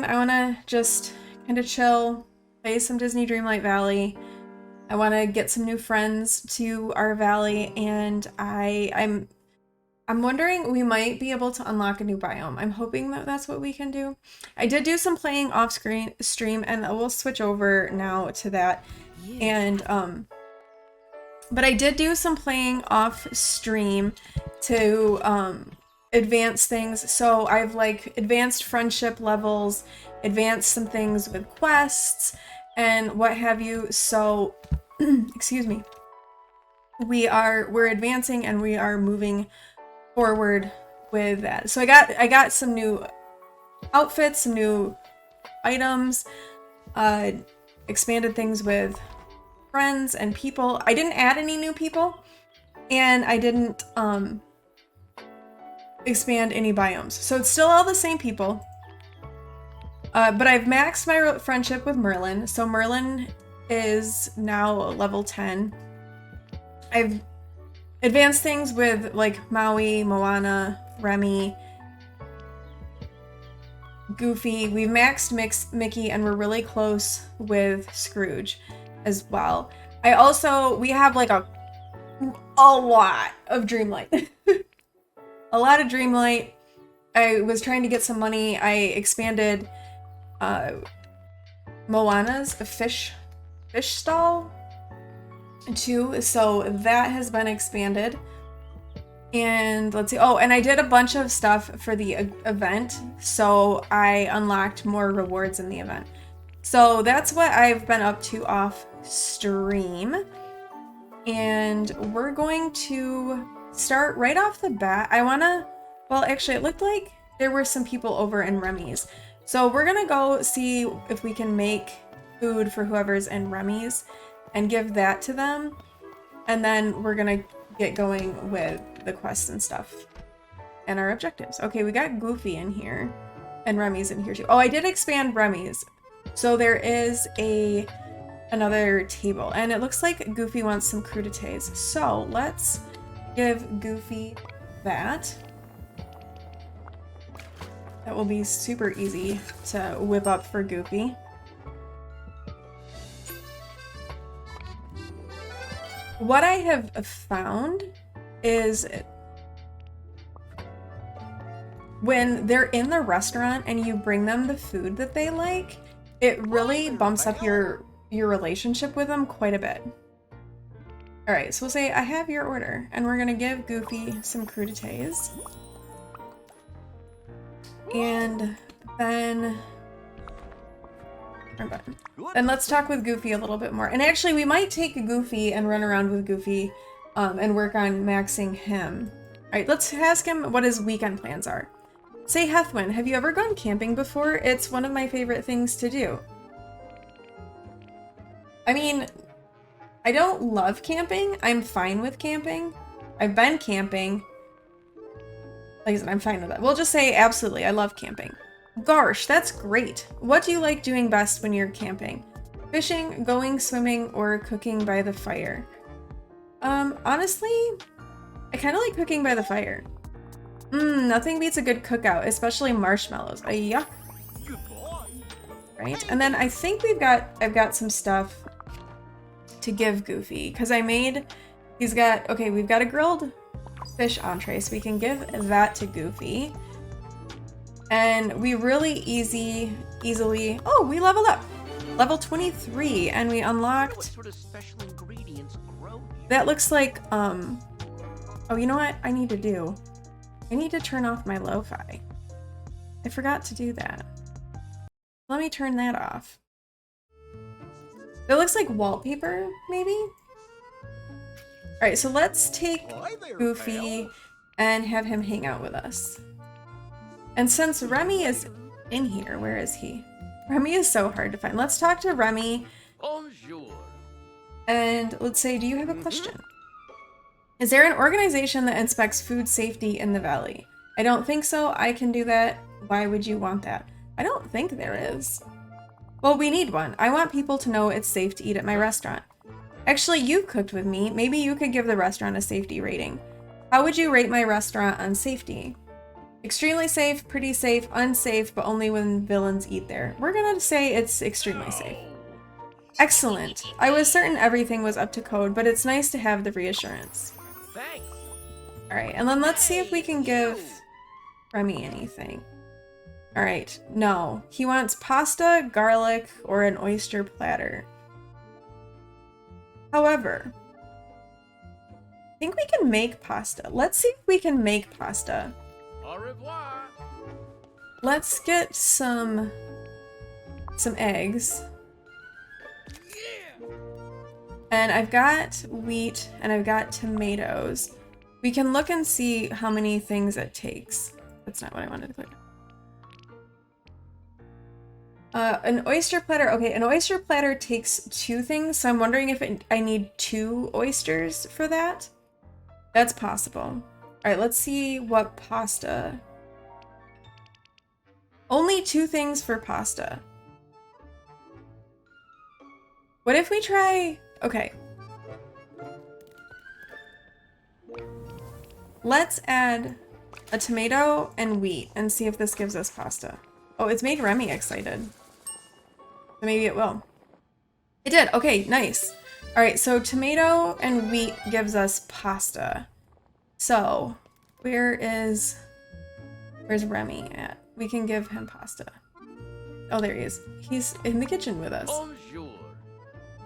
I want to just kind of chill, play some Disney Dreamlight Valley. I want to get some new friends to our valley, and I'm wondering we might be able to unlock a new biome. I'm hoping that that's what we can do. I did do some playing off stream, and we'll switch over now to that. And but I did do some playing off stream to advance things. So I've like advanced friendship levels, advanced some things with quests and what have you. So excuse me. We're advancing and we are moving forward with that. So I got some new outfits, some new items, expanded things with friends and people. I didn't add any new people, and I didn't expand any biomes. So it's still all the same people. But I've maxed my friendship with Merlin. So Merlin is now level 10. I've advanced things with like Maui, Moana, Remy, Goofy. We've maxed Mickey, and we're really close with Scrooge as well. We have like a lot of Dreamlight. A lot of Dreamlight. I was trying to get some money. I expanded Moana's fish stall too, so that has been expanded. And let's see. Oh, and I did a bunch of stuff for the event, so I unlocked more rewards in the event. So that's what I've been up to off stream. And we're going to start right off the bat. Well, actually, it looked like there were some people over in Remy's. So we're gonna go see if we can make food for whoever's in Remy's and give that to them. And then we're gonna get going with the quests and stuff and our objectives. Okay, we got Goofy in here and Remy's in here too. Oh, I did expand Remy's. So there is another table, and it looks like Goofy wants some crudités. So let's give Goofy that. That will be super easy to whip up for Goofy. What I have found is when they're in the restaurant and you bring them the food that they like, it really bumps up your relationship with them quite a bit. All right, so we'll say, I have your order, and we're gonna give Goofy some crudités. And then let's talk with Goofy a little bit more. And actually, we might take Goofy and run around with Goofy and work on maxing him. All right, let's ask him what his weekend plans are. Say, Heathwyn, have you ever gone camping before? It's one of my favorite things to do. I mean, I don't love camping. I'm fine with camping. I've been camping. Like I said, I'm fine with that. We'll just say absolutely, I love camping. Gosh, that's great. What do you like doing best when you're camping? Fishing, going swimming, or cooking by the fire? Honestly, I kind of like cooking by the fire. Nothing beats a good cookout, especially marshmallows. Yeah. Right, and then I think I've got some stuff to give Goofy, because we've got a grilled fish entree, so we can give that to Goofy. And we really easily, oh, we leveled up. Level 23, and we unlocked, what sort of special ingredients grow here? That looks like, oh, you know what I need to do? I need to turn off my lo-fi. I forgot to do that. Let me turn that off. It looks like wallpaper, maybe? Alright, so let's take Goofy and have him hang out with us. And since Remy is in here, where is he? Remy is so hard to find. Let's talk to Remy. Bonjour. And let's say, do you have a question? Is there an organization that inspects food safety in the valley? I don't think so. I can do that. Why would you want that? I don't think there is. Well, we need one. I want people to know it's safe to eat at my restaurant. Actually, you cooked with me. Maybe you could give the restaurant a safety rating. How would you rate my restaurant on safety? Extremely safe, pretty safe, unsafe, but only when villains eat there. We're gonna say it's extremely safe. Excellent. I was certain everything was up to code, but it's nice to have the reassurance. Thanks. Alright, and then let's see if we can give Remy anything. Alright, no. He wants pasta, garlic, or an oyster platter. However, I think we can make pasta. Let's see if we can make pasta. Au revoir. Let's get some eggs. And I've got wheat and I've got tomatoes. We can look and see how many things it takes. That's not what I wanted to click. An oyster platter. Okay, an oyster platter takes 2 things, so I'm wondering if I need 2 oysters for that. That's possible. All right, let's see what pasta. Only 2 things for pasta. What if we try... Okay. Let's add a tomato and wheat and see if this gives us pasta. Oh, it's made Remy excited. So maybe it will. It did. Okay, nice. All right, so tomato and wheat gives us pasta. So where's Remy at? We can give him pasta. Oh, there he is. He's in the kitchen with us. Bonjour.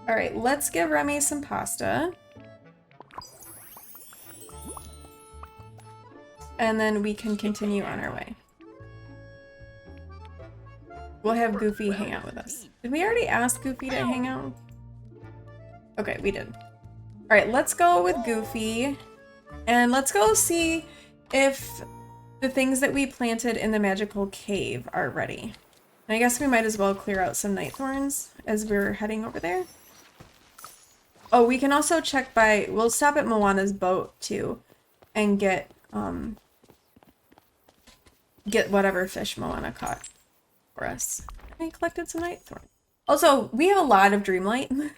All right, let's give Remy some pasta. And then we can continue on our way. We'll have Goofy hang out with us. Did we already ask Goofy to hang out? Okay, we did. All right, let's go with Goofy. And let's go see if the things that we planted in the magical cave are ready. And I guess we might as well clear out some night thorns as we're heading over there. Oh, we can also check by... We'll stop at Moana's boat, too, and get whatever fish Moana caught for us. And we collected some night thorn. Also, we have a lot of Dreamlight.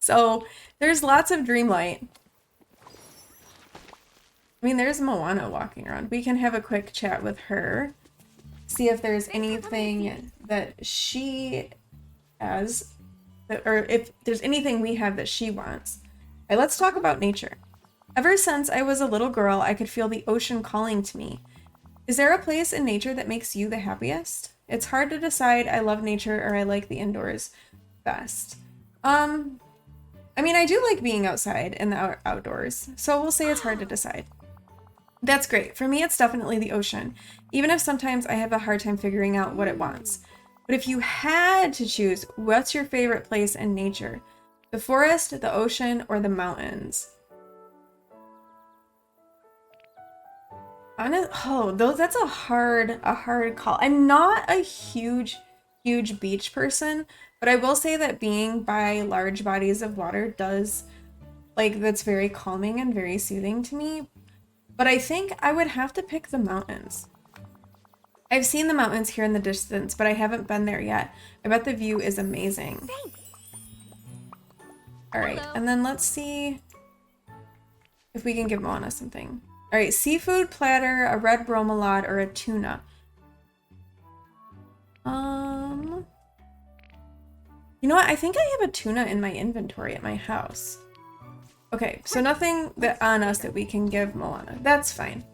So, there's lots of Dreamlight. I mean, there's Moana walking around. We can have a quick chat with her. See if there's anything that she has... or if there's anything we have that she wants. All right, let's talk about nature. Ever since I was a little girl, I could feel the ocean calling to me. Is there a place in nature that makes you the happiest? It's hard to decide I love nature or I like the indoors best. I mean, I do like being outside in the outdoors, so we'll say it's hard to decide. That's great. For me, it's definitely the ocean, even if sometimes I have a hard time figuring out what it wants. But if you had to choose, what's your favorite place in nature? The forest, the ocean, or the mountains? That's a hard call. I'm not a huge beach person, but I will say that being by large bodies of water does, that's very calming and very soothing to me. But I think I would have to pick the mountains. I've seen the mountains here in the distance, but I haven't been there yet. I bet the view is amazing. All right, and then let's see if we can give Moana something. All right, seafood platter, a red bromelade, or a tuna. You know what? I think I have a tuna in my inventory at my house. Okay, so nothing on us that we can give Moana. That's fine.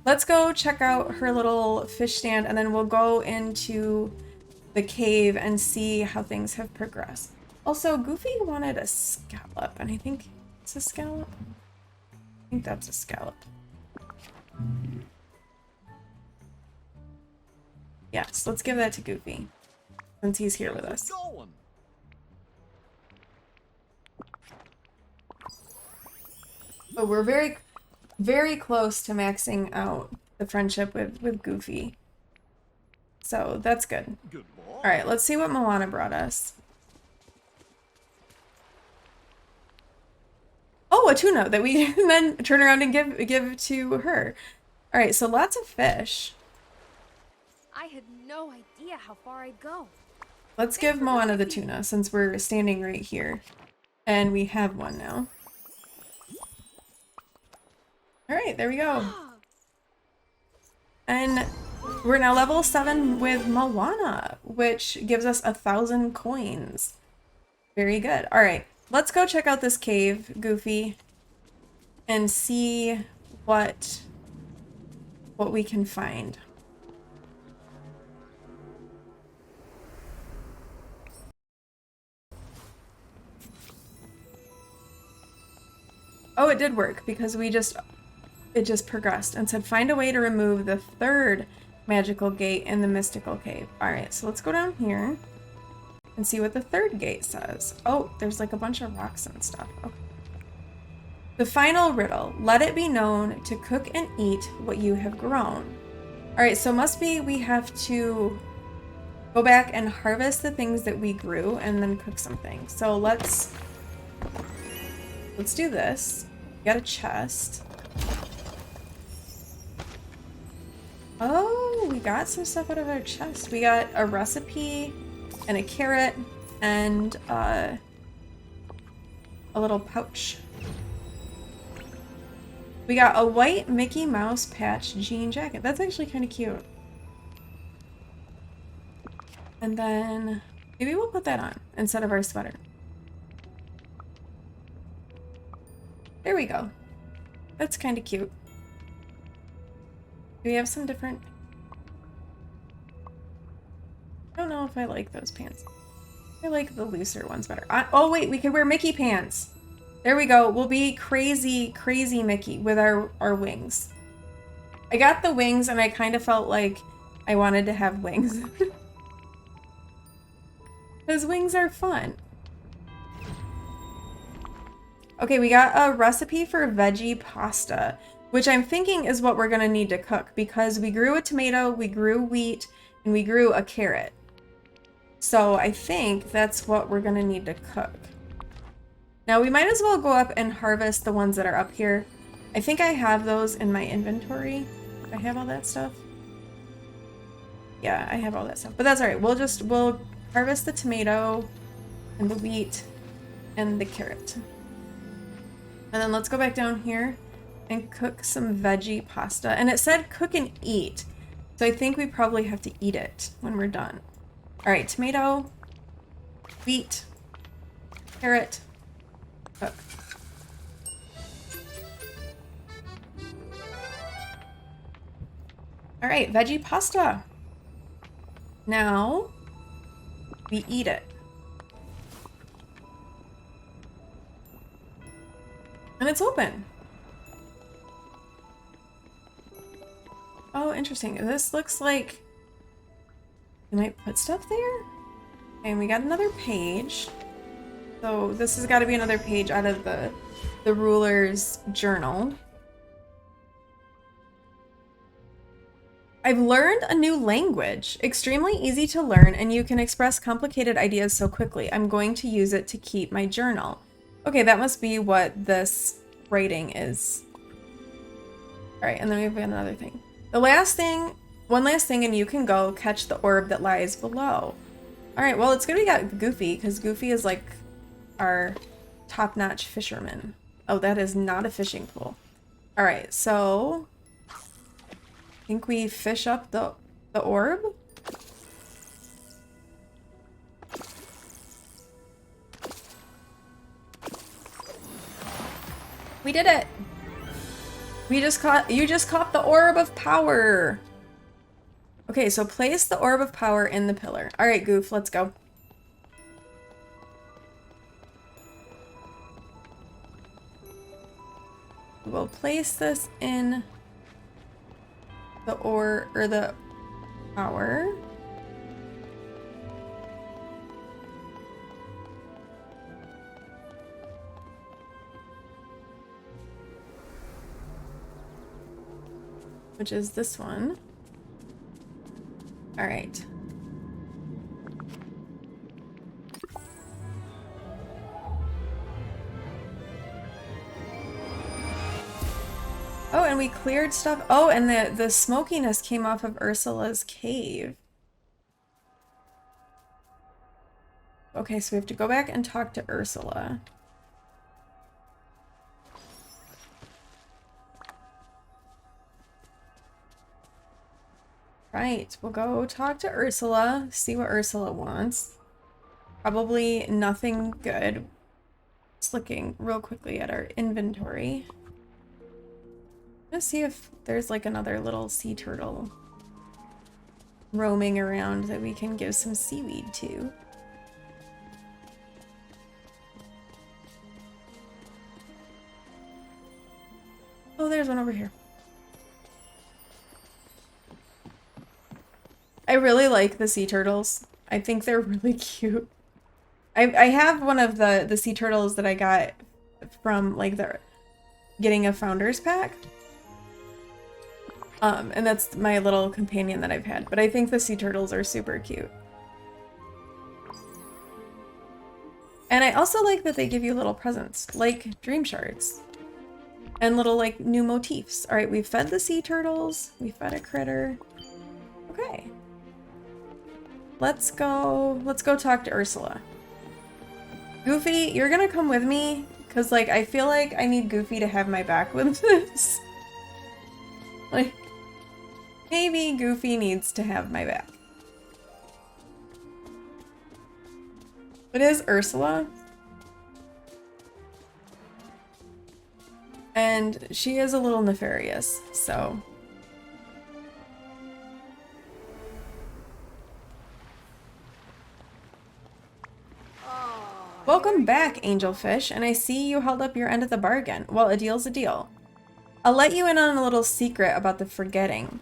Let's go check out her little fish stand, and then we'll go into the cave and see how things have progressed. Also, Goofy wanted a scallop, and I think it's a scallop. I think that's a scallop. Yes, let's give that to Goofy, since he's here with us. Oh, we're very, very close to maxing out the friendship with Goofy. So that's good. All right, let's see what Moana brought us. Oh, a tuna that we can then turn around and give to her. All right, so lots of fish. I had no idea how far I'd go. Let's give Moana the tuna since we're standing right here. And we have one now. All right, there we go. And we're now level 7 with Moana, which gives us 1,000 coins. Very good. All right, let's go check out this cave, Goofy, and see what we can find. Oh, it did work because it just progressed and said find a way to remove the 3rd magical gate in the mystical cave. All right, so let's go down here and see what the 3rd gate says. Oh, there's like a bunch of rocks and stuff. Okay. The final riddle. Let it be known to cook and eat what you have grown. All right, so must be we have to go back and harvest the things that we grew and then cook something. So let's do this. We got a chest. Oh, we got some stuff out of our chest. We got a recipe and a carrot and a little pouch. We got a white Mickey Mouse patch jean jacket. That's actually kind of cute. And then maybe we'll put that on instead of our sweater. There we go. That's kind of cute. Do we have some different... I don't know if I like those pants. I like the looser ones better. Oh wait, we could wear Mickey pants. There we go. We'll be crazy, crazy Mickey with our wings. I got the wings and I kind of felt like I wanted to have wings. Because wings are fun. Okay, we got a recipe for veggie pasta, which I'm thinking is what we're going to need to cook because we grew a tomato, we grew wheat, and we grew a carrot. So I think that's what we're going to need to cook. Now we might as well go up and harvest the ones that are up here. I think I have those in my inventory. Do I have all that stuff? Yeah, I have all that stuff, but that's all right. We'll harvest the tomato and the wheat and the carrot. And then let's go back down here and cook some veggie pasta. And it said cook and eat. So I think we probably have to eat it when we're done. All right, tomato, wheat, carrot, cook. All right, veggie pasta. Now we eat it. And it's open. Oh, interesting. This looks like you might put stuff there. And we got another page. So this has got to be another page out of the ruler's journal. I've learned a new language. Extremely easy to learn, and you can express complicated ideas so quickly. I'm going to use it to keep my journal. Okay, that must be what this writing is. All right, and then we've got another thing. The last thing, one last thing, and you can go catch the orb that lies below. All right, well, it's good we got Goofy, because Goofy is like our top-notch fisherman. Oh, that is not a fishing pool. All right, so I think we fish up the orb. We did it! You just caught the orb of power! Okay, so place the orb of power in the pillar. Alright, Goof, let's go. We'll place this in the the power. Which is this one. All right. Oh, and we cleared stuff. Oh, and the smokiness came off of Ursula's cave. Okay, so we have to go back and talk to Ursula. right, we'll go talk to Ursula, see what Ursula wants. Probably nothing good. Just looking real quickly at our inventory. Let's see if there's like another little sea turtle roaming around that we can give some seaweed to. Oh, there's one over here. I really like the sea turtles. I think they're really cute. I have one of the sea turtles that I got from like the getting a founder's pack. And that's my little companion that I've had. But I think the sea turtles are super cute. And I also like that they give you little presents, like dream shards. And little like new motifs. Alright, we fed the sea turtles. We fed a critter. Okay. Let's go talk to Ursula. Goofy, you're gonna come with me? Because, like, I feel like I need Goofy to have my back with this. Like, maybe Goofy needs to have my back. It is Ursula. And she is a little nefarious, so... Welcome back, Angelfish, and I see you held up your end of the bargain. Well, a deal's a deal. I'll let you in on a little secret about the forgetting.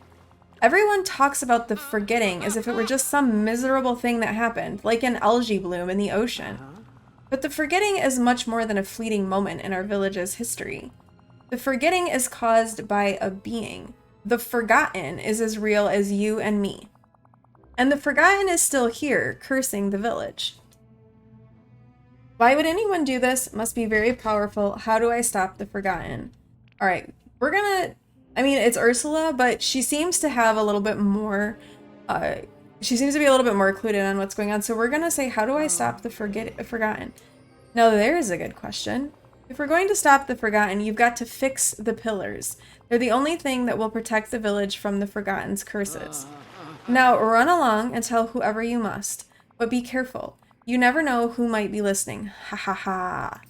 Everyone talks about the forgetting as if it were just some miserable thing that happened, like an algae bloom in the ocean. But the forgetting is much more than a fleeting moment in our village's history. The forgetting is caused by a being. The forgotten is as real as you and me. And the forgotten is still here, cursing the village. Why would anyone do this? Must be very powerful. How do I stop the forgotten? Alright, we're gonna... I mean, it's Ursula, but she seems to have a little bit more... she seems to be a little bit more clued in on what's going on. So we're gonna say, how do I stop the forgotten? Now, there's a good question. If we're going to stop the forgotten, you've got to fix the pillars. They're the only thing that will protect the village from the forgotten's curses. Now, run along and tell whoever you must. But be careful. You never know who might be listening. Ha ha ha.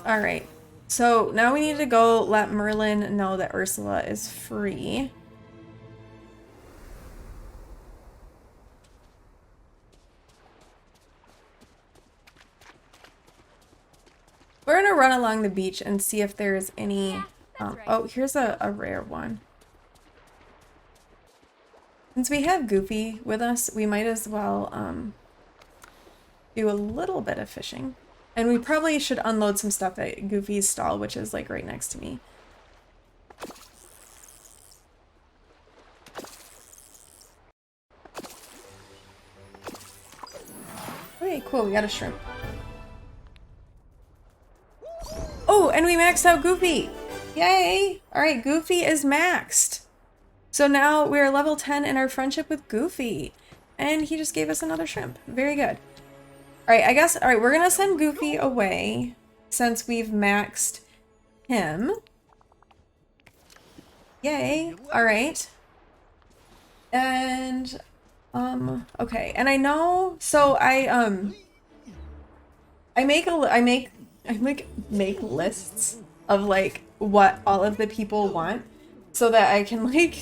Alright. So now we need to go let Merlin know that Ursula is free. We're gonna run along the beach and see if there's any... Oh, here's a rare one. Since we have Goofy with us, we might as well do a little bit of fishing. And we probably should unload some stuff at Goofy's stall, which is like right next to me. Okay, cool, we got a shrimp. Oh, and we maxed out Goofy! Yay! Alright, Goofy is maxed. So now we're level 10 in our friendship with Goofy. And he just gave us another shrimp. Very good. Alright, I guess, alright, we're gonna send Goofy away since we've maxed him. Yay. Alright. And, okay. And I know, so I make lists of like what all of the people want so that I can like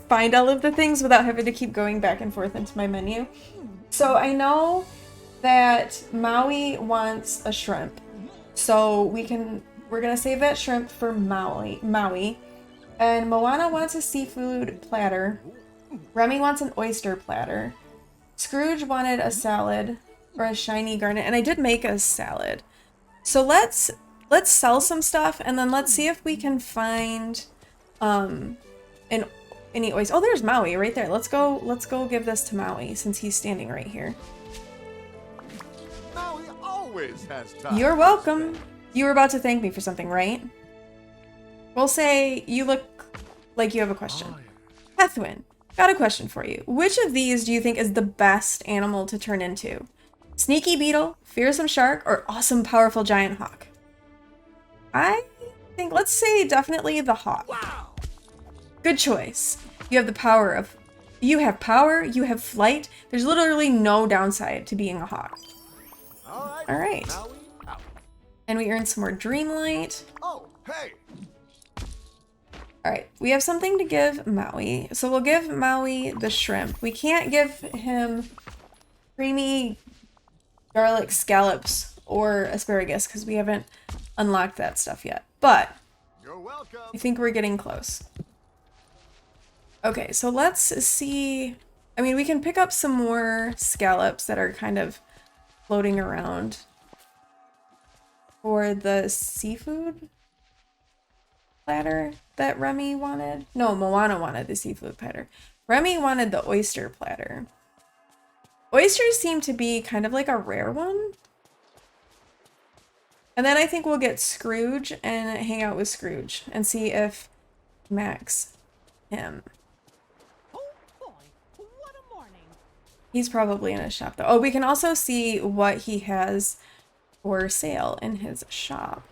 find all of the things without having to keep going back and forth into my menu. So I know that Maui wants a shrimp. So we're gonna save that shrimp for Maui. And Moana wants a seafood platter. Remy wants an oyster platter. Scrooge wanted a salad or a shiny garnet, and I did make a salad. So let's sell some stuff, and then let's see if we can find any oyster. Oh, there's Maui right there. Let's go give this to Maui since he's standing right here. Maui always has time. You're welcome. You were about to thank me for something, right? We'll say you look like you have a question. Heathwyn, got a question for you. Which of these do you think is the best animal to turn into? Sneaky beetle, fearsome shark, or awesome powerful giant hawk? I think, let's say definitely the hawk. Wow. Good choice. You have the power of... You have power, you have flight. There's literally no downside to being a hawk. All Alright. Maui out. And we earned some more Dreamlight. Oh, hey. Alright, we have something to give Maui. So we'll give Maui the shrimp. We can't give him creamy garlic scallops or asparagus because we haven't unlocked that stuff yet. But You're welcome. I think we're getting close. Okay, so let's see. I mean, we can pick up some more scallops that are kind of floating around for the seafood platter that Remy wanted. No, Moana wanted the seafood platter. Remy wanted the oyster platter. Oysters seem to be kind of like a rare one. And then I think we'll get Scrooge and hang out with Scrooge and see if Max him. Oh boy, what a morning. He's probably in his shop though. Oh, we can also see what he has for sale in his shop.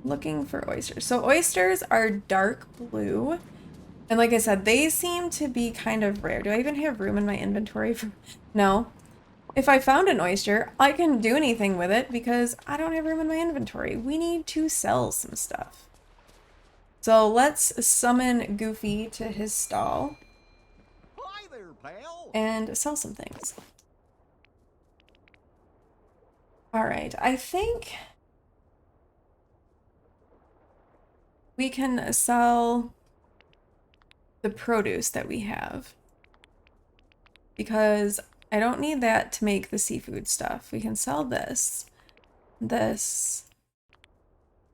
Looking for oysters. So oysters are dark blue. And like I said, they seem to be kind of rare. Do I even have room in my inventory for... No. If I found an oyster, I can do anything with it because I don't have room in my inventory. We need to sell some stuff. So let's summon Goofy to his stall Hi there, pal. and sell some things. All right, I think we can sell the produce that we have because I don't need that to make the seafood stuff. We can sell this.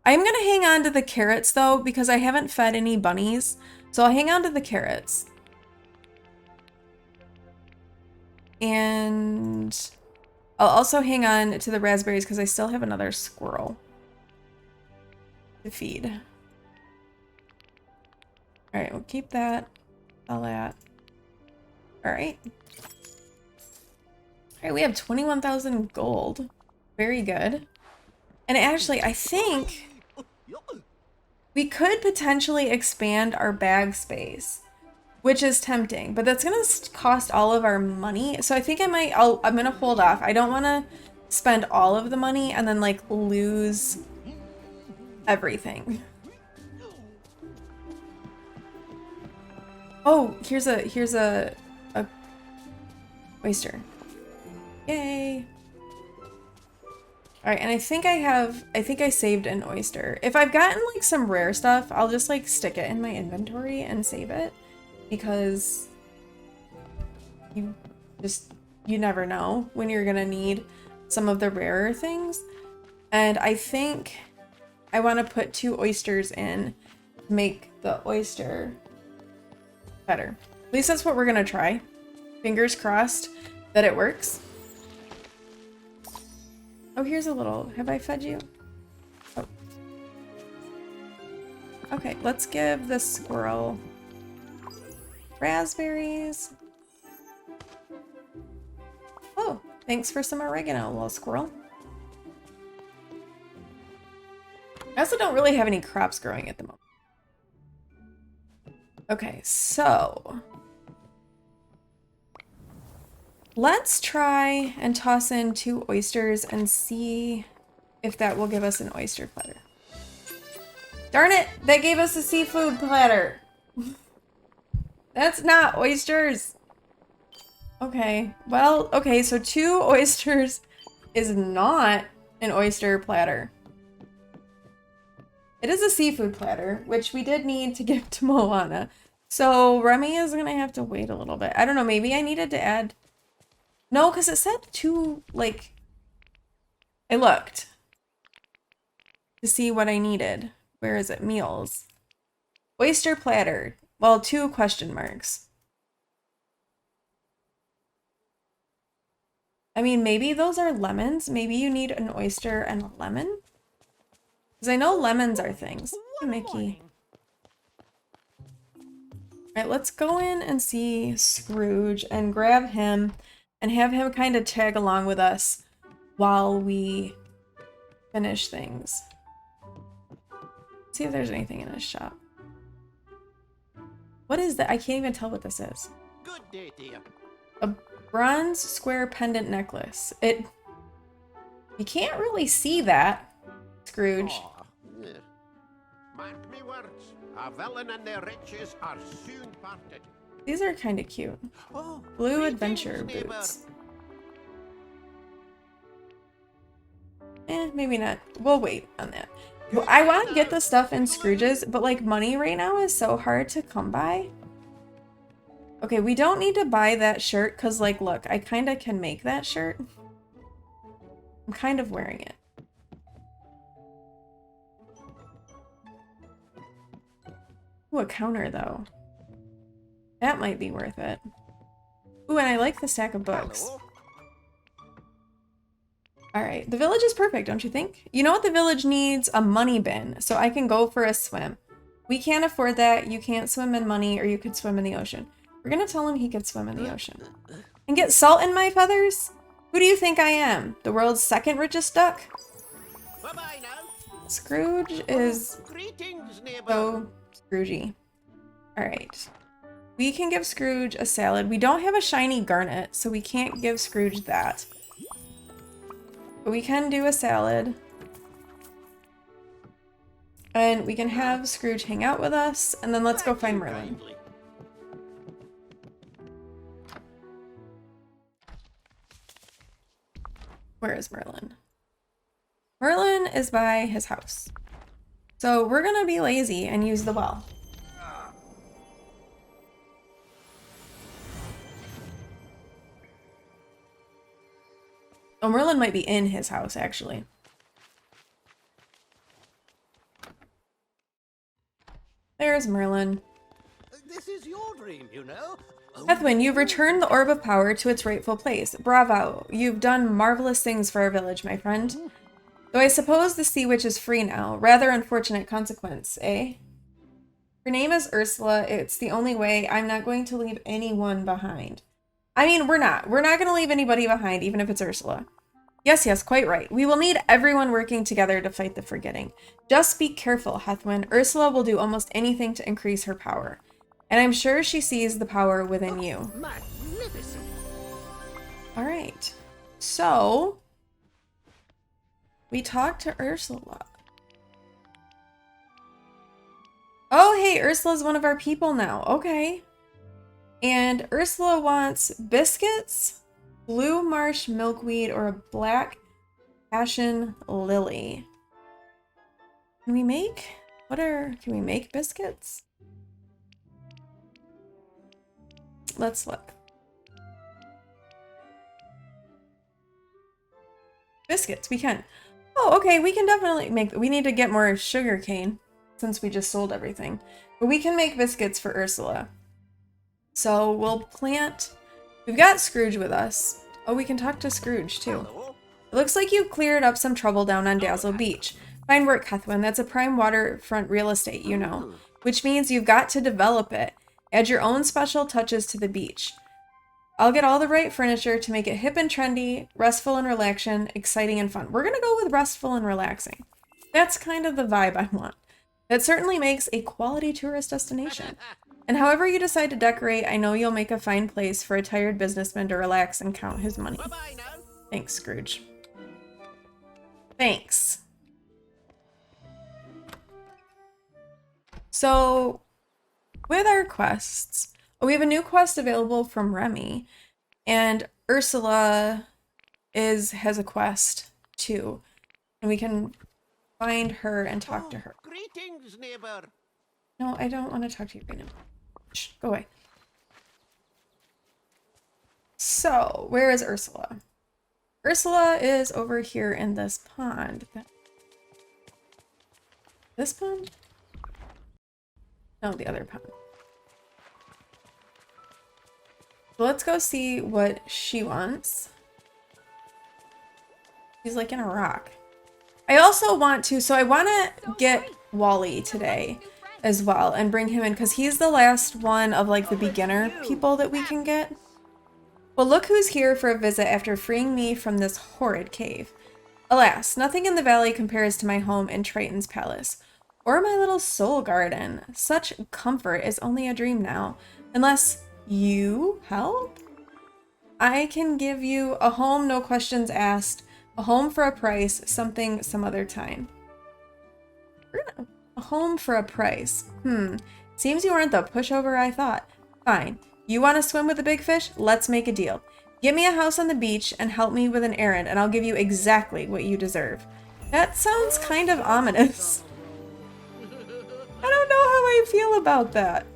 I'm gonna hang on to the carrots though because I haven't fed any bunnies. So I'll hang on to the carrots. And I'll also hang on to the raspberries because I still have another squirrel to feed. All right, we'll keep that. All that. All right. All right, we have 21,000 gold. Very good. And actually, I think we could potentially expand our bag space, which is tempting, but that's gonna cost all of our money. So I think I'm gonna hold off. I don't want to spend all of the money and then like lose everything. Oh, here's a oyster. Yay. All right, and I think I saved an oyster. If I've gotten like some rare stuff, I'll just like stick it in my inventory and save it because you never know when you're gonna need some of the rarer things. And I think I want to put 2 oysters in to make the oyster better. At least that's what we're gonna try. Fingers crossed that it works. Oh, here's a little. Have I fed you? Oh. Okay, let's give the squirrel raspberries. Oh, thanks for some oregano, little squirrel. I also don't really have any crops growing at the moment. Okay, so let's try and toss in 2 oysters and see if that will give us an oyster platter. Darn it! That gave us a seafood platter! That's not oysters! Okay, well, okay, so 2 oysters is not an oyster platter. It is a seafood platter, which we did need to give to Moana. So Remy is gonna have to wait a little bit. I don't know, maybe I needed to add... No, because it said 2, like... I looked to see what I needed. Where is it? Meals. Oyster platter. Well, 2 question marks. I mean, maybe those are lemons. Maybe you need an oyster and a lemon. Because I know lemons are things. Hey, Mickey. Alright, let's go in and see Scrooge and grab him and have him kind of tag along with us while we finish things. See if there's anything in his shop. What is that? I can't even tell what this is. Good day, dear. A bronze square pendant necklace. You can't really see that, Scrooge. Oh, yeah. Mark me words, a villain and their riches are soon parted. These are kind of cute. Oh, Blue greetings, adventure neighbor. boots. Maybe not. We'll wait on that. Well, I want to get the stuff in Scrooge's, but like money right now is so hard to come by. Okay, we don't need to buy that shirt because like, look, I kind of can make that shirt. I'm kind of wearing it. Ooh, a counter though. That might be worth it. Ooh, and I like the stack of books. Hello. Alright, the village is perfect, don't you think? You know what the village needs? A money bin, so I can go for a swim. We can't afford that. You can't swim in money, or you could swim in the ocean. We're gonna tell him he could swim in the ocean. And get salt in my feathers? Who do you think I am? The world's second richest duck? Bye-bye now. Scrooge is Greetings, neighbor. so Scroogey. Alright. We can give Scrooge a salad. We don't have a shiny garnet, so we can't give Scrooge that. But we can do a salad. And we can have Scrooge hang out with us, and then let's go find Merlin. Kindly. Where is Merlin? Merlin is by his house. So we're gonna be lazy and use the well. Oh, Merlin might be in his house, actually. There's Merlin. This is your dream, you know. Heathwyn, you've returned the Orb of Power to its rightful place. Bravo. You've done marvelous things for our village, my friend. Though I suppose the Sea Witch is free now. Rather unfortunate consequence, eh? Her name is Ursula. It's the only way. I'm not going to leave anyone behind. I mean, we're not. We're not going to leave anybody behind, even if it's Ursula. Yes, quite right. We will need everyone working together to fight the Forgetting. Just be careful, Heathwyn. Ursula will do almost anything to increase her power. And I'm sure she sees the power within you. Magnificent. Alright. So, we talked to Ursula. Oh, hey, Ursula's one of our people now. Okay. And Ursula wants biscuits, blue marsh milkweed, or a black passion lily. Can we make biscuits? Let's look. Biscuits, we can. Oh, okay, we can definitely make, we need to get more sugar cane since we just sold everything. But we can make biscuits for Ursula. So we'll plant, we've got Scrooge with us. Oh, we can talk to Scrooge too. Hello. It looks like you cleared up some trouble down on Dazzle Beach. Fine work, Heathwyn. That's a prime waterfront real estate, you know. Which means you've got to develop it. Add your own special touches to the beach. I'll get all the right furniture to make it hip and trendy, restful and relaxing, exciting and fun. We're gonna go with restful and relaxing. That's kind of the vibe I want. That certainly makes a quality tourist destination. And however you decide to decorate, I know you'll make a fine place for a tired businessman to relax and count his money. Bye-bye now. Thanks, Scrooge. Thanks. So, with our quests, we have a new quest available from Remy, and Ursula has a quest too, and we can find her and talk to her. Greetings, neighbor. No, I don't want to talk to you right now. Shh, go away. So, where is Ursula? Ursula is over here in this pond. This pond? No, the other pond. So let's go see what she wants. She's like in a rock. I also want to, so I want to get Wally today as well and bring him in because he's the last one of like the beginner people that we can get. Well, look who's here for a visit after freeing me from this horrid cave. Alas, nothing in the valley compares to my home in Triton's palace. Or my little soul garden. Such comfort is only a dream now. Unless you help? I can give you a home, no questions asked. A home for a price, something some other time. A home for a price. Seems you aren't the pushover I thought. Fine. You want to swim with the big fish? Let's make a deal. Get me a house on the beach and help me with an errand, and I'll give you exactly what you deserve. That sounds kind of ominous. I don't know how I feel about that.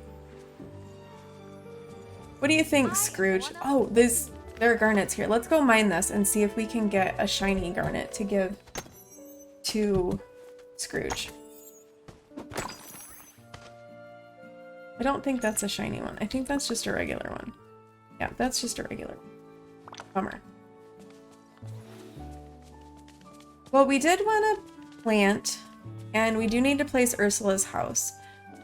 What do you think, Scrooge? Oh, there are garnets here. Let's go mine this and see if we can get a shiny garnet to give to Scrooge. I don't think that's a shiny one. I think that's just a regular one. Yeah, that's just a regular one. Bummer. Well, we did want to plant, and we do need to place Ursula's house.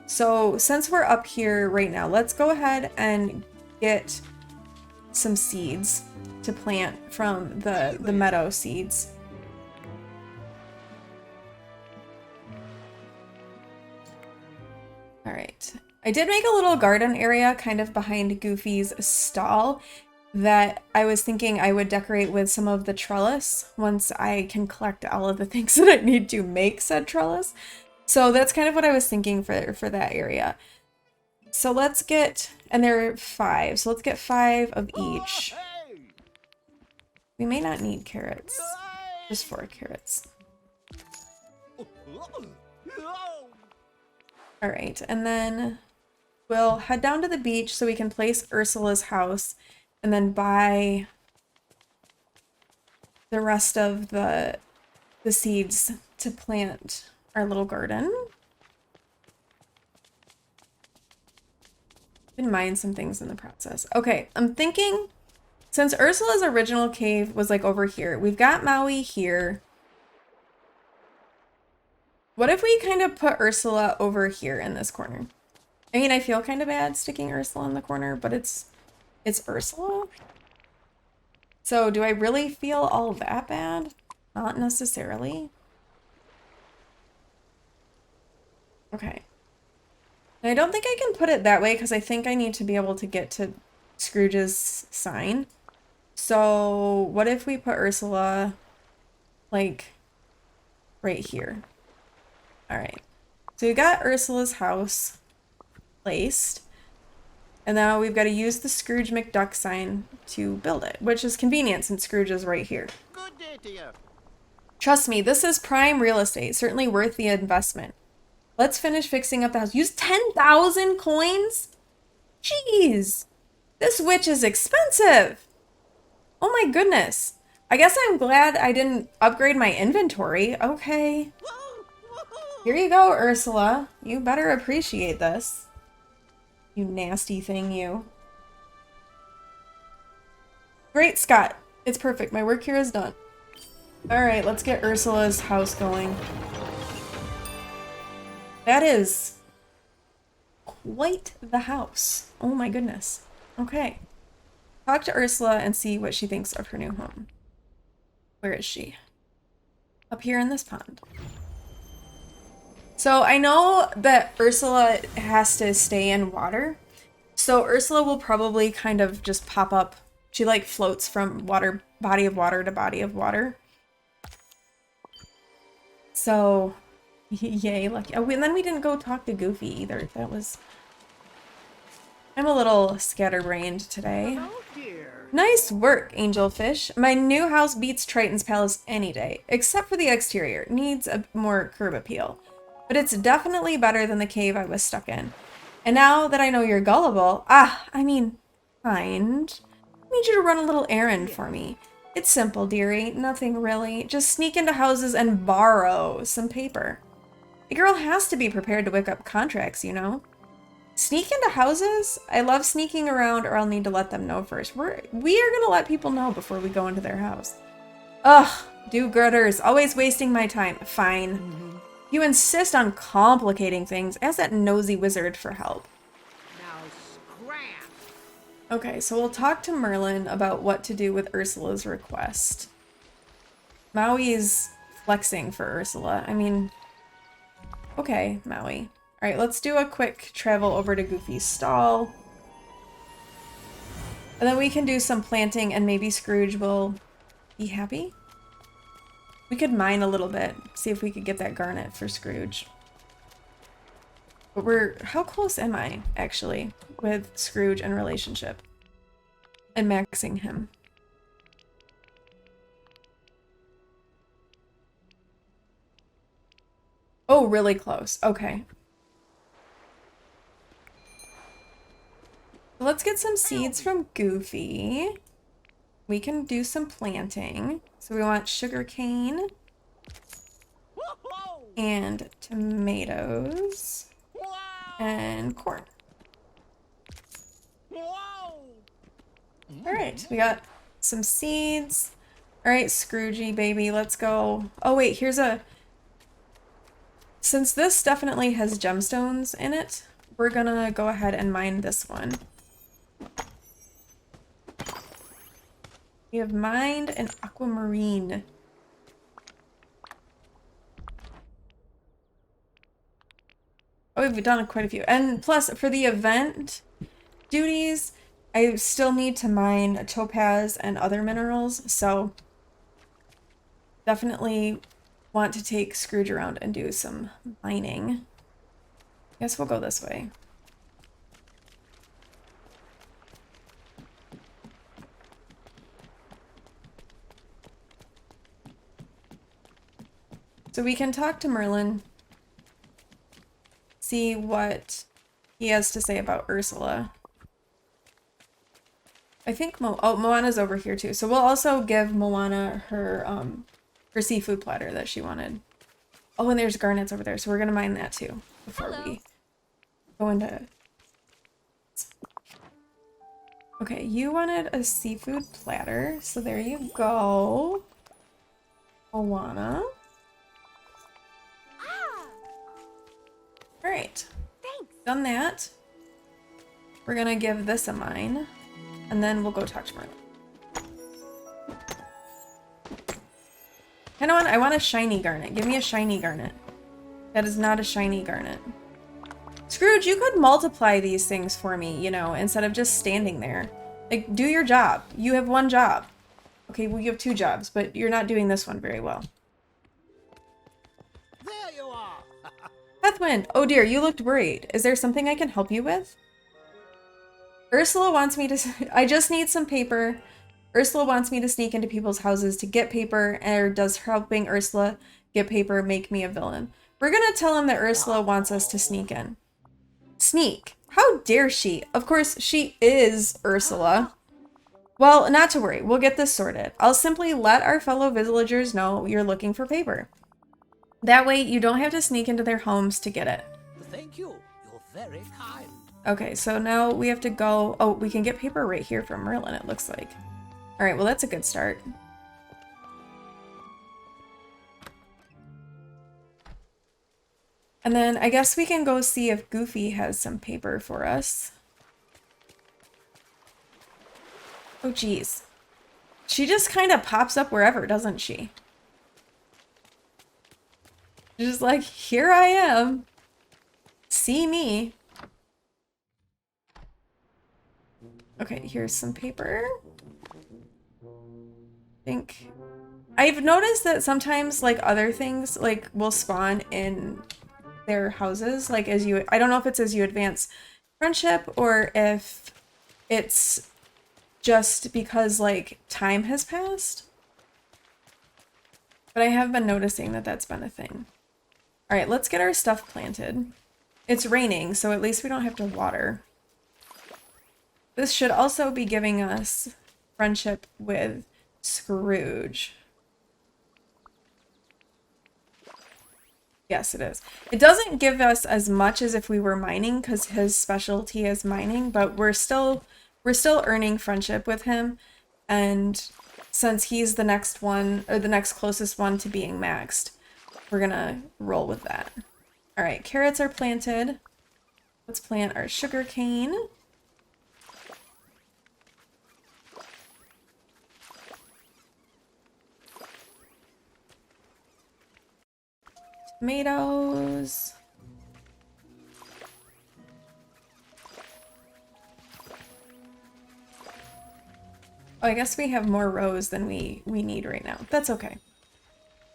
So since we're up here right now, let's go ahead and get some seeds to plant from the meadow seeds. All right. I did make a little garden area kind of behind Goofy's stall that I was thinking I would decorate with some of the trellis once I can collect all of the things that I need to make said trellis. So that's kind of what I was thinking for that area. So let's get, and there are 5, so let's get 5 of each. We may not need carrots, just 4 carrots. All right, and then we'll head down to the beach so we can place Ursula's house and then buy the rest of the seeds to plant our little garden. Been mine some things in the process. Okay, I'm thinking since Ursula's original cave was like over here, we've got Maui here. What if we kind of put Ursula over here in this corner? I mean, I feel kind of bad sticking Ursula in the corner, but it's Ursula. So do I really feel all that bad? Not necessarily. Okay. And I don't think I can put it that way because I think I need to be able to get to Scrooge's sign. So what if we put Ursula like right here? All right. So we got Ursula's house placed. And now we've got to use the Scrooge McDuck sign to build it, which is convenient since Scrooge is right here. Good day to you. Trust me, this is prime real estate. Certainly worth the investment. Let's finish fixing up the house. Use 10,000 coins? Jeez. This witch is expensive. Oh my goodness. I guess I'm glad I didn't upgrade my inventory. Okay. Here you go, Ursula. You better appreciate this. You nasty thing, you. Great, Scott. It's perfect. My work here is done. Alright, let's get Ursula's house going. That is quite the house. Oh my goodness. Okay. Talk to Ursula and see what she thinks of her new home. Where is she? Up here in this pond. So I know that Ursula has to stay in water. So Ursula will probably kind of just pop up. She like floats from body of water to body of water. So yay, lucky. Oh, and then we didn't go talk to Goofy either. That was... I'm a little scatterbrained today. Oh dear. Nice work, Angelfish. My new house beats Triton's palace any day, except for the exterior. Needs a more curb appeal. But it's definitely better than the cave I was stuck in. And now that I know you're gullible, kind. I need you to run a little errand for me. It's simple, dearie. Nothing really. Just sneak into houses and borrow some paper. A girl has to be prepared to whip up contracts, you know. Sneak into houses? I love sneaking around, or I'll need to let them know first. We are gonna let people know before we go into their house. Ugh, do-gooders. Always wasting my time. Fine. You insist on complicating things. Ask that nosy wizard for help. Now scram. Okay, so we'll talk to Merlin about what to do with Ursula's request. Maui is flexing for Ursula. I mean, Okay, Maui. All right, let's do a quick travel over to Goofy's stall. And then we can do some planting and maybe Scrooge will be happy. We could mine a little bit, see if we could get that garnet for Scrooge. But how close am I, actually, with Scrooge and relationship? And maxing him. Oh, really close. Okay. Let's get some seeds from Goofy. We can do some planting. So we want sugarcane and tomatoes and corn. All right, we got some seeds. All right, Scroogey baby, let's go. Oh wait, since this definitely has gemstones in it, we're gonna go ahead and mine this one. We have mined an aquamarine. Oh, we've done quite a few. And plus, for the event duties, I still need to mine topaz and other minerals, so definitely want to take Scrooge around and do some mining. Guess we'll go this way. So we can talk to Merlin, see what he has to say about Ursula. I think Moana's over here too. So we'll also give Moana her seafood platter that she wanted. Oh, and there's garnets over there, so we're gonna mine that too before we go into. Okay, you wanted a seafood platter, so there you go, Moana. All right, Thanks. done that. We're gonna give this a mine, and then we'll go talk to Merlin. I want a shiny garnet. Give me a shiny garnet. That is not a shiny garnet. Scrooge, you could multiply these things for me, you know, instead of just standing there. Like, do your job. You have one job. Okay, well, you have two jobs, but you're not doing this one very well. There you are. Heathwyn, oh dear, you looked worried. Is there something I can help you with? Ursula wants me to... I just need some paper. Ursula wants me to sneak into people's houses to get paper, or does helping Ursula get paper make me a villain? We're gonna tell him that Ursula wants us to sneak in. Sneak? How dare she? Of course, she is Ursula. Well, not to worry. We'll get this sorted. I'll simply let our fellow villagers know you're looking for paper. That way, you don't have to sneak into their homes to get it. Thank you. You're very kind. Okay, so now we have to go... Oh, we can get paper right here from Merlin, it looks like. All right, well, that's a good start. And then I guess we can go see if Goofy has some paper for us. Oh, geez. She just kind of pops up wherever, doesn't she? She's just like, here I am. See me. Okay, here's some paper. I've noticed that sometimes, like, other things, like, will spawn in their houses, like, I don't know if it's as you advance friendship or if it's just because, like, time has passed. But I have been noticing that that's been a thing. All right, let's get our stuff planted. It's raining, so at least we don't have to water. This should also be giving us friendship with Scrooge. Yes, it is. It doesn't give us as much as if we were mining because his specialty is mining, but we're still earning friendship with him. And since he's the next one, or the next closest one to being maxed, we're gonna roll with that. All right, carrots are planted. Let's plant our sugar cane. Tomatoes. Oh, I guess we have more rows than we need right now. That's okay.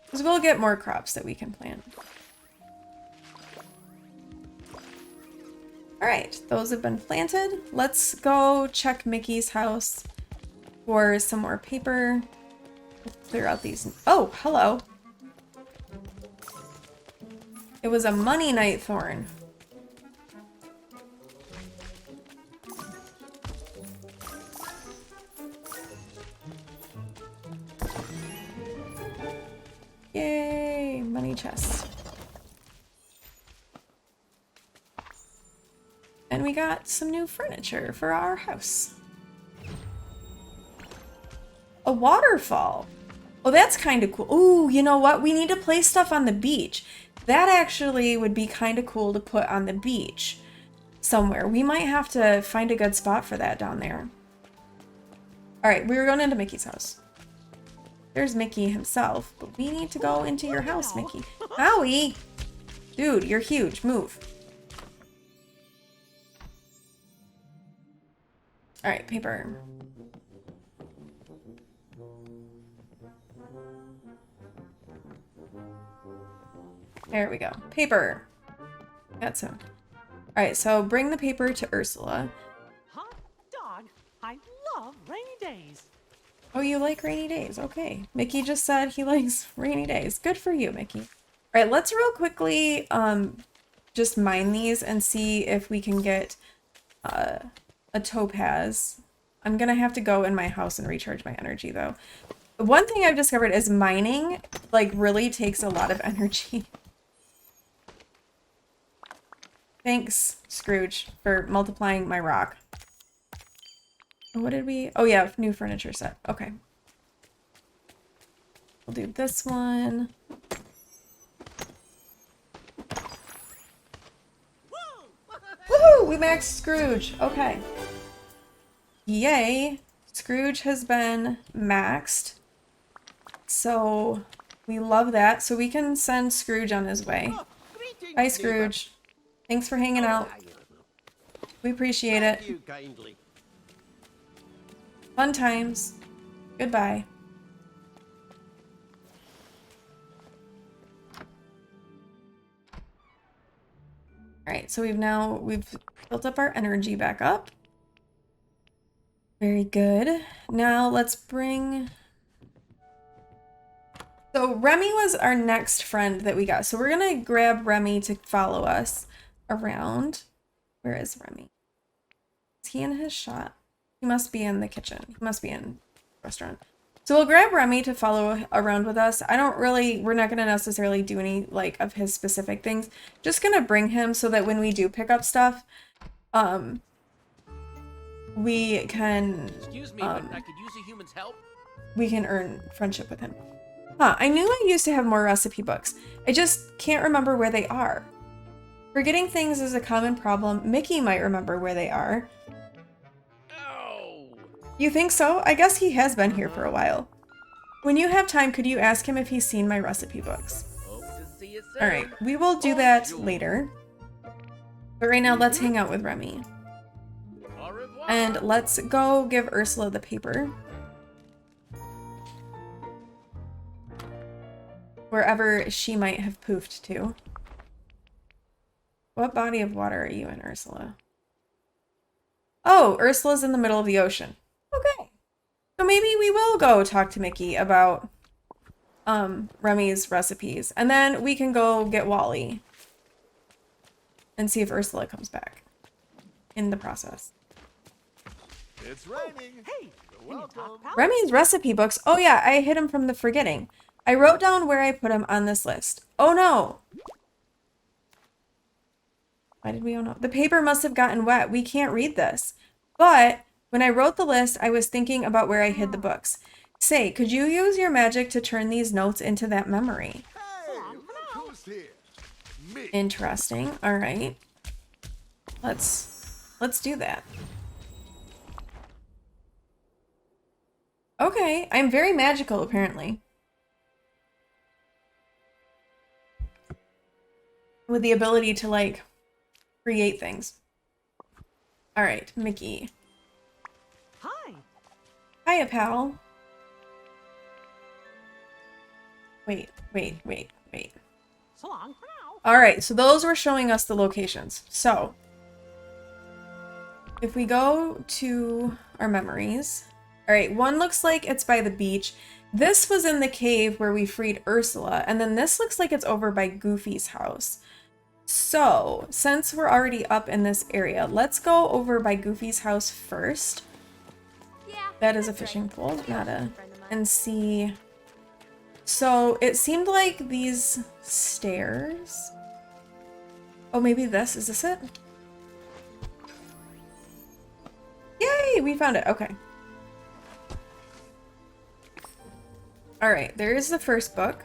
Because we'll get more crops that we can plant. Alright, those have been planted. Let's go check Mickey's house for some more paper. Clear out these. Oh, hello. It was a money night thorn. Yay, money chest. And we got some new furniture for our house. A waterfall. Oh, that's kind of cool. Ooh, you know what? We need to place stuff on the beach. That actually would be kind of cool to put on the beach somewhere. We might have to find a good spot for that down there. All right, we were going into Mickey's house. There's Mickey himself, but we need to go into your house, Mickey. Howie! Dude, you're huge. Move. All right, paper. There we go. Paper. Got some. All right, so bring the paper to Ursula. Hot dog. I love rainy days. Oh, you like rainy days. Okay. Mickey just said he likes rainy days. Good for you, Mickey. All right, let's real quickly just mine these and see if we can get a topaz. I'm gonna have to go in my house and recharge my energy though. One thing I've discovered is mining like really takes a lot of energy. Thanks, Scrooge, for multiplying my rock. What did we... Oh yeah, new furniture set. Okay. We'll do this one. Woohoo! We maxed Scrooge. Okay. Yay. Scrooge has been maxed. So we love that. So we can send Scrooge on his way. Bye, Scrooge. Thanks for hanging out. We appreciate it. Thank you kindly. Fun times. Goodbye. Alright, so we've built up our energy back up. Very good. Now let's bring... So Remy was our next friend that we got. So we're gonna grab Remy to follow us around. Where is Remy? Is he in his shop? He must be in the kitchen. He must be in the restaurant. So we'll grab Remy to follow around with us. We're not gonna necessarily do any like of his specific things. Just gonna bring him so that when we do pick up stuff, we can, Excuse me, but I could use a human's help. we can earn friendship with him. Huh, I knew I used to have more recipe books. I just can't remember where they are. Forgetting things is a common problem. Mickey might remember where they are. Oh! You think so? I guess he has been here for a while. When you have time, could you ask him if he's seen my recipe books? Hope to see you soon. Alright, we will do that later. But right now, let's hang out with Remy. Au revoir. And let's go give Ursula the paper. Wherever she might have poofed to. What body of water are you in, Ursula? Oh, Ursula's in the middle of the ocean. Okay. So maybe we will go talk to Mickey about Remy's recipes. And then we can go get Wally. And see if Ursula comes back in the process. It's raining. Hey, can you talk, pal? Remy's recipe books. Oh yeah, I hid him from the forgetting. I wrote down where I put him on this list. Oh no. Why did we oh no? The paper must have gotten wet. We can't read this. But when I wrote the list, I was thinking about where I hid the books. Say, could you use your magic to turn these notes into that memory? Hey, look who's here. Me. Interesting. All right. Let's do that. Okay, I'm very magical apparently. With the ability to like create things. All right, Mickey. Hi. Hiya, pal. Wait. So long for now. All right, so those were showing us the locations. So if we go to our memories, all right, one looks like it's by the beach. This was in the cave where we freed Ursula, and then this looks like it's over by Goofy's house. So since we're already up in this area, let's go over by Goofy's house first. Yeah. That is a that's right. fishing pole, not a, Friend of mine. and see. So it seemed like these stairs. Oh, maybe this. Is this it? Yay, we found it. Okay. All right, there's the first book.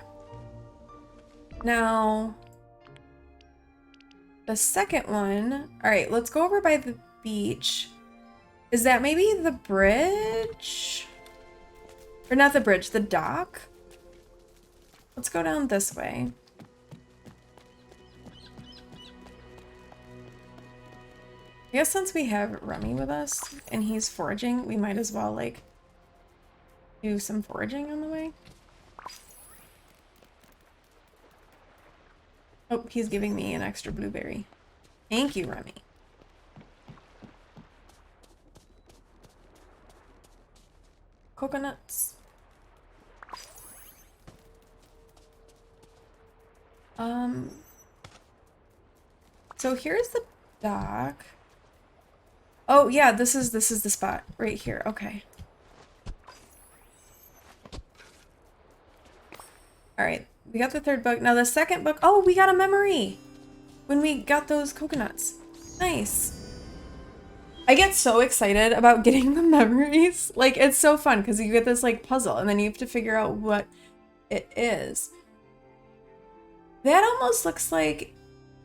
Now, the second one. All right, let's go over by the beach. Is that maybe the bridge? Or not the bridge, the dock? Let's go down this way. I guess since we have Remy with us and he's foraging, we might as well like do some foraging on the way. Oh, he's giving me an extra blueberry. Thank you, Remy. Coconuts. So here's the dock. Oh yeah, this is the spot right here. Okay. All right, we got the third book. Now the second book. Oh, we got a memory when we got those coconuts. Nice. I get so excited about getting the memories. Like, it's so fun because you get this like puzzle and then you have to figure out what it is. That almost looks like,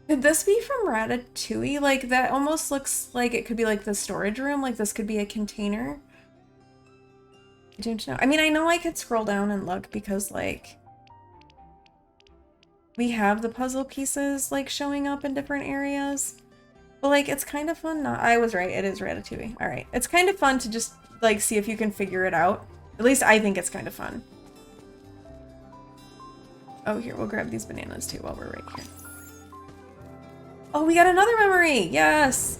could this be from Ratatouille? Like, that almost looks like it could be like the storage room. Like, this could be a container. I don't know. I mean, I know I could scroll down and look because like we have the puzzle pieces like showing up in different areas. But like, it's kind of fun. Not, I was right. It is Ratatouille. All right. It's kind of fun to just like see if you can figure it out. At least I think it's kind of fun. Oh, here, we'll grab these bananas too while we're right here. Oh, we got another memory. Yes.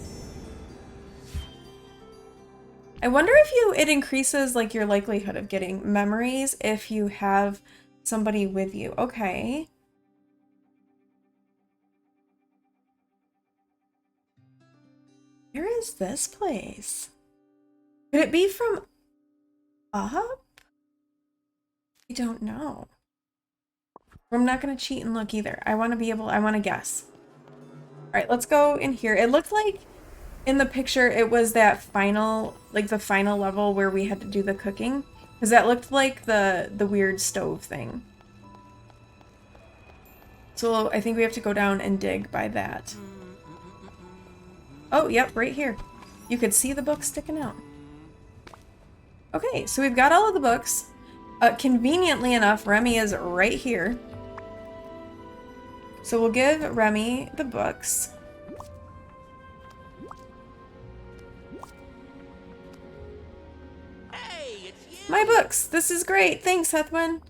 I wonder if it increases like your likelihood of getting memories if you have somebody with you. Okay. Where is this place? Could it be from up? I don't know. I'm not going to cheat and look either. I want to guess. All right, let's go in here. It looked like in the picture it was that final, like the final level where we had to do the cooking. Because that looked like the weird stove thing. So I think we have to go down and dig by that. Oh, yep, right here. You could see the book sticking out. Okay, so we've got all of the books. Conveniently enough, Remy is right here. So we'll give Remy the books. Hey, it's you. My books! This is great! Thanks, Heathwyn!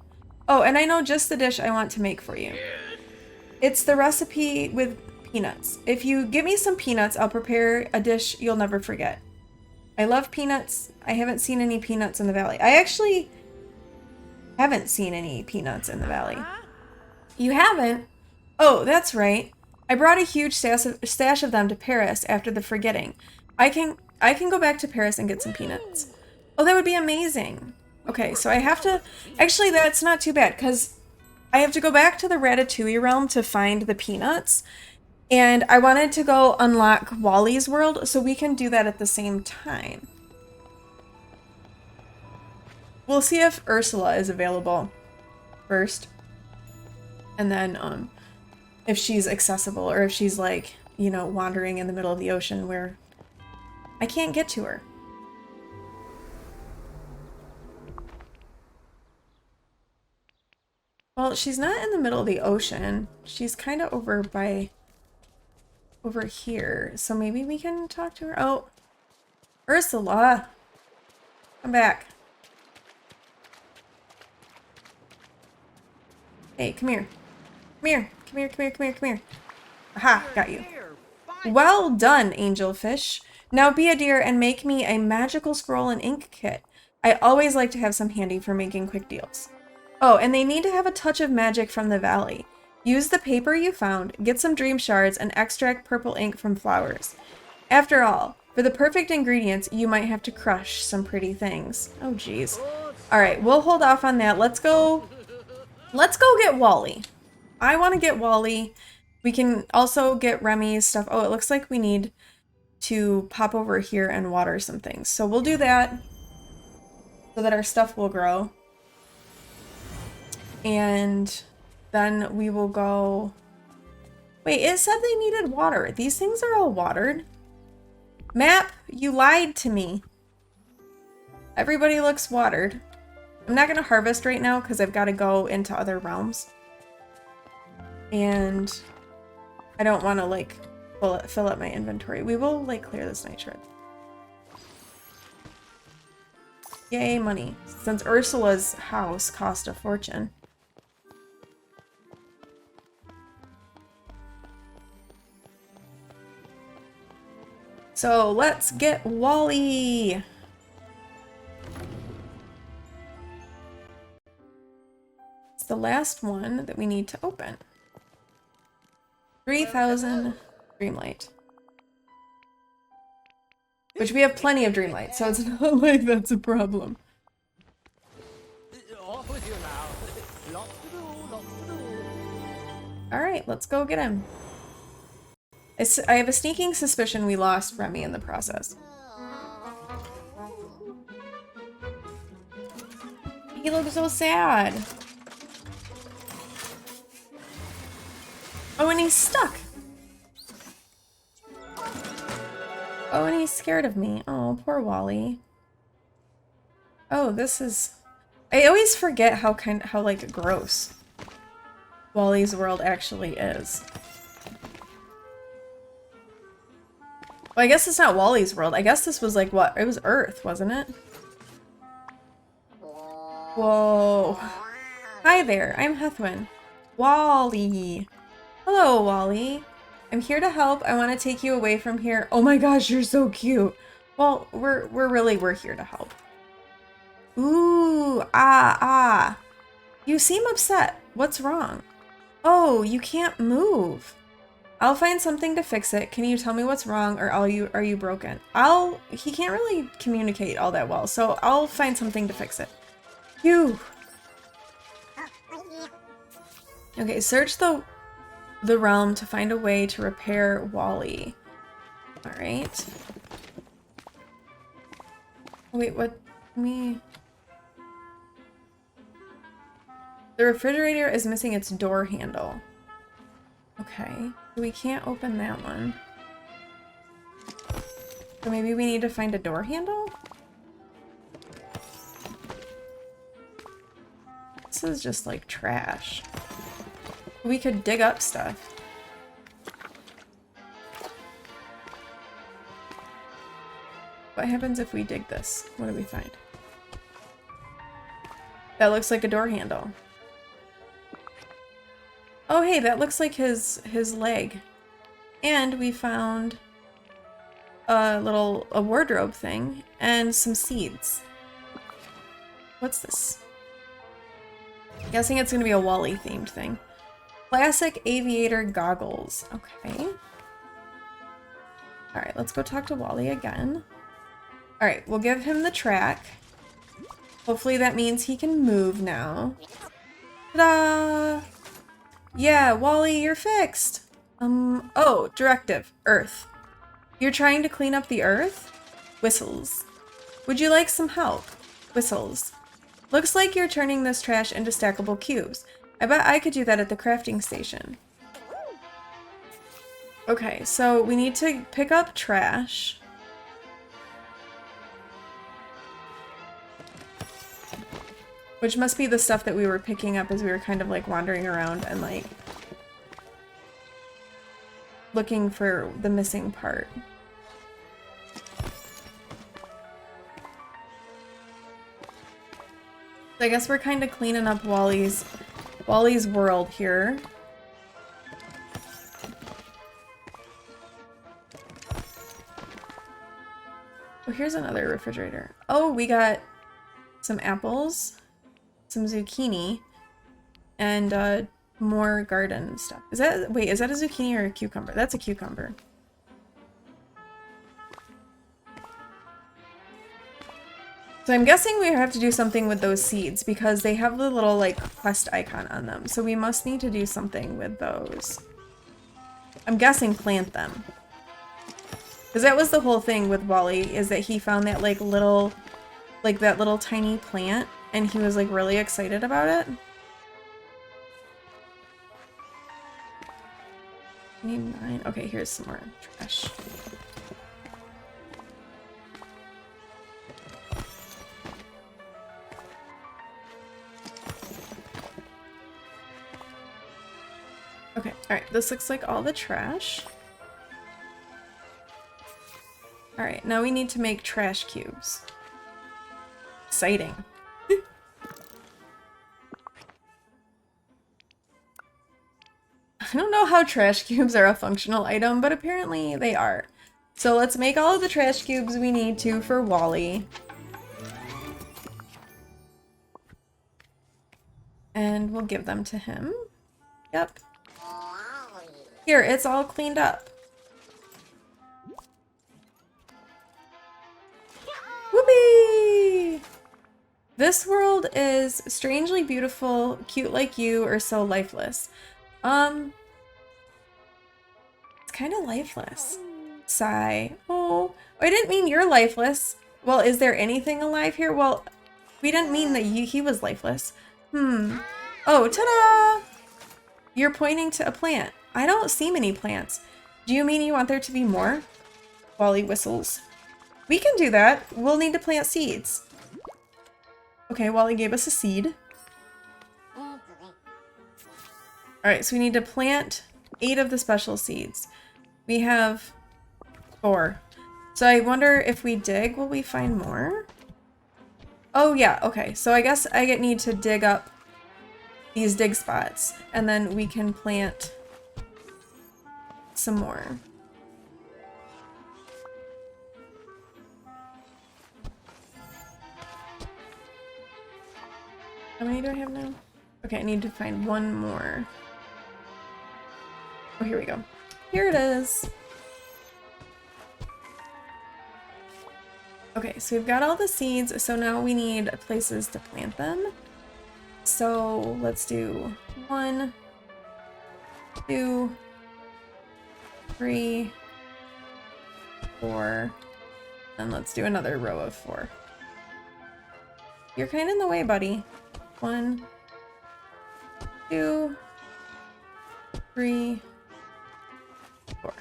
Oh, and I know just the dish I want to make for you. It's the recipe with peanuts. If you give me some peanuts, I'll prepare a dish you'll never forget. I love peanuts. I haven't seen any peanuts in the valley. I actually haven't seen any peanuts in the valley. You haven't? Oh, that's right. I brought a huge stash of them to Paris after the forgetting. I can go back to Paris and get some peanuts. Oh, that would be amazing. Okay, so I have to... Actually, that's not too bad, because I have to go back to the Ratatouille realm to find the peanuts. And I wanted to go unlock Wally's world, so we can do that at the same time. We'll see if Ursula is available first. And then, if she's accessible, or if she's, like, you know, wandering in the middle of the ocean where I can't get to her. Well, she's not in the middle of the ocean. She's kind of over here. So maybe we can talk to her. Oh, Ursula. Come back. Hey, come here. Come here. Come here, come here, come here, come here. Aha, got you. Here, fine. Well done, angelfish. Now be a dear and make me a magical scroll and ink kit. I always like to have some handy for making quick deals. Oh, and they need to have a touch of magic from the valley. Use the paper you found, get some dream shards, and extract purple ink from flowers. After all, for the perfect ingredients, you might have to crush some pretty things. Oh, geez. Alright, we'll hold off on that. Let's go get Wally. I want to get Wally. We can also get Remy's stuff. Oh, it looks like we need to pop over here and water some things. So we'll do that so that our stuff will grow. And then we will go... Wait, it said they needed water. These things are all watered. Map, you lied to me. Everybody looks watered. I'm not going to harvest right now because I've got to go into other realms. And I don't want to, like, fill up my inventory. We will, like, clear this nitro. Yay, money. Since Ursula's house cost a fortune. So let's get Wally. It's the last one that we need to open. 3,000 Dreamlight. Which we have plenty of Dreamlight, so it's not like that's a problem. Off with you now. Lots to do, lots to do. Alright, let's go get him. I have a sneaking suspicion we lost Remy in the process. He looks so sad. Oh, and he's stuck. Oh, and he's scared of me. Oh, poor Wally. Oh, this is... I always forget how like gross Wally's world actually is. Well, I guess it's not Wally's world. I guess this was like what? It was Earth, wasn't it? Whoa. Hi there, I'm Heathwyn. Wally. Hello, Wally. I'm here to help. I want to take you away from here. Oh my gosh, you're so cute. Well, we're here to help. Ooh, ah. You seem upset. What's wrong? Oh, you can't move. I'll find something to fix it. Can you tell me what's wrong, or are you broken? He can't really communicate all that well, so I'll find something to fix it. Phew. Okay, search the realm to find a way to repair Wally. Alright. Wait, what? Me? The refrigerator is missing its door handle. Okay, we can't open that one. So maybe we need to find a door handle? This is just like trash. We could dig up stuff. What happens if we dig this? What do we find? That looks like a door handle. Oh hey, that looks like his leg. And we found a wardrobe thing and some seeds. What's this? Guessing it's gonna be a Wally themed thing. Classic aviator goggles. Okay. Alright, let's go talk to Wally again. Alright, we'll give him the track. Hopefully that means he can move now. Ta-da! Yeah, Wally, you're fixed! Oh, directive. Earth. You're trying to clean up the earth? Whistles. Would you like some help? Whistles. Looks like you're turning this trash into stackable cubes. I bet I could do that at the crafting station. Okay, so we need to pick up trash. Which must be the stuff that we were picking up as we were kind of like wandering around and like looking for the missing part. So I guess we're kind of cleaning up Wally's Wally's world here. Oh, here's another refrigerator. Oh, we got some apples, some zucchini, and more garden stuff. Is that, wait, is that a zucchini or a cucumber? That's a cucumber. So I'm guessing we have to do something with those seeds because they have the little like quest icon on them. So we must need to do something with those. I'm guessing plant them. Because that was the whole thing with Wally, is that he found that like little, like that little tiny plant and he was like really excited about it. I need 9. Okay, here's some more trash. Okay, alright, this looks like all the trash. Alright, now we need to make trash cubes. Exciting. I don't know how trash cubes are a functional item, but apparently they are. So let's make all of the trash cubes we need to for Wally. And we'll give them to him. Yep. Here, it's all cleaned up. Whoopee! This world is strangely beautiful, cute like you, or so lifeless. It's kind of lifeless. Sigh. Oh, I didn't mean you're lifeless. Well, is there anything alive here? Well, we didn't mean that he was lifeless. Oh, ta-da! You're pointing to a plant. I don't see many plants. Do you mean you want there to be more? Wally whistles. We can do that. We'll need to plant seeds. Okay, Wally gave us a seed. Alright, so we need to plant 8 of the special seeds. We have 4. So I wonder if we dig, will we find more? Oh yeah, okay. So I guess I need to dig up these dig spots, and then we can plant some more. How many do I have now? Okay, I need to find one more. Oh, here we go. Here it is. Okay, so we've got all the seeds, so now we need places to plant them. So let's do 1, 2, 3, 4, and let's do another row of 4. You're kind of in the way, buddy. 1, 2, 3, 4.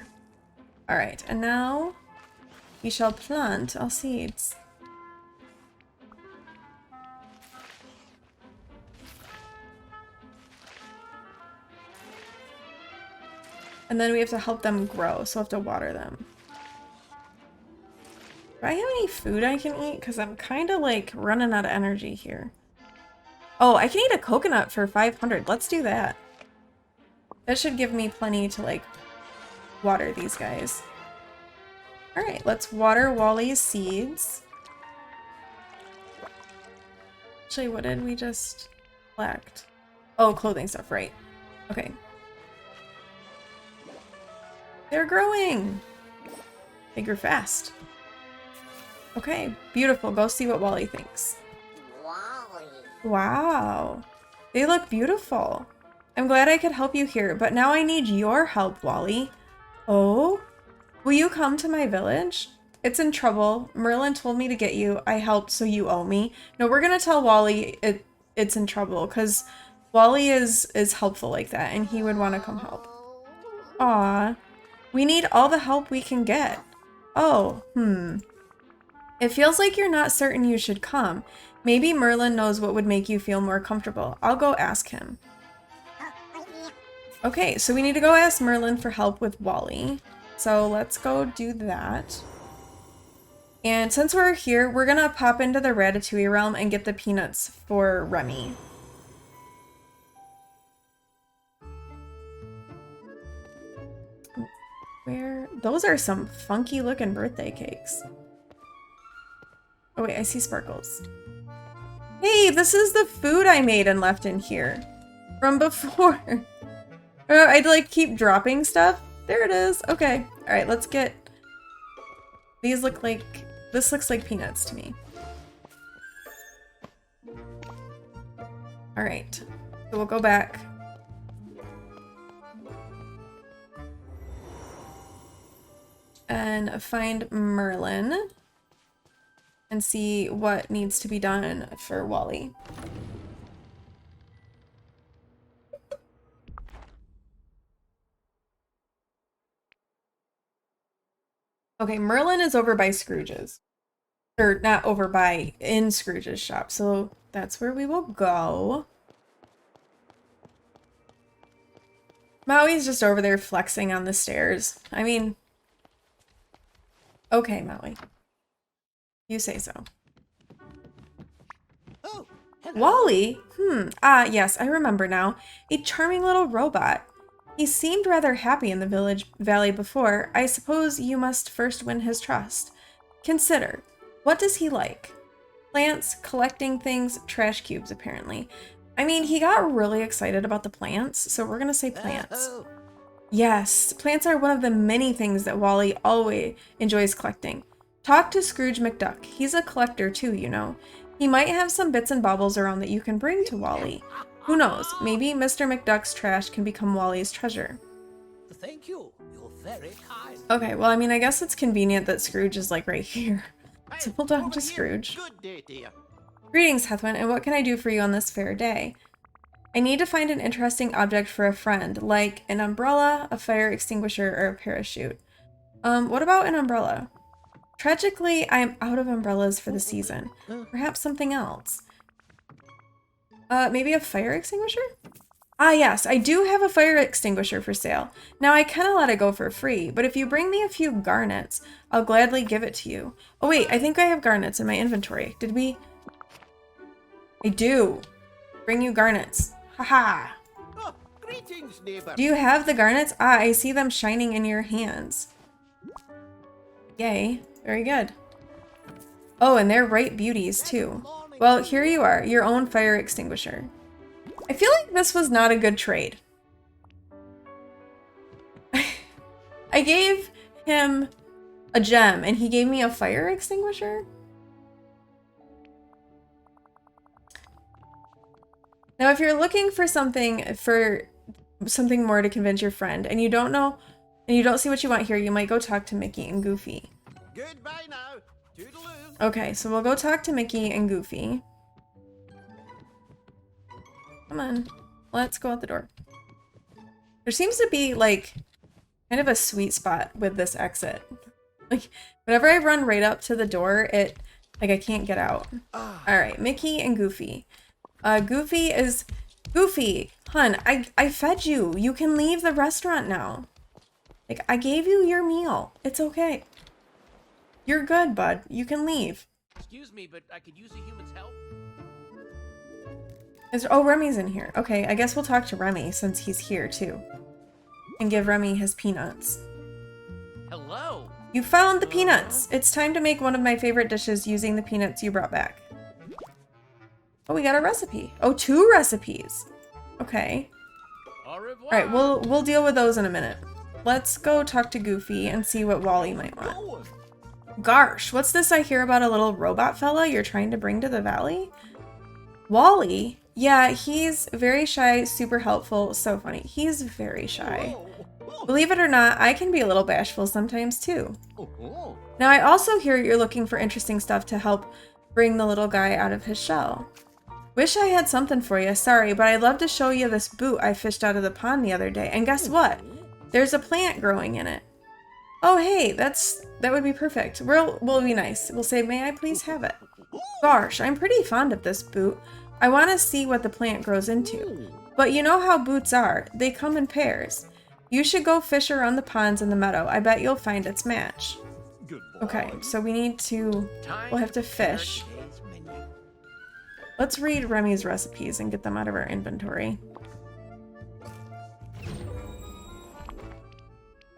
All right, and now we shall plant our seeds. And then we have to help them grow, so we'll have to water them. Do I have any food I can eat? Because I'm kind of like running out of energy here. Oh, I can eat a coconut for 500. Let's do that. That should give me plenty to like water these guys. All right, let's water Wally's seeds. Actually, what did we just collect? Oh, clothing stuff, right. Okay. They're growing! They grew fast. Okay, beautiful. Go see what Wally thinks. Wow. They look beautiful. I'm glad I could help you here, but now I need your help, Wally. Oh? Will you come to my village? It's in trouble. Merlin told me to get you. I helped, so you owe me. No, we're gonna tell Wally it's in trouble, because Wally is helpful like that, and he would want to come help. Aw. We need all the help we can get. Oh, It feels like you're not certain you should come. Maybe Merlin knows what would make you feel more comfortable. I'll go ask him. Okay, so we need to go ask Merlin for help with Wally. So let's go do that. And since we're here, we're gonna pop into the Ratatouille realm and get the peanuts for Remy. Where? Those are some funky looking birthday cakes. Oh wait, I see sparkles. Hey, this is the food I made and left in here from before. I'd like keep dropping stuff. There it is. Okay. All right, let's get, these look like, this looks like peanuts to me. All right, so we'll go back. And find Merlin and see what needs to be done for Wally. Okay, Merlin is over by Scrooge's. Or not over by, in Scrooge's shop. So that's where we will go. Maui's just over there flexing on the stairs. I mean, okay, Maui. You say so. Oh, hello. Wally? Ah, yes, I remember now. A charming little robot. He seemed rather happy in the valley before. I suppose you must first win his trust. Consider, what does he like? Plants, collecting things, trash cubes, apparently. I mean, he got really excited about the plants, so we're gonna say plants. Oh, Yes, plants are one of the many things that Wally always enjoys collecting. Talk to Scrooge McDuck. He's a collector too, you know. He might have some bits and baubles around that you can bring to Wally. Who knows, maybe Mr. McDuck's trash can become Wally's treasure. thank you. You're very kind. Okay, well, I mean, I guess it's convenient that Scrooge is like right here. So we'll talk over to here. Scrooge. Good day to you. Greetings, Heathwyn, and what can I do for you on this fair day? I need to find an interesting object for a friend, like an umbrella, a fire extinguisher, or a parachute. What about an umbrella? Tragically, I am out of umbrellas for the season. Perhaps something else. Maybe a fire extinguisher? Ah, yes, I do have a fire extinguisher for sale. Now, I kinda let it go for free, but if you bring me a few garnets, I'll gladly give it to you. Oh wait, I think I have garnets in my inventory. Did we? I do. Bring you garnets. Haha. Oh, greetings, neighbor. Do you have the garnets? Ah, I see them shining in your hands. Yay. Very good. Oh, and they're right beauties too. Well, here you are, your own fire extinguisher. I feel like this was not a good trade. I gave him a gem and he gave me a fire extinguisher? Now, if you're looking for something more to convince your friend and you don't know, and you don't see what you want here, you might go talk to Mickey and Goofy. Goodbye now. Toodaloo. Okay, so we'll go talk to Mickey and Goofy. Come on, let's go out the door. There seems to be like kind of a sweet spot with this exit. Like whenever I run right up to the door, I can't get out. All right, Mickey and Goofy. Goofy, hun, I fed you. You can leave the restaurant now. Like, I gave you your meal. It's okay. You're good, bud. You can leave. Excuse me, but I could use a human's help. Oh, Remy's in here. Okay, I guess we'll talk to Remy since he's here too. And give Remy his peanuts. Hello. You found the peanuts. It's time to make one of my favorite dishes using the peanuts you brought back. Oh, we got a recipe. Oh, 2 recipes. Okay. Au revoir. All right, we'll deal with those in a minute. Let's go talk to Goofy and see what Wally might want. Gosh, what's this I hear about a little robot fella you're trying to bring to the valley? Wally? Yeah, he's very shy, super helpful, so funny. He's very shy. Believe it or not, I can be a little bashful sometimes too. Now, I also hear you're looking for interesting stuff to help bring the little guy out of his shell. Wish I had something for you, sorry, but I'd love to show you this boot I fished out of the pond the other day. And guess what? There's a plant growing in it. Oh, hey, that would be perfect. We'll be nice. We'll say, may I please have it? Gosh, I'm pretty fond of this boot. I want to see what the plant grows into. But you know how boots are. They come in pairs. You should go fish around the ponds in the meadow. I bet you'll find its match. Okay, so we'll have to fish. Let's read Remy's recipes and get them out of our inventory.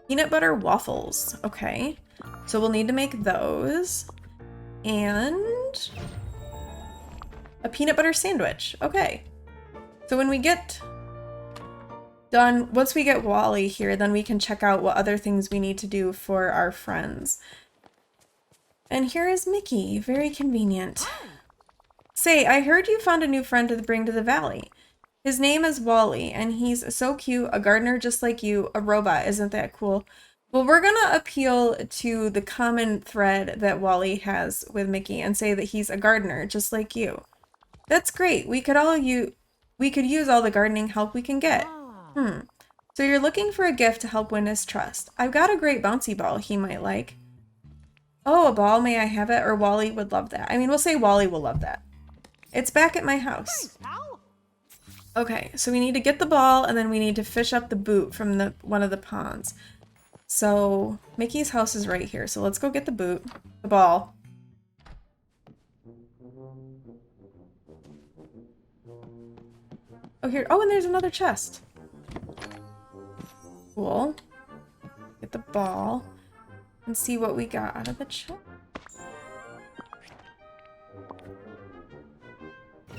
Peanut butter waffles. Okay. So we'll need to make those. And a peanut butter sandwich. Okay. So when we get done, once we get Wally here, then we can check out what other things we need to do for our friends. And here is Mickey. Very convenient. Say, I heard you found a new friend to bring to the valley. His name is Wally, and he's so cute, a gardener just like you, a robot. Isn't that cool? Well, we're gonna appeal to the common thread that Wally has with Mickey and say that he's a gardener just like you. That's great. We could use all the gardening help we can get. So you're looking for a gift to help win his trust. I've got a great bouncy ball he might like. Oh, a ball, may I have it? Or Wally would love that. I mean, we'll say Wally will love that. It's back at my house. Thanks, pal. Okay, so we need to get the ball, and then we need to fish up the boot from one of the ponds. So Mickey's house is right here, so let's go get the boot, the ball. Oh, here. Oh, and there's another chest. Cool. Get the ball and see what we got out of the chest.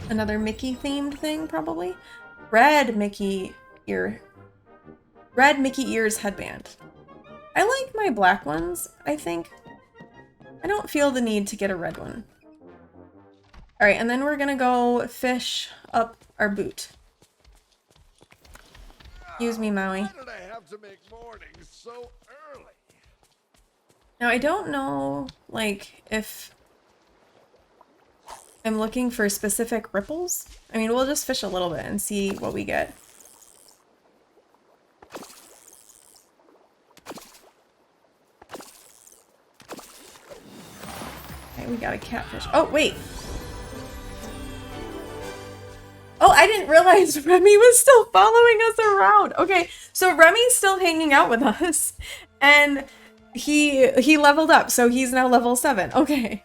Another Mickey themed thing, probably. Red Mickey ears headband. I like my black ones, I think. I don't feel the need to get a red one. Alright, and then we're gonna go fish up our boot. Excuse me, Maui. Why did I have to make mornings so early? Now, I don't know, like, if I'm looking for specific ripples. I mean, we'll just fish a little bit and see what we get. Okay, we got a catfish. Oh, wait. Oh, I didn't realize Remy was still following us around. Okay, so Remy's still hanging out with us. And he leveled up, so he's now level 7. Okay.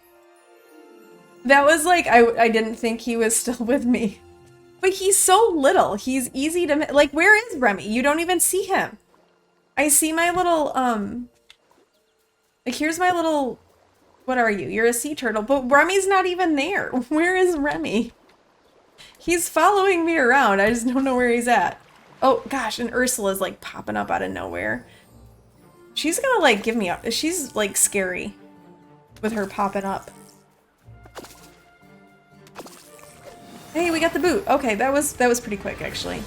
That was like, I didn't think he was still with me. But he's so little. He's easy to... Like, where is Remy? You don't even see him. I see my little, like, here's my little... What are you? You're a sea turtle, but Remy's not even there. Where is Remy? He's following me around. I just don't know where he's at. Oh, gosh, and Ursula's, like, popping up out of nowhere. She's gonna, like, give me up. She's, like, scary with her popping up. Hey, we got the boot. Okay, that was pretty quick, actually.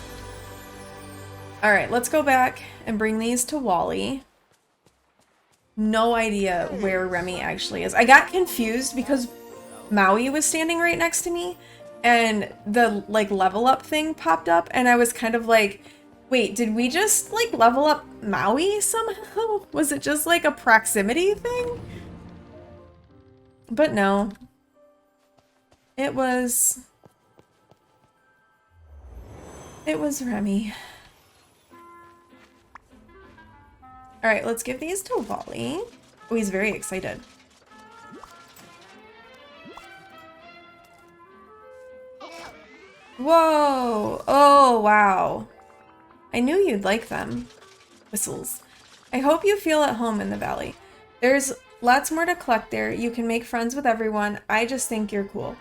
Alright, let's go back and bring these to Wally. No idea where Remy actually is. I got confused because Maui was standing right next to me, and the, like, level up thing popped up, and I was kind of like, wait, did we just, like, level up Maui somehow? Was it just, like, a proximity thing? But no. It was Remy. Alright, let's give these to Wally. Oh, he's very excited. Whoa! Oh, wow. I knew you'd like them. Whistles. I hope you feel at home in the valley. There's lots more to collect there. You can make friends with everyone. I just think you're cool.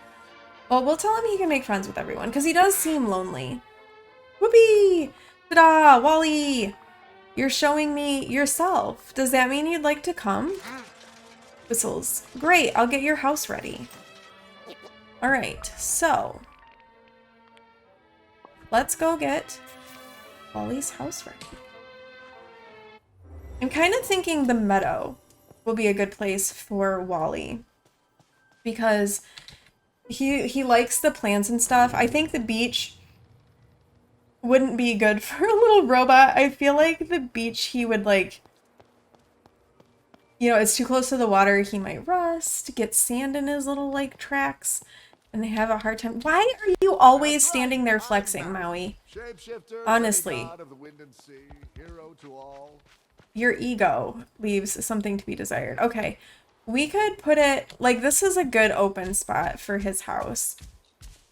Well, we'll tell him he can make friends with everyone, because he does seem lonely. Whoopee! Ta-da! Wally! You're showing me yourself. Does that mean you'd like to come? Whistles. Great, I'll get your house ready. Alright, so... let's go get Wally's house ready. I'm kind of thinking the meadow will be a good place for Wally. Because he likes the plants and stuff. I think the beach wouldn't be good for a little robot. I feel like the beach he would, like, you know, it's too close to the water. He might rust, get sand in his little, like, tracks, and they have a hard time. Why are you always standing there flexing, Maui? Honestly. Your ego leaves something to be desired. Okay, we could put it, like, this is a good open spot for his house.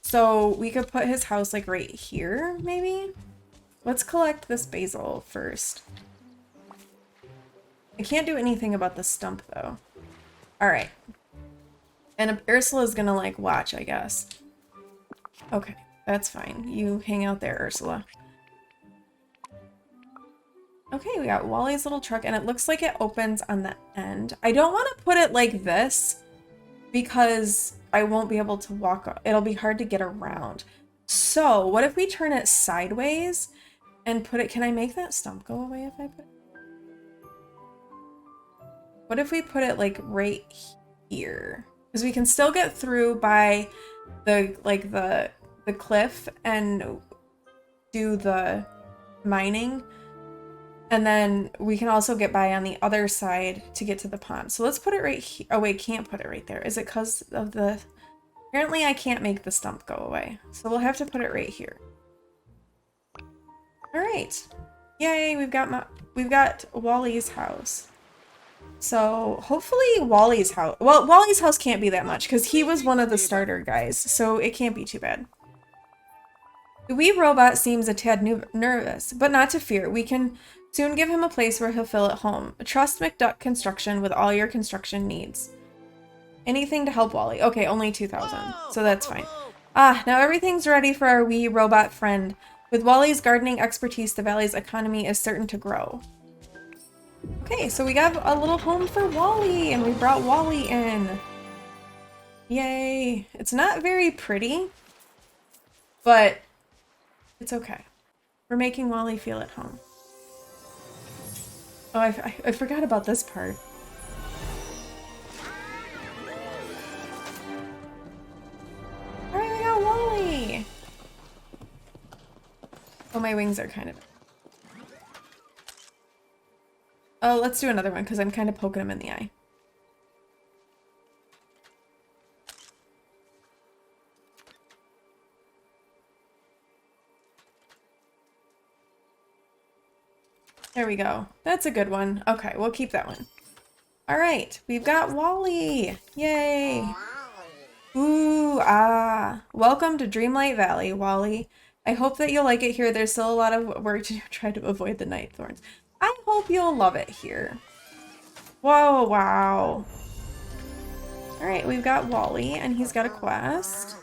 So we could put his house, like, right here, maybe? Let's collect this basil first. I can't do anything about the stump though. All right. And Ursula's gonna like watch, I guess. Okay, that's fine. You hang out there, Ursula. Okay, we got Wally's little truck, and it looks like it opens on the end. I don't want to put it like this because I won't be able to walk. It'll be hard to get around. So what if we turn it sideways and put it... Can I make that stump go away if I put... What if we put it like right here? Because we can still get through by the like the cliff and do the mining. And then we can also get by on the other side to get to the pond. So let's put it right here. Oh wait, can't put it right there. Is it because of the... Apparently I can't make the stump go away. So we'll have to put it right here. All right. Yay, we've got Wally's house. So hopefully Wally's house... Well, Wally's house can't be that much because he was one of the starter guys. So it can't be too bad. The wee robot seems a tad nervous, but not to fear. We can soon give him a place where he'll feel at home. Trust McDuck Construction with all your construction needs. Anything to help Wally. Okay, only 2,000, so that's fine. Ah, now everything's ready for our wee robot friend. With Wally's gardening expertise, the valley's economy is certain to grow. Okay, so we got a little home for Wally, and we brought Wally in. Yay. It's not very pretty, but it's okay. We're making Wally feel at home. Oh, I forgot about this part. Alright, we got Wally! Oh, my wings are kind of... Oh, let's do another one, because I'm kind of poking him in the eye. There we go. That's a good one. Okay, we'll keep that one. All right, we've got Wally. Yay. Ooh, ah. Welcome to Dreamlight Valley, Wally. I hope that you'll like it here. There's still a lot of work to try to avoid the night thorns. I hope you'll love it here. Whoa, wow. All right, we've got Wally, and he's got a quest.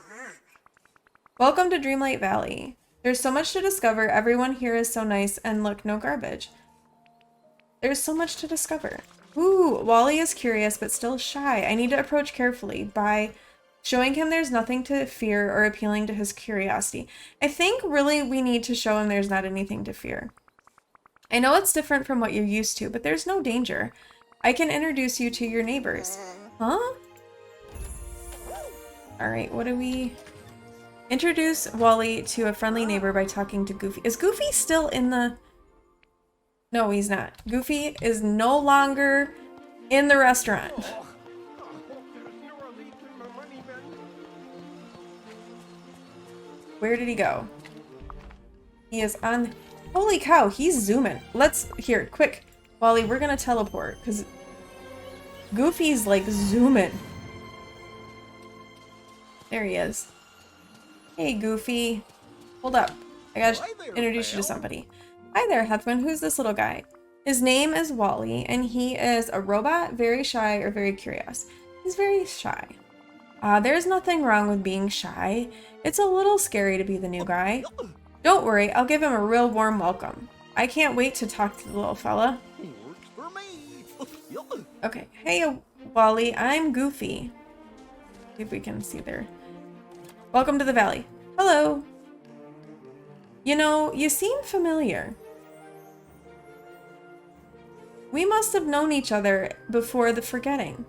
Welcome to Dreamlight Valley. There's so much to discover. Everyone here is so nice, and look, no garbage. There's so much to discover. Ooh, Wally is curious, but still shy. I need to approach carefully by showing him there's nothing to fear or appealing to his curiosity. I think really we need to show him there's not anything to fear. I know it's different from what you're used to, but there's no danger. I can introduce you to your neighbors. Huh? All right, what do we... Introduce Wally to a friendly neighbor by talking to Goofy. Is Goofy still in the... No, he's not. Goofy is no longer in the restaurant. Where did he go? He is on... Holy cow, he's zooming. Let's... Here, quick. Wally, we're gonna teleport, because Goofy's, like, zooming. There he is. Hey, Goofy. Hold up. I gotta introduce you to somebody. Hi there, Heathwyn. Who's this little guy? His name is Wally, and he is a robot, very shy, or very curious. He's very shy. There's nothing wrong with being shy. It's a little scary to be the new guy. Don't worry, I'll give him a real warm welcome. I can't wait to talk to the little fella. Works for me. Okay. Hey, Wally. I'm Goofy. See if we can see there. Welcome to the valley. Hello. You know, you seem familiar. We must have known each other before the forgetting.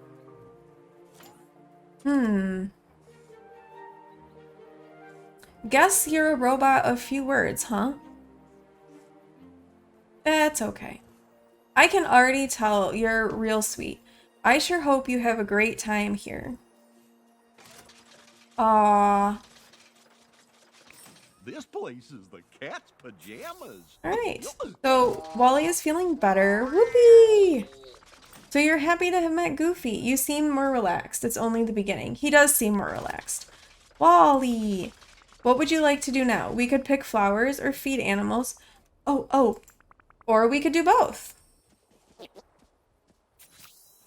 Guess you're a robot of few words, huh? That's okay. I can already tell you're real sweet. I sure hope you have a great time here. Aww. This place is the cat's pajamas. Alright, so Wally is feeling better. Whoopee! So you're happy to have met Goofy. You seem more relaxed. It's only the beginning. He does seem more relaxed. Wally! What would you like to do now? We could pick flowers or feed animals. Oh, or we could do both.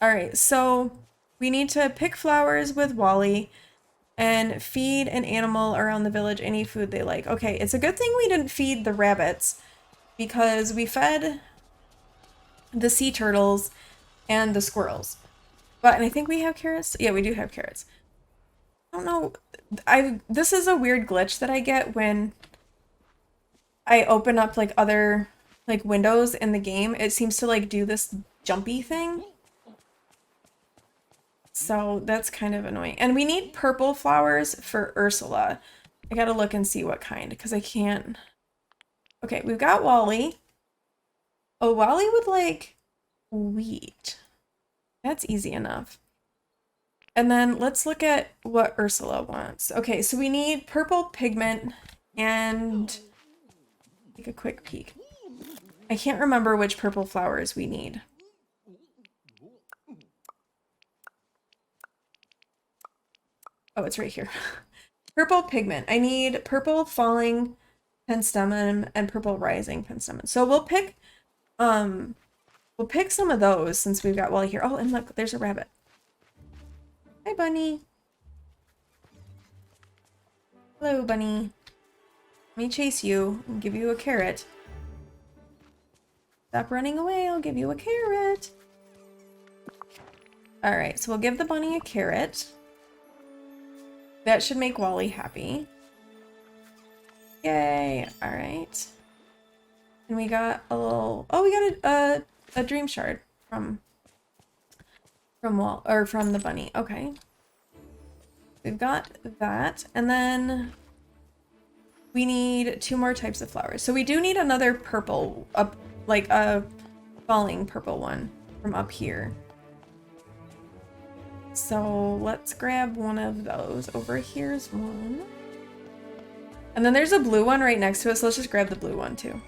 All right, so we need to pick flowers with Wally and feed an animal around the village any food they like. Okay, it's a good thing we didn't feed the rabbits because we fed the sea turtles and the squirrels. And I think we have carrots. Yeah, we do have carrots. I don't know. This is a weird glitch that I get when I open up like other like windows in the game. It seems to like do this jumpy thing. So that's kind of annoying. And we need purple flowers for Ursula. I gotta look and see what kind because I can't. Okay, we've got Wally. Oh, Wally would like wheat. That's easy enough. And then let's look at what Ursula wants. Okay, so we need purple pigment and take a quick peek. I can't remember which purple flowers we need. Oh, it's right here. Purple pigment. I need purple falling penstemon and purple rising penstemon. So we'll pick some of those since we've got Wally here. Oh, and look, there's a rabbit. Hi, bunny. Hello, bunny. Let me chase you and give you a carrot. Stop running away, I'll give you a carrot. All right, so we'll give the bunny a carrot. That should make Wally happy. Yay, all right. And we got a little, oh, we got a dream shard from the bunny. Okay. We've got that. And then we need 2 more types of flowers. So we do need another purple, like a falling purple one from up here. So let's grab one of those. Over here's one. And then there's a blue one right next to it, so let's just grab the blue one too.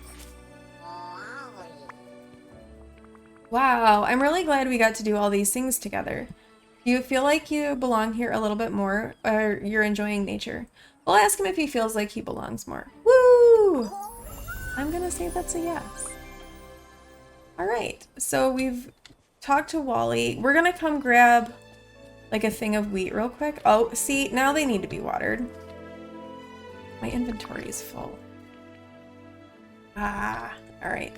Wow, I'm really glad we got to do all these things together. Do you feel like you belong here a little bit more, or you're enjoying nature? We'll ask him if he feels like he belongs more. Woo! I'm gonna say that's a yes. All right, so we've talked to Wally. We're gonna come grab like a thing of wheat real quick. Oh, see, now they need to be watered. My inventory is full. Ah, all right.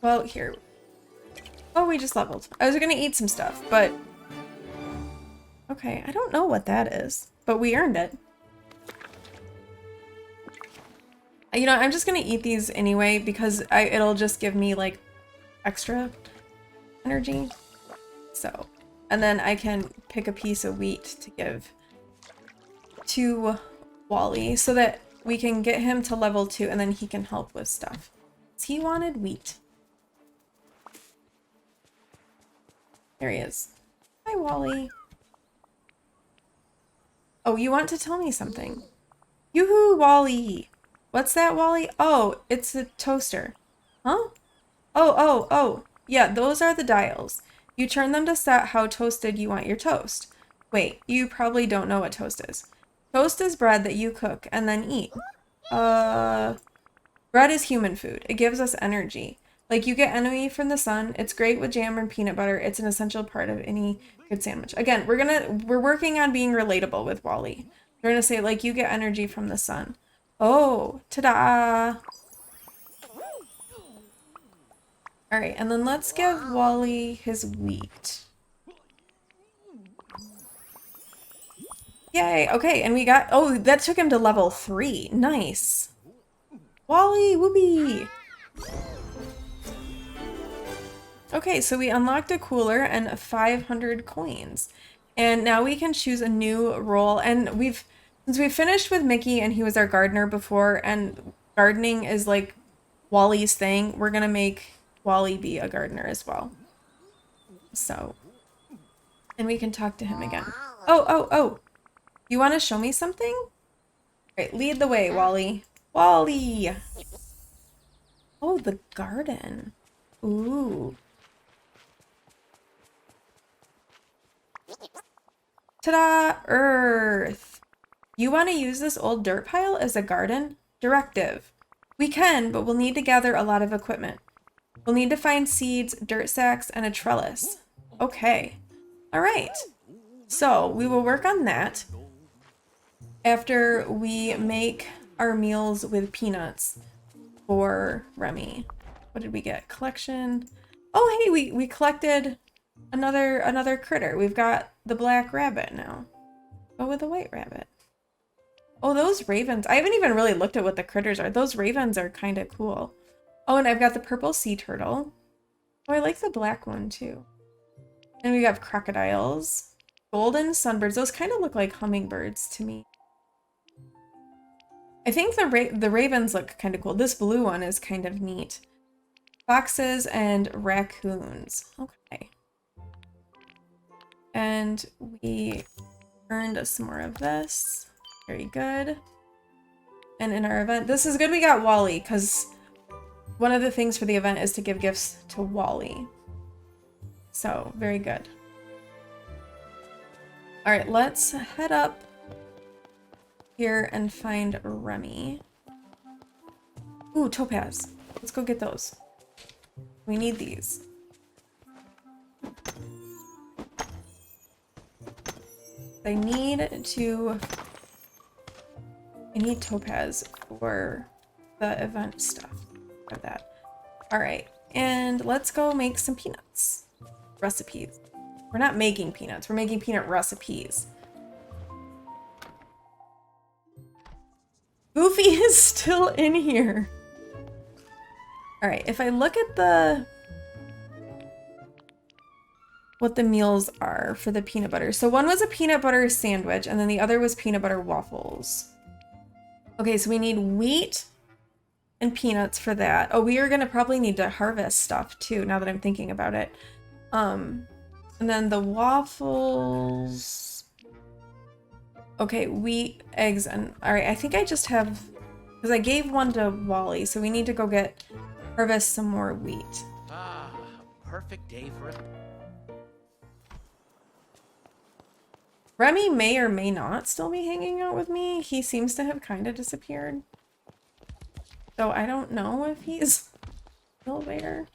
Well, here. Oh, we just leveled. I was gonna eat some stuff, but... Okay, I don't know what that is, but we earned it. You know, I'm just gonna eat these anyway because it'll just give me, like, extra energy. So, and then I can pick a piece of wheat to give to Wally so that we can get him to level 2 and then he can help with stuff. He wanted wheat. There he is. Hi, Wally. Oh, you want to tell me something? Yoo-hoo, Wally! What's that, Wally? Oh, it's the toaster. Huh? Oh. Yeah, those are the dials. You turn them to set how toasted you want your toast. Wait, you probably don't know what toast is. Toast is bread that you cook and then eat. Bread is human food. It gives us energy. Like, you get energy from the sun. It's great with jam and peanut butter. It's an essential part of any good sandwich. Again, we're working on being relatable with Wally. We're gonna say, like, you get energy from the sun. Oh, ta-da! Alright, and then let's give Wally his wheat. Yay, okay, and we got, oh, that took him to level 3. Nice. Wally, whoopee! Okay, so we unlocked a cooler and 500 coins. And now we can choose a new role. And since we've finished with Mickey and he was our gardener before, and gardening is like Wally's thing, we're gonna make Wally be a gardener as well. So, and we can talk to him again. Oh. You want to show me something? All right, lead the way, Wally. Wally! Oh, the garden. Ooh. Ta-da! Earth! You want to use this old dirt pile as a garden? Directive. We can, but we'll need to gather a lot of equipment. We'll need to find seeds, dirt sacks, and a trellis. Okay. All right. So we will work on that after we make our meals with peanuts for Remy. What did we get? Collection. Oh, hey, we collected another critter. We've got the black rabbit now. Go with the white rabbit. Oh, those ravens. I haven't even really looked at what the critters are. Those ravens are kind of cool. Oh, and I've got the purple sea turtle. Oh, I like the black one too. And we have crocodiles. Golden sunbirds. Those kind of look like hummingbirds to me. I think the ravens look kind of cool. This blue one is kind of neat. Foxes and raccoons. Okay. And we earned some more of this. Very good. And in our event, this is good we got Wally, because one of the things for the event is to give gifts to Wally. So, very good. Alright, let's head up here and find Remy. Ooh, topaz. Let's go get those. We need these. I need topaz for the event stuff. Got that. Alright, and let's go make some peanuts. Recipes. We're not making peanuts, we're making peanut recipes. Goofy is still in here. Alright, if I look at what the meals are for the peanut butter. So one was a peanut butter sandwich, and then the other was peanut butter waffles. Okay, so we need wheat and peanuts for that. Oh, we are gonna probably need to harvest stuff too, now that I'm thinking about it. And then the waffles. Okay, wheat, eggs, and all right, I think I just have, because I gave one to Wally, so we need to go harvest some more wheat. Ah, a perfect day for it. Remy may or may not still be hanging out with me. He seems to have kind of disappeared. So I don't know if he's still there.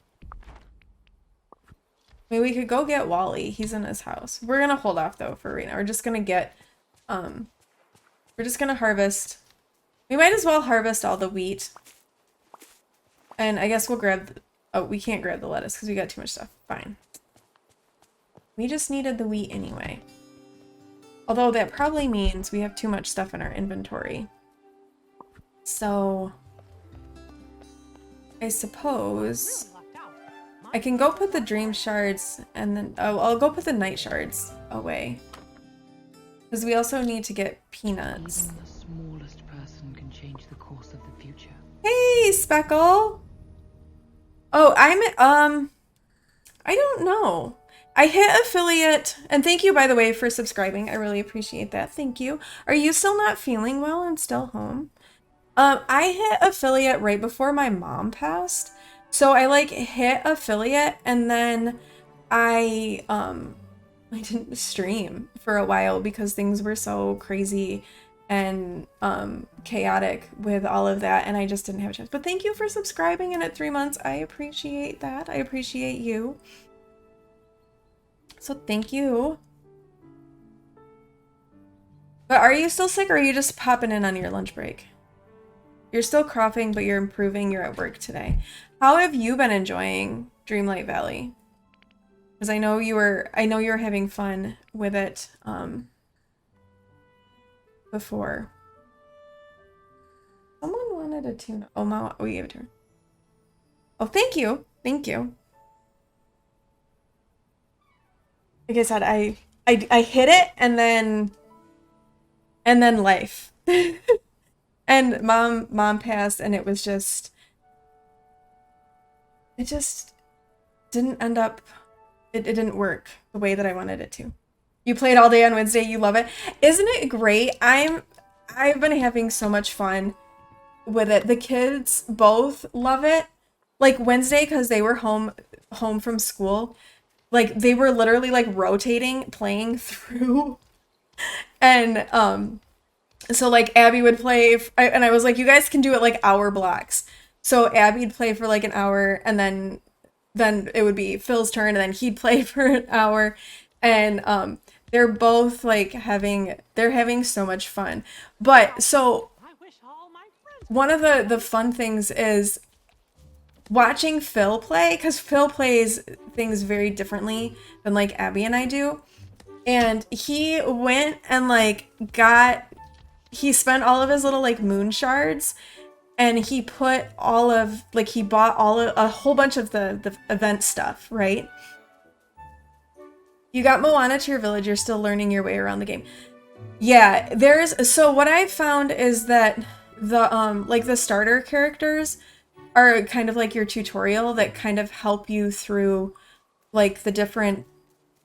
I mean, we could go get Wally. He's in his house. We're gonna hold off though for right now. We're just gonna harvest. We might as well harvest all the wheat. And I guess we'll grab, oh, we can't grab the lettuce because we got too much stuff. Fine. We just needed the wheat anyway. Although that probably means we have too much stuff in our inventory. So I suppose I can go put the dream shards and then, oh, I'll go put the night shards away. Because we also need to get peanuts. Even the smallest person can change the course of the future. Hey, Speckle! Oh, I don't know. I hit affiliate, and thank you, by the way, for subscribing. I really appreciate that. Thank you. Are you still not feeling well and still home? I hit affiliate right before my mom passed. So I like hit affiliate and then I didn't stream for a while because things were so crazy and chaotic with all of that, and I just didn't have a chance. But thank you for subscribing, and at 3 months, I appreciate that. I appreciate you. So thank you. But are you still sick, or are you just popping in on your lunch break? You're still coughing, but you're improving. You're at work today. How have you been enjoying Dreamlight Valley? Because I know you were having fun with it before. Someone wanted a tuna. Oh, Ma, we gave it to her. Oh, thank you. Thank you. Like I said, I hit it and then life. And mom passed, and it was just, it just didn't end up, it didn't work the way that I wanted it to. You played all day on Wednesday, you love it. Isn't it great? I've been having so much fun with it. The kids both love it. Like Wednesday, because they were home from school, like they were literally like rotating, playing through. And so like Abby would play, and I was like, you guys can do it like hour blocks. So Abby'd play for like an hour, and then then it would be Phil's turn, and then he'd play for an hour, and they're both like they're having so much fun. But so I wish all my friends. one of the fun things is watching Phil play, because Phil plays things very differently than like Abby and I do. And he went and like he spent all of his little like moon shards, and he put all of like he bought a whole bunch of the event stuff, right? You got Moana to your village, you're still learning your way around the game. Yeah, so what I've found is that the like the starter characters are kind of like your tutorial that kind of help you through like the different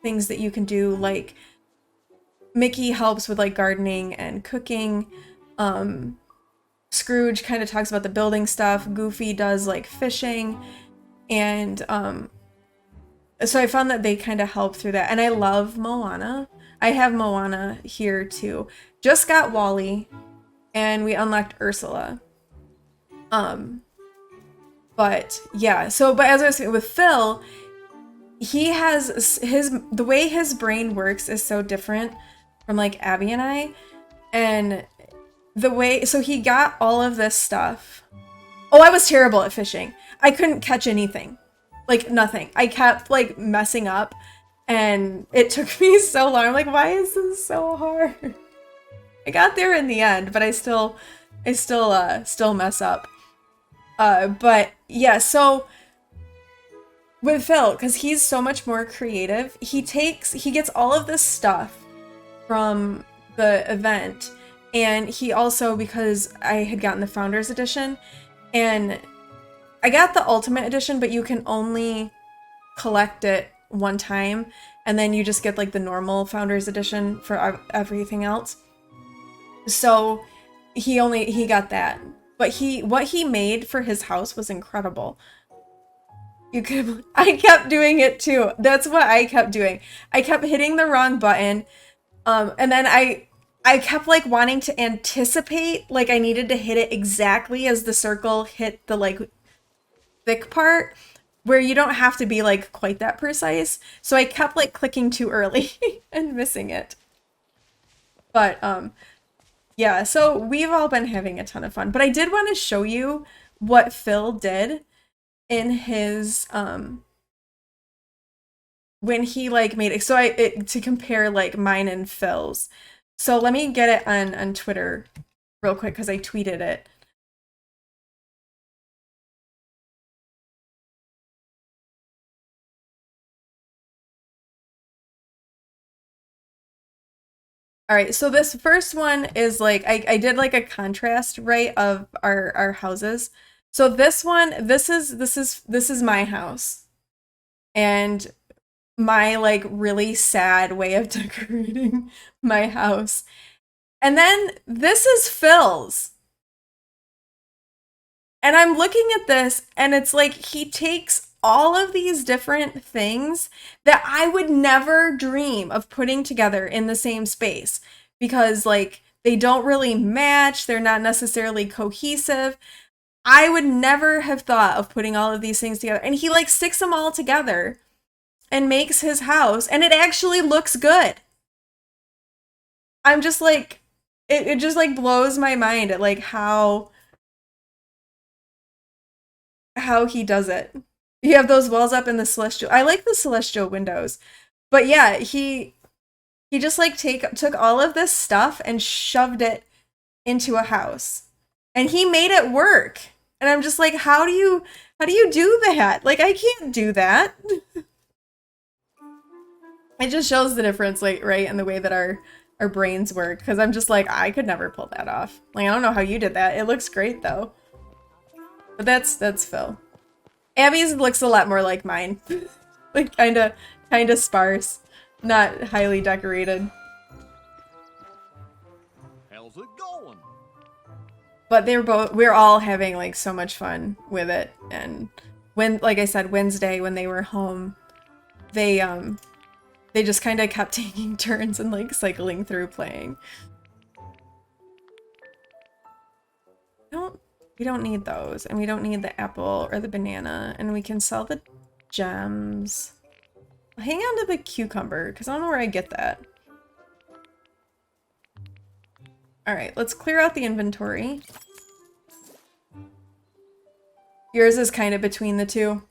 things that you can do. Like Mickey helps with like gardening and cooking. Scrooge kind of talks about the building stuff. Goofy does like fishing. And so I found that they kind of help through that. And I love Moana. I have Moana here too. Just got Wally, and we unlocked Ursula. But yeah, but as I was saying with Phil, he has the way his brain works is so different from like Abby and I. And so he got all of this stuff. Oh, I was terrible at fishing. I couldn't catch anything. Like nothing. I kept like messing up, and it took me so long. I'm like, why is this so hard? I got there in the end, but I still mess up. But yeah, so with Phil, because he's so much more creative, he gets all of this stuff from the event, and he also, because I had gotten the Founders Edition, and I got the Ultimate Edition, but you can only collect it one time, and then you just get like the normal Founders Edition for everything else. So he got that. But what he made for his house was incredible. I kept doing it too. That's what I kept doing. I kept hitting the wrong button. And then I kept like wanting to anticipate, like I needed to hit it exactly as the circle hit the like thick part, where you don't have to be like quite that precise. So I kept like clicking too early and missing it. But yeah, so we've all been having a ton of fun. But I did want to show you what Phil did in his when he like made it. So to compare like mine and Phil's. So let me get it on Twitter real quick, because I tweeted it. All right, so this first one is like I did like a contrast, right, of our houses. So this one, this is my house, and my like really sad way of decorating my house. And then this is Phil's. And I'm looking at this, and it's like he takes all of these different things that I would never dream of putting together in the same space, because like they don't really match, they're not necessarily cohesive. I would never have thought of putting all of these things together. And he like sticks them all together and makes his house, and it actually looks good. I'm just like, it just like blows my mind at like how he does it. You have those walls up in the celestial. I like the celestial windows. But yeah, he just like took all of this stuff and shoved it into a house. And he made it work. And I'm just like, how do you do that? Like, I can't do that. It just shows the difference, like, right, in the way that our brains work. Because I'm just like, I could never pull that off. Like, I don't know how you did that. It looks great though. But that's Phil. Abby's looks a lot more like mine. Like kinda sparse, not highly decorated. How's it going? But we're all having like so much fun with it. And like I said, Wednesday when they were home, they just kind of kept taking turns and like cycling through playing. We don't need those, and we don't need the apple or the banana, and we can sell the gems. I'll hang on to the cucumber because I don't know where I get that. All right, let's clear out the inventory. Yours is kind of between the two.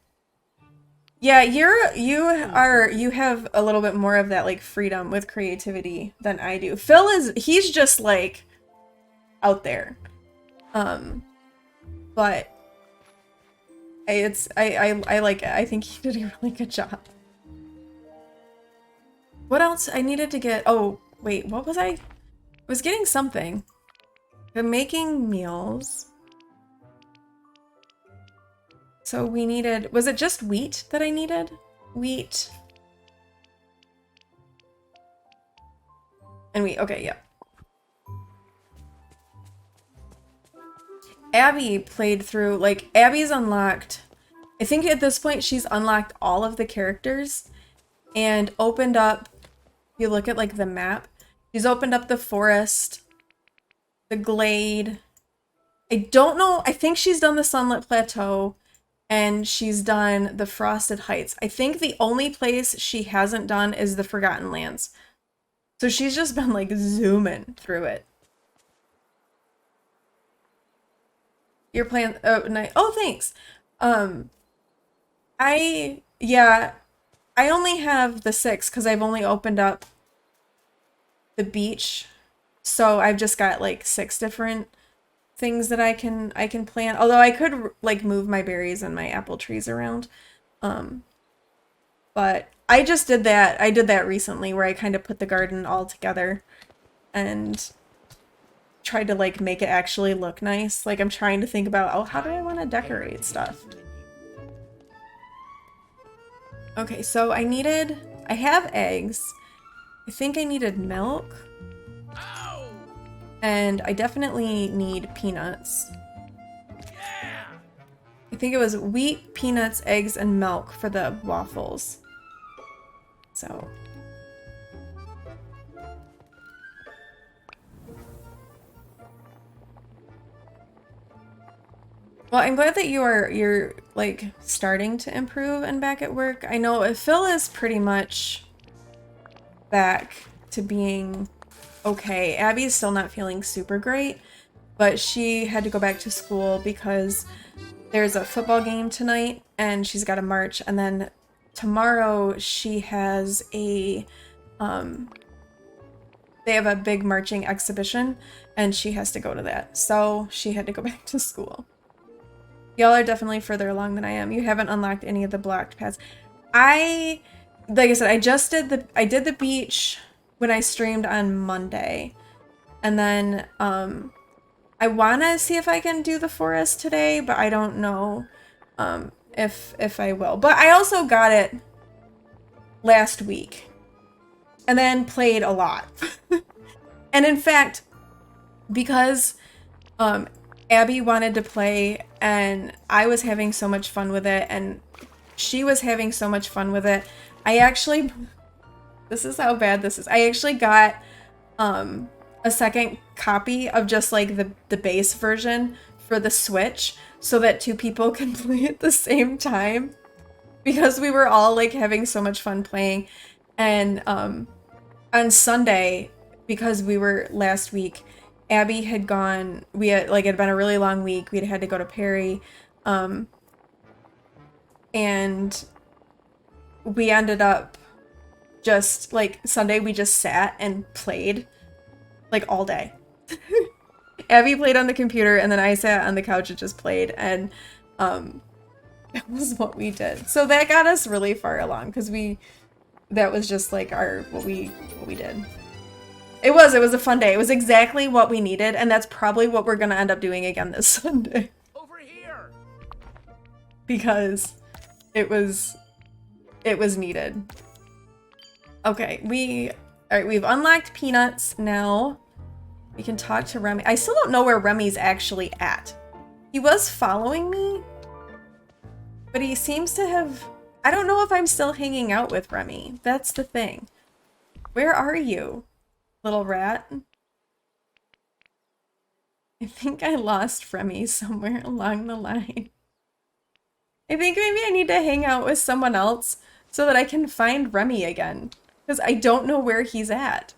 Yeah, you have a little bit more of that like freedom with creativity than I do. He's just like out there. But I like it. I think he did a really good job. What else I needed to get? Oh, wait, what was I was getting something. I'm making meals. So we needed, was it just wheat that I needed? Wheat. And wheat, okay, yeah. Abby played through, like, Abby's unlocked, I think at this point she's unlocked all of the characters and opened up, if you look at, like, the map, she's opened up the forest, the glade. I don't know, I think she's done the Sunlit Plateau, and she's done the Frosted Heights. I think the only place she hasn't done is the Forgotten Lands. So she's just been like zooming through it. You're playing, oh, nice. Oh, thanks. I only have the 6 because I've only opened up the beach. So I've just got like 6 different things that I can plant. Although I could like move my berries and my apple trees around. But I just did that. I did that recently where I kind of put the garden all together and tried to like make it actually look nice. Like I'm trying to think about, oh, how do I want to decorate stuff? Okay, so I have eggs. I think I needed milk. And I definitely need peanuts. Yeah! I think it was wheat, peanuts, eggs, and milk for the waffles. So. Well, I'm glad that you're like starting to improve and back at work. I know Phil is pretty much back to being okay. Abby's still not feeling super great, but she had to go back to school because there's a football game tonight and she's got to march, and then tomorrow she has a they have a big marching exhibition and she has to go to that. So she had to go back to school. Y'all are definitely further along than I am. You haven't unlocked any of the blocked paths. Like I said, I did the beach when I streamed on Monday. And then I want to see if I can do the forest today, but I don't know if I will. But I also got it last week and then played a lot. And in fact, because Abby wanted to play and I was having so much fun with it and she was having so much fun with it, this is how bad this is. I actually got a second copy of just like the base version for the Switch so that 2 people can play at the same time because we were all like having so much fun playing. And on Sunday, because we were last week, Abby had gone, it had been a really long week. We'd had to go to Perry. And we ended up just like Sunday we just sat and played like all day. Abby played on the computer and then I sat on the couch and just played, and that was what we did. So that got us really far along because that was just like what we did. It was a fun day. It was exactly what we needed, and that's probably what we're gonna end up doing again this Sunday. Over here. Because it was needed. Okay, we've unlocked peanuts now. We can talk to Remy. I still don't know where Remy's actually at. He was following me, but he seems to have, I don't know if I'm still hanging out with Remy. That's the thing. Where are you, little rat? I think I lost Remy somewhere along the line. I think maybe I need to hang out with someone else so that I can find Remy again. Because I don't know where he's at.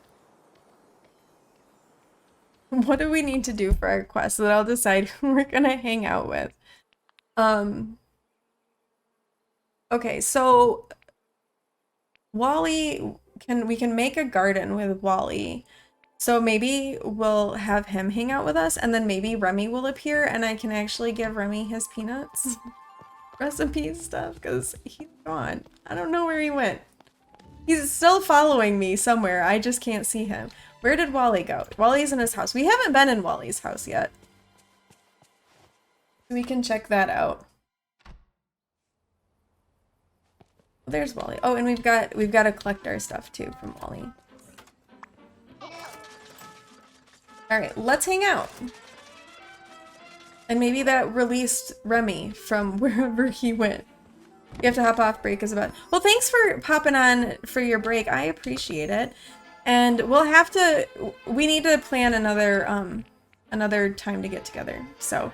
What do we need to do for our quest so that I'll decide who we're gonna hang out with? Okay, so Wally, we can make a garden with Wally. So maybe we'll have him hang out with us, and then maybe Remy will appear and I can actually give Remy his peanuts recipe stuff, because he's gone. I don't know where he went. He's still following me somewhere. I just can't see him. Where did Wally go? Wally's in his house. We haven't been in Wally's house yet. We can check that out. There's Wally. Oh, and we've got to collect our stuff too from Wally. All right, let's hang out. And maybe that released Remy from wherever he went. You have to hop off, break is about. Well, thanks for popping on for your break. I appreciate it. And we'll have to, we need to plan another time to get together. So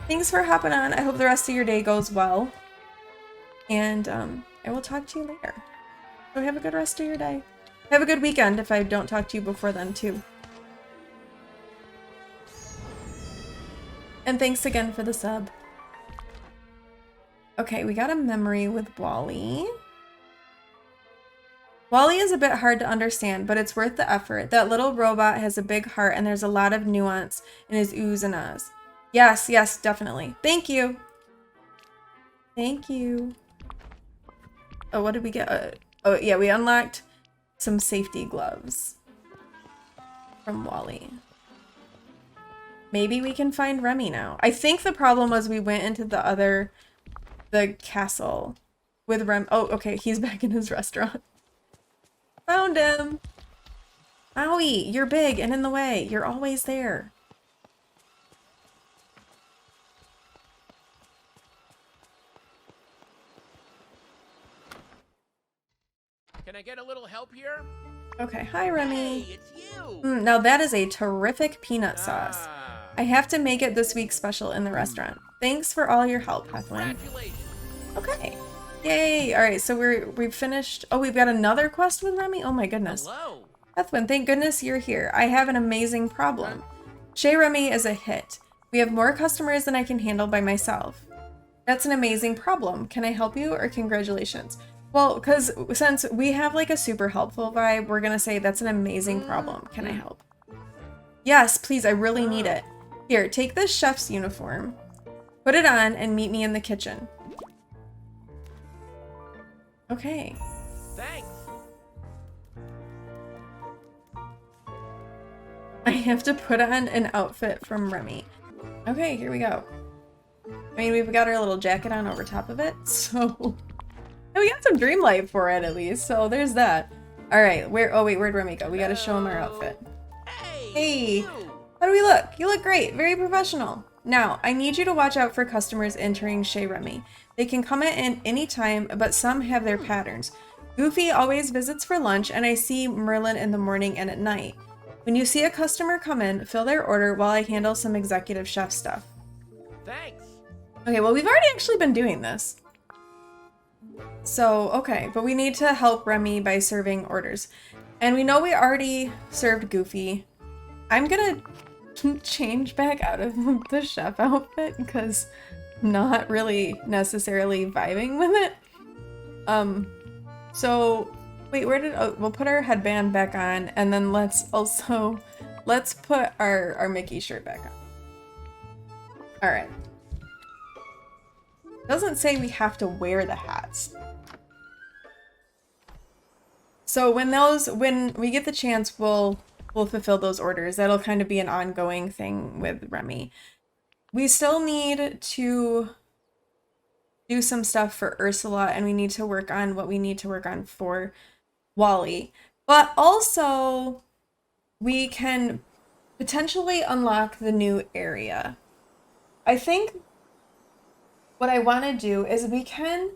thanks for hopping on. I hope the rest of your day goes well. And I will talk to you later. So have a good rest of your day. Have a good weekend if I don't talk to you before then too. And thanks again for the sub. Okay, we got a memory with Wally. Wally is a bit hard to understand, but it's worth the effort. That little robot has a big heart and there's a lot of nuance in his oohs and ahs. Yes, yes, definitely. Thank you. Thank you. Oh, what did we get? Oh, yeah, we unlocked some safety gloves from Wally. Maybe we can find Remy now. I think the problem was we went into the castle with Rem. Oh, okay, he's back in his restaurant. Found him. Owie, you're big and in the way. You're always there. Can I get a little help here? Okay, hi Remy. Hey, it's you. Now that is a terrific peanut sauce. I have to make it this week's special in the restaurant. Thanks for all your help, Heathwyn. Congratulations. Okay. Yay! Alright, so we've finished. Oh, we've got another quest with Remy? Oh my goodness. Hello. Heathwyn, thank goodness you're here. I have an amazing problem. Chez Remy is a hit. We have more customers than I can handle by myself. That's an amazing problem. Can I help you or congratulations? Well, because since we have like a super helpful vibe, we're gonna say that's an amazing problem. Can I help? Yes, please, I really need it. Here, take this chef's uniform. Put it on and meet me in the kitchen. Okay. Thanks. I have to put on an outfit from Remy. Okay, here we go. I mean, we've got our little jacket on over top of it, so... And we got some Dreamlight for it, at least, so there's that. Alright, where'd Remy go? We gotta show him our outfit. Hey! How do we look? You look great. Very professional. Now, I need you to watch out for customers entering Chez Remy. They can come in any time, but some have their patterns. Goofy always visits for lunch, and I see Merlin in the morning and at night. When you see a customer come in, fill their order while I handle some executive chef stuff. Thanks. Okay, well, we've already actually been doing this. So, okay, but we need to help Remy by serving orders. And we know we already served Goofy. I'm gonna change back out of the chef outfit because I'm not really necessarily vibing with it. So wait, we'll put our headband back on, and then let's put our Mickey shirt back on. All right. Doesn't say we have to wear the hats. So when we get the chance, we'll fulfill those orders. That'll kind of be an ongoing thing with Remy. We still need to do some stuff for Ursula, and we need to work on what we need to work on for Wally. But also, we can potentially unlock the new area. I think what I want to do is we can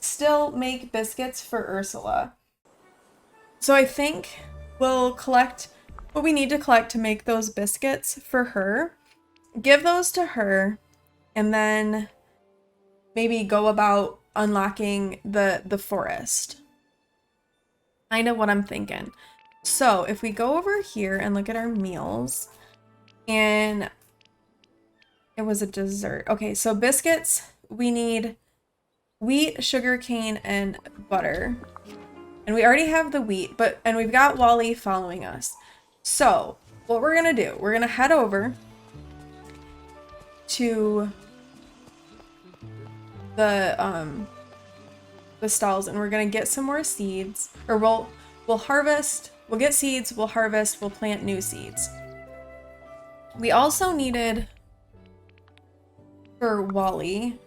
still make biscuits for Ursula. So I think we'll collect what we need to collect to make those biscuits for her, give those to her, and then maybe go about unlocking the forest. Kind of what I'm thinking. So if we go over here and look at our meals, and it was a dessert. Okay, so biscuits, we need wheat, sugar cane, and butter. And we already have the wheat, and we've got Wally following us. So what we're gonna do, we're gonna head over to the stalls, and we're gonna get some more seeds, or we'll harvest, we'll get seeds, we'll harvest, we'll plant new seeds. We also needed, for Wally,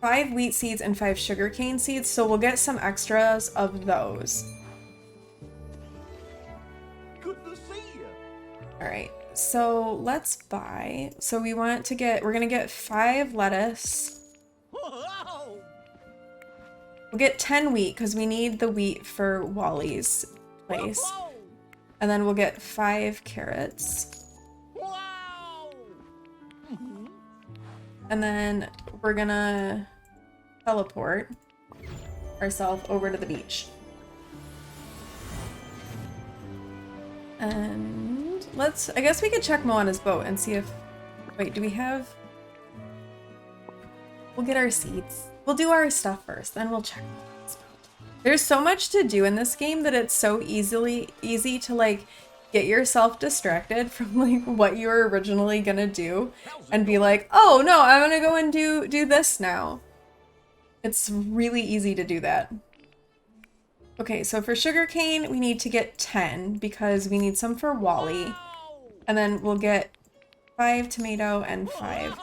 5 wheat seeds and 5 sugarcane seeds, so we'll get some extras of those. Good to see you. All right, so let's buy. So we want to get, we're gonna get 5 lettuce. Whoa! We'll get 10 wheat because we need the wheat for Wally's place. Whoa! And then we'll get 5 carrots. Wow! And then we're gonna teleport ourselves over to the beach. And I guess we could check Moana's boat and see if, wait, do we have, we'll get our seeds. We'll do our stuff first, then we'll check Moana's boat. There's so much to do in this game that it's so easy to like get yourself distracted from like what you were originally gonna do and be like, oh no, I'm gonna go and do this now. It's really easy to do that. Okay, so for sugarcane, we need to get 10 because we need some for Wally. And then we'll get 5 tomato and 5.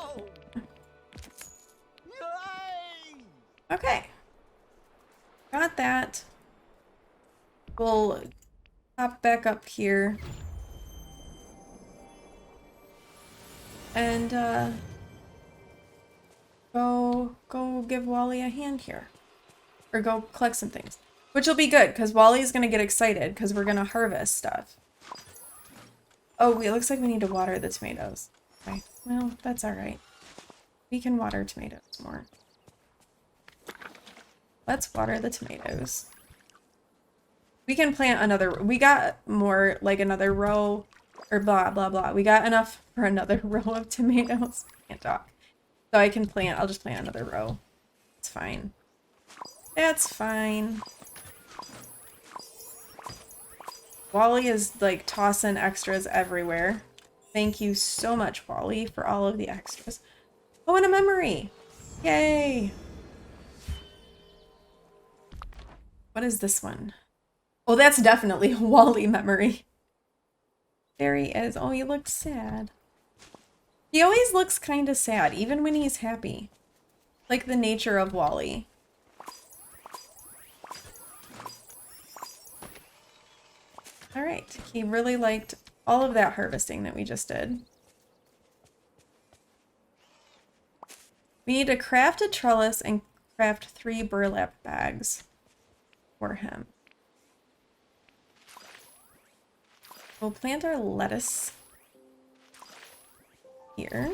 Okay. Got that. We'll hop back up here. And go give Wally a hand here. Or go collect some things. Which will be good, because Wally's gonna get excited, because we're gonna harvest stuff. Oh, it looks like we need to water the tomatoes. Okay, well, that's alright. We can water tomatoes more. Let's water the tomatoes. We can plant another, we got more, like another row, or blah, blah, blah. We got enough for another row of tomatoes. Can't talk. So I can plant, I'll just plant another row. It's fine. That's fine. Wally is like tossing extras everywhere. Thank you so much, Wally, for all of the extras. Oh, and a memory! Yay! What is this one? Oh, that's definitely a Wally memory. There he is. Oh, he looked sad. He always looks kind of sad, even when he's happy. Like the nature of Wally. Alright, he really liked all of that harvesting that we just did. We need to craft a trellis and craft 3 burlap bags for him. We'll plant our lettuce here.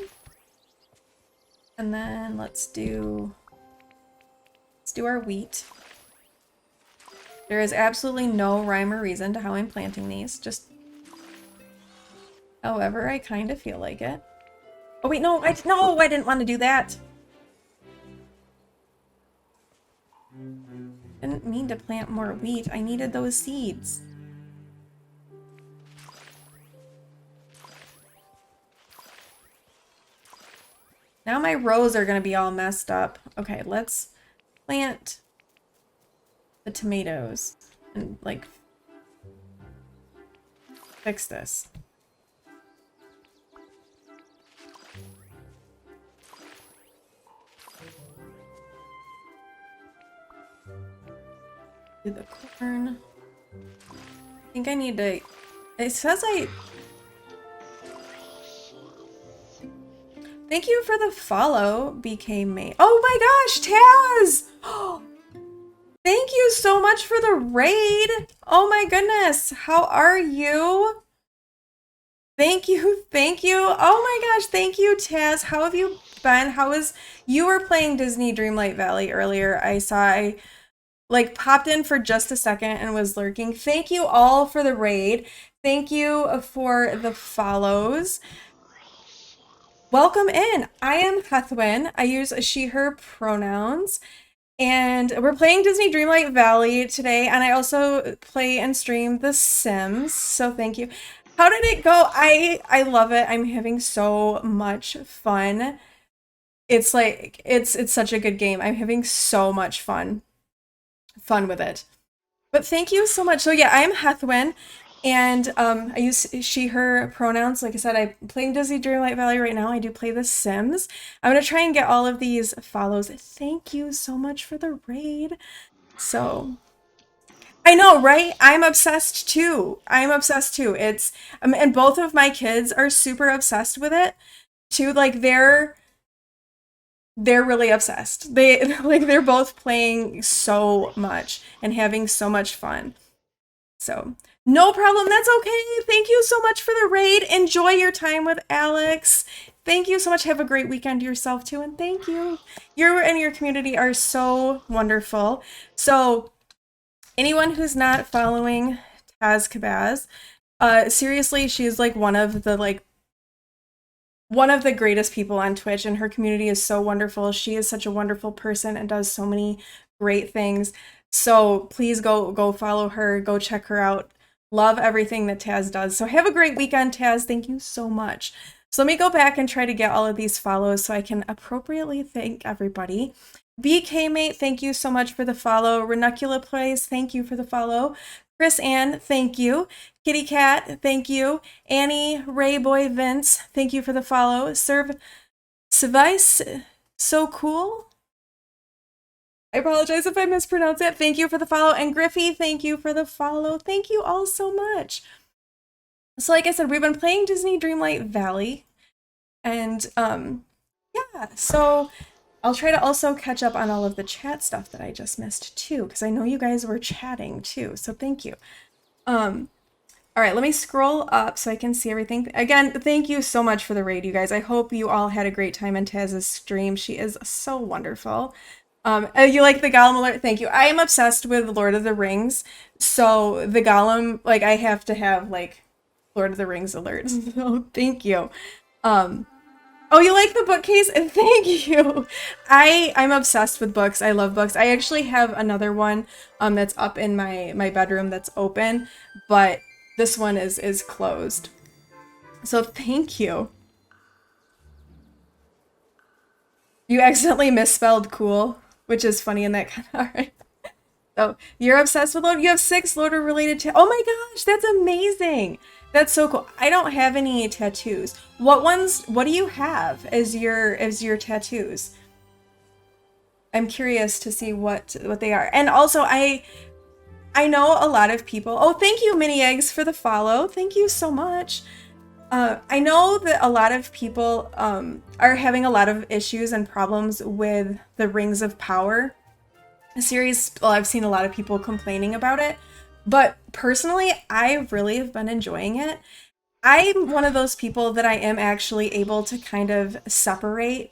And then let's do our wheat. There is absolutely no rhyme or reason to how I'm planting these, just however I kind of feel like it. Oh wait, no, I didn't want to do that. Didn't mean to plant more wheat. I needed those seeds. Now my rows are going to be all messed up. Okay, let's plant the tomatoes and like fix this. Do the corn. I think I need to, it says thank you for the follow, BK Mate. Oh my gosh, Taz! Thank you so much for the raid. Oh my goodness. How are you? Thank you, thank you. Oh my gosh, thank you, Taz. How have you been? You were playing Disney Dreamlight Valley earlier. I like popped in for just a second and was lurking. Thank you all for the raid. Thank you for the follows. Welcome in. I am Heathwyn. I use she, her pronouns. And we're playing Disney Dreamlight Valley today, and I also play and stream The Sims, so thank you. How did it go? I love it. I'm having so much fun. It's like it's such a good game. I'm having so much fun with it. But thank you so much. So yeah, I'm Heathwyn, and I use she, her pronouns. Like I said, I'm playing Disney Dreamlight Valley right now. I do play The Sims. I'm gonna try and get all of these follows. Thank you so much for the raid. So I know, right? I'm obsessed too. I'm obsessed too. It's and both of my kids are super obsessed with it too. Like they're really obsessed. They like they're both playing so much and having so much fun. So, no problem. That's okay. Thank you so much for the raid. Enjoy your time with Alex. Thank you so much. Have a great weekend yourself too, and thank you. You and your community are so wonderful. So, anyone who's not following Taz Kabaz, seriously, she's like one of the greatest people on Twitch, and her community is so wonderful. She is such a wonderful person and does so many great things. So please go follow her, go check her out. Love everything that Taz does. So have a great weekend, Taz. Thank you so much. So let me go back and try to get all of these follows so I can appropriately thank everybody. BK Mate, thank you so much for the follow. Ranunculus Plays, thank you for the follow. Chris Ann, thank you. Kitty Cat, thank you. Annie, Ray Boy, Vince, thank you for the follow. Serve Sevice, so cool. I apologize if I mispronounce it. Thank you for the follow. And Griffey, thank you for the follow. Thank you all so much. So like I said, we've been playing Disney Dreamlight Valley. And yeah, so I'll try to also catch up on all of the chat stuff that I just missed too, because I know you guys were chatting too. So thank you. All right, let me scroll up so I can see everything. Again, thank you so much for the raid, you guys. I hope you all had a great time in Taz's stream. She is so wonderful. You like the Gollum alert? Thank you. I am obsessed with Lord of the Rings, so the Gollum, like, I have to have, like, Lord of the Rings alerts. So thank you. Oh, you like the bookcase? Thank you. I'm obsessed with books. I love books. I actually have another one that's up in my bedroom that's open, but this one is closed. So thank you. You accidentally misspelled cool, which is funny in that kind of, all right. So you're obsessed with Lord. You have 6 Lord related to. Oh my gosh, that's amazing. That's so cool. I don't have any tattoos. What do you have as your tattoos? I'm curious to see what they are. And also I know a lot of people. Oh, thank you, Mini Eggs, for the follow. Thank you so much. I know that a lot of people are having a lot of issues and problems with the Rings of Power series. Well, I've seen a lot of people complaining about it, but personally, I really have been enjoying it. I'm one of those people that I am actually able to kind of separate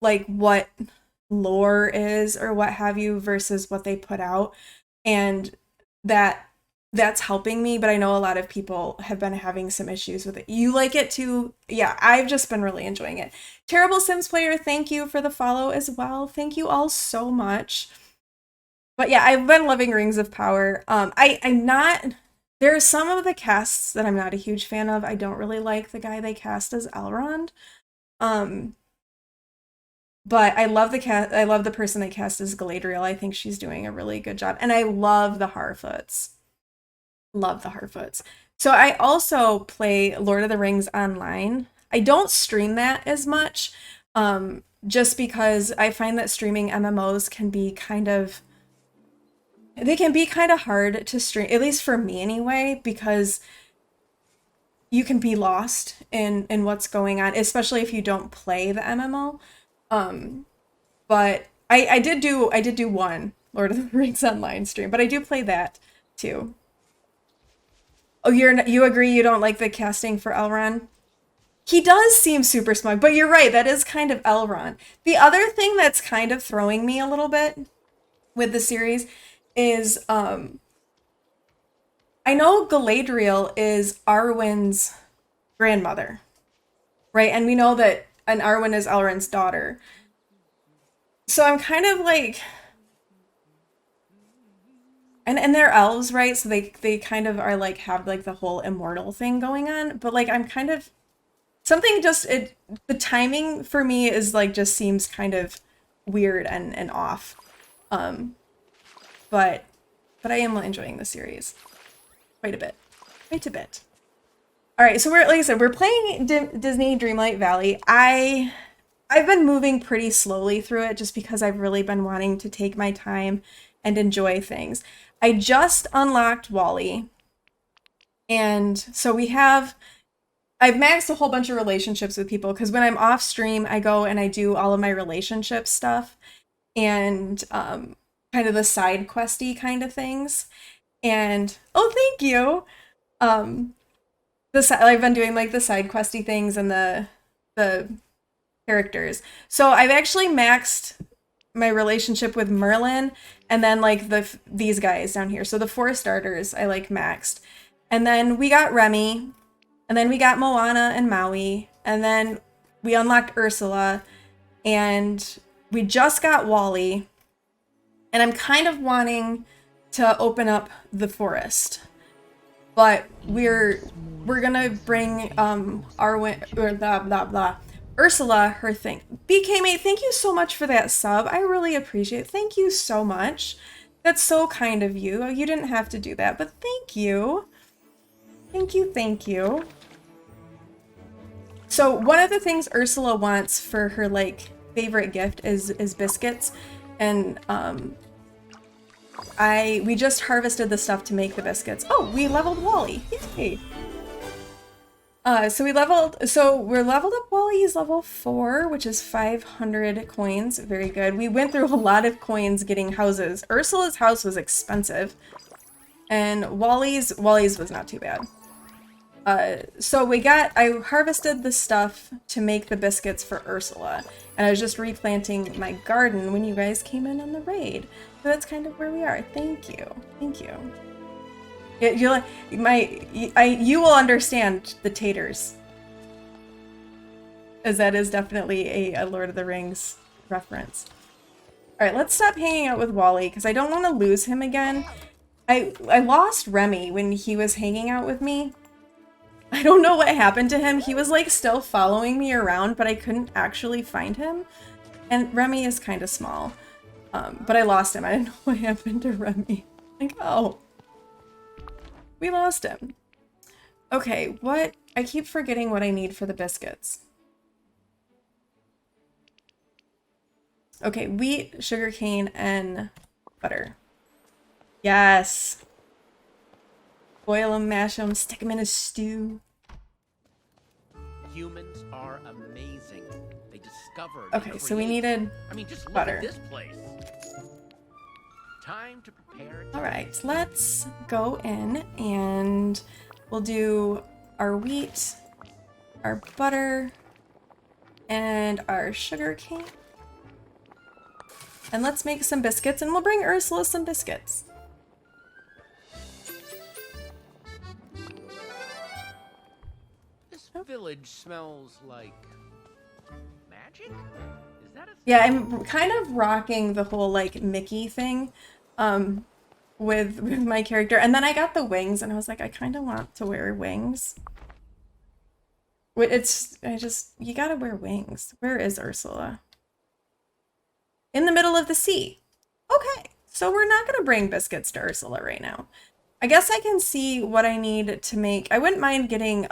like what lore is or what have you versus what they put out, and that's helping me, but I know a lot of people have been having some issues with it. You like it too? Yeah, I've just been really enjoying it. Terrible Sims Player, thank you for the follow as well. Thank you all so much. But yeah, I've been loving Rings of Power. I'm not... There are some of the casts that I'm not a huge fan of. I don't really like the guy they cast as Elrond. But I love the person they cast as Galadriel. I think she's doing a really good job. And I love the Harfoots. Love the Harfoots. So I also play Lord of the Rings online. I don't stream that as much, just because I find that streaming MMOs can be kind of hard to stream, at least for me anyway, because you can be lost in what's going on, especially if you don't play the MMO. But I did do one Lord of the Rings online stream, but I do play that too. Oh, you agree you don't like the casting for Elrond? He does seem super smug, but you're right, that is kind of Elrond. The other thing that's kind of throwing me a little bit with the series is I know Galadriel is Arwen's grandmother, right? And we know that Arwen is Elrond's daughter. So I'm kind of like, and they're elves, right? So they kind of are like have like the whole immortal thing going on, but like I'm kind of something just the timing for me is like just seems kind of weird and off. But I am enjoying the series quite a bit. Quite a bit. All right, so like I said, we're playing Disney Dreamlight Valley. I've been moving pretty slowly through it just because I've really been wanting to take my time and enjoy things. I just unlocked Wally. And so I've maxed a whole bunch of relationships with people because when I'm off stream, I go and I do all of my relationship stuff and kind of the side questy kind of things. And oh, thank you. I've been doing like the side questy things and the characters. So I've actually maxed my relationship with Merlin and then like these guys down here. So the 4 starters I like maxed. And then we got Remy, and then we got Moana and Maui, and then we unlocked Ursula, and we just got Wally. And I'm kind of wanting to open up the forest. But we're gonna bring Arwen or blah blah blah. Ursula, her thing. BK-mate, thank you so much for that sub. I really appreciate it. Thank you so much. That's so kind of you. You didn't have to do that, but thank you. Thank you, thank you. So one of the things Ursula wants for her like favorite gift is biscuits, and we just harvested the stuff to make the biscuits. Oh, we leveled Wally. Yay. So we're leveled up. Wally's level 4, which is 500 coins. Very good. We went through a lot of coins getting houses. Ursula's house was expensive, and Wally's was not too bad. So I harvested the stuff to make the biscuits for Ursula, and I was just replanting my garden when you guys came in on the raid. So that's kind of where we are. Thank you. Thank you. You will understand the taters, as that is definitely a Lord of the Rings reference. All right, let's stop hanging out with Wally because I don't want to lose him again. I lost Remy when he was hanging out with me. I don't know what happened to him. He was like still following me around, but I couldn't actually find him. And Remy is kind of small, but I lost him. I didn't know what happened to Remy. Like, oh. We lost him. Okay, what? I keep forgetting what I need for the biscuits. Okay, wheat, sugarcane, and butter. Yes. Boil them, mash them, stick them in a stew. Humans are amazing. They discovered. Okay, so we needed just look butter. at this place. Time to prepare. All right, let's go in and we'll do our wheat, our butter, and our sugar cane. And let's make some biscuits, and we'll bring Ursula some biscuits. This village smells like magic? Is that a thing? Yeah, I'm kind of rocking the whole like Mickey thing with my character. And then I got the wings and I was like, I kind of want to wear wings. You gotta wear wings. Where is Ursula? In the middle of the sea. Okay, so we're not gonna bring biscuits to Ursula right now. I guess I can see what I need to make. I wouldn't mind getting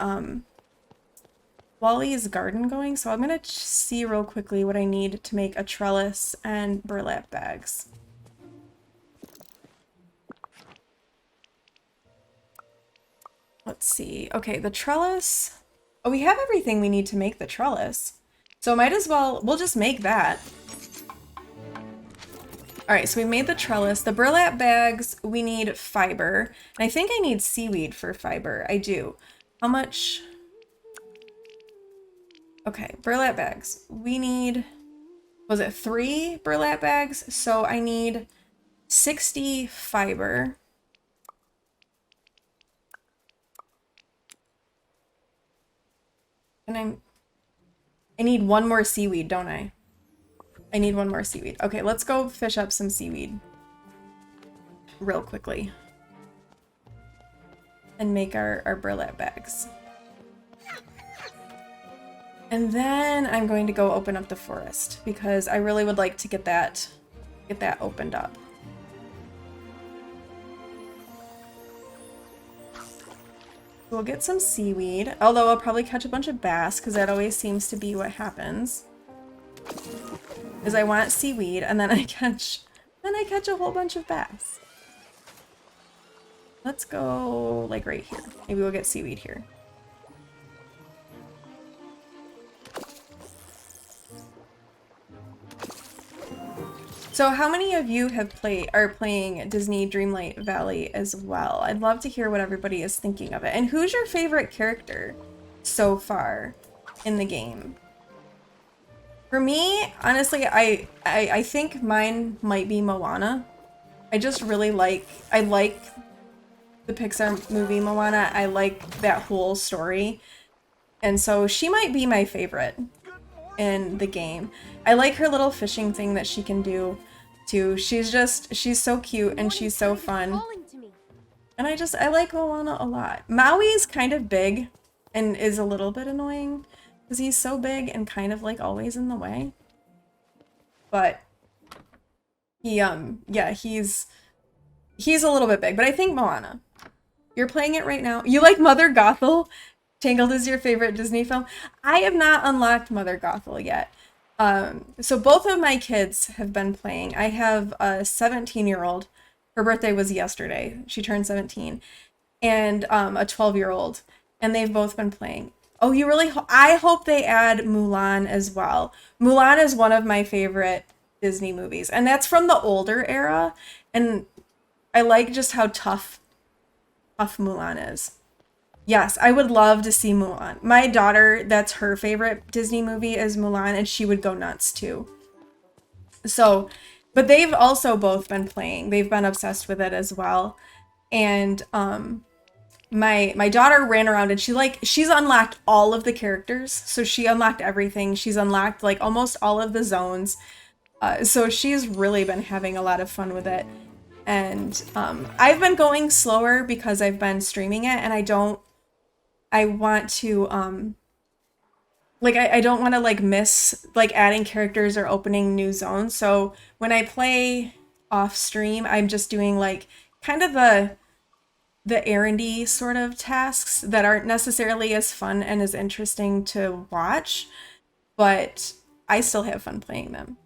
Wally's garden going, so I'm gonna see real quickly what I need to make a trellis and burlap bags. Let's see. Okay, the trellis. Oh, we have everything we need to make the trellis. So might as well, we'll just make that. All right, so we made the trellis. The burlap bags, we need fiber. And I think I need seaweed for fiber. I do. How much? Okay, burlap bags. We need, was it 3 burlap bags? So I need 60 fiber. And I need 1 more seaweed, don't I? I need 1 more seaweed. Okay, let's go fish up some seaweed real quickly and make our burlap bags. And then I'm going to go open up the forest because I really would like to get that opened up. We'll get some seaweed, although I'll probably catch a bunch of bass because that always seems to be what happens. Is I want seaweed and then I catch a whole bunch of bass. Let's go like right here. Maybe we'll get seaweed here. So how many of you are playing Disney Dreamlight Valley as well? I'd love to hear what everybody is thinking of it. And who's your favorite character so far in the game? For me, honestly, I think mine might be Moana. I just really like the Pixar movie Moana. I like that whole story. And so she might be my favorite in the game. I like her little fishing thing that she can do too. She's so cute and she's so fun. And I like Moana a lot. Maui's kind of big and is a little bit annoying because he's so big and kind of like always in the way. But he yeah, he's a little bit big, but I think Moana. You're playing it right now. You like Mother Gothel? Tangled is your favorite Disney film? I have not unlocked Mother Gothel yet. So both of my kids have been playing. I have a 17-year-old. Her birthday was yesterday. She turned 17. And a 12-year-old. And they've both been playing. Oh, you really? I hope they add Mulan as well. Mulan is one of my favorite Disney movies. And that's from the older era. And I like just how tough Mulan is. Yes, I would love to see Mulan. My daughter, that's her favorite Disney movie is Mulan, and she would go nuts too. So, but they've also both been playing. They've been obsessed with it as well. And my daughter ran around and she's unlocked all of the characters. So she unlocked everything. She's unlocked like almost all of the zones. So she's really been having a lot of fun with it. And I've been going slower because I've been streaming it, and I want to I don't want to like miss like adding characters or opening new zones. So when I play off stream, I'm just doing like kind of the errandy sort of tasks that aren't necessarily as fun and as interesting to watch, but I still have fun playing them.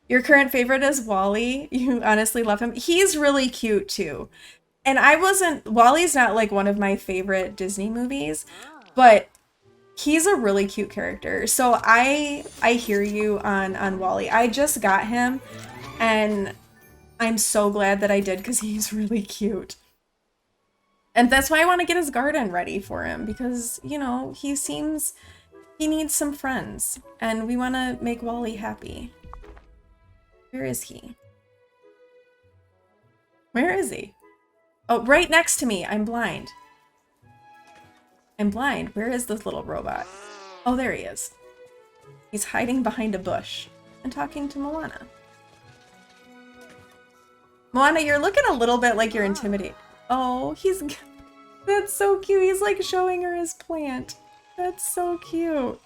Your current favorite is Wally. You honestly love him. He's really cute too. And Wally's not like one of my favorite Disney movies, but he's a really cute character. So I hear you on Wally. I just got him and I'm so glad that I did because he's really cute. And that's why I want to get his garden ready for him because, you know, he needs some friends and we want to make Wally happy. Where is he? Where is he? Oh, right next to me. I'm blind. I'm blind. Where is this little robot? Oh, there he is. He's hiding behind a bush and talking to Moana. Moana, you're looking a little bit like you're intimidated. Oh, that's so cute. He's like showing her his plant. That's so cute.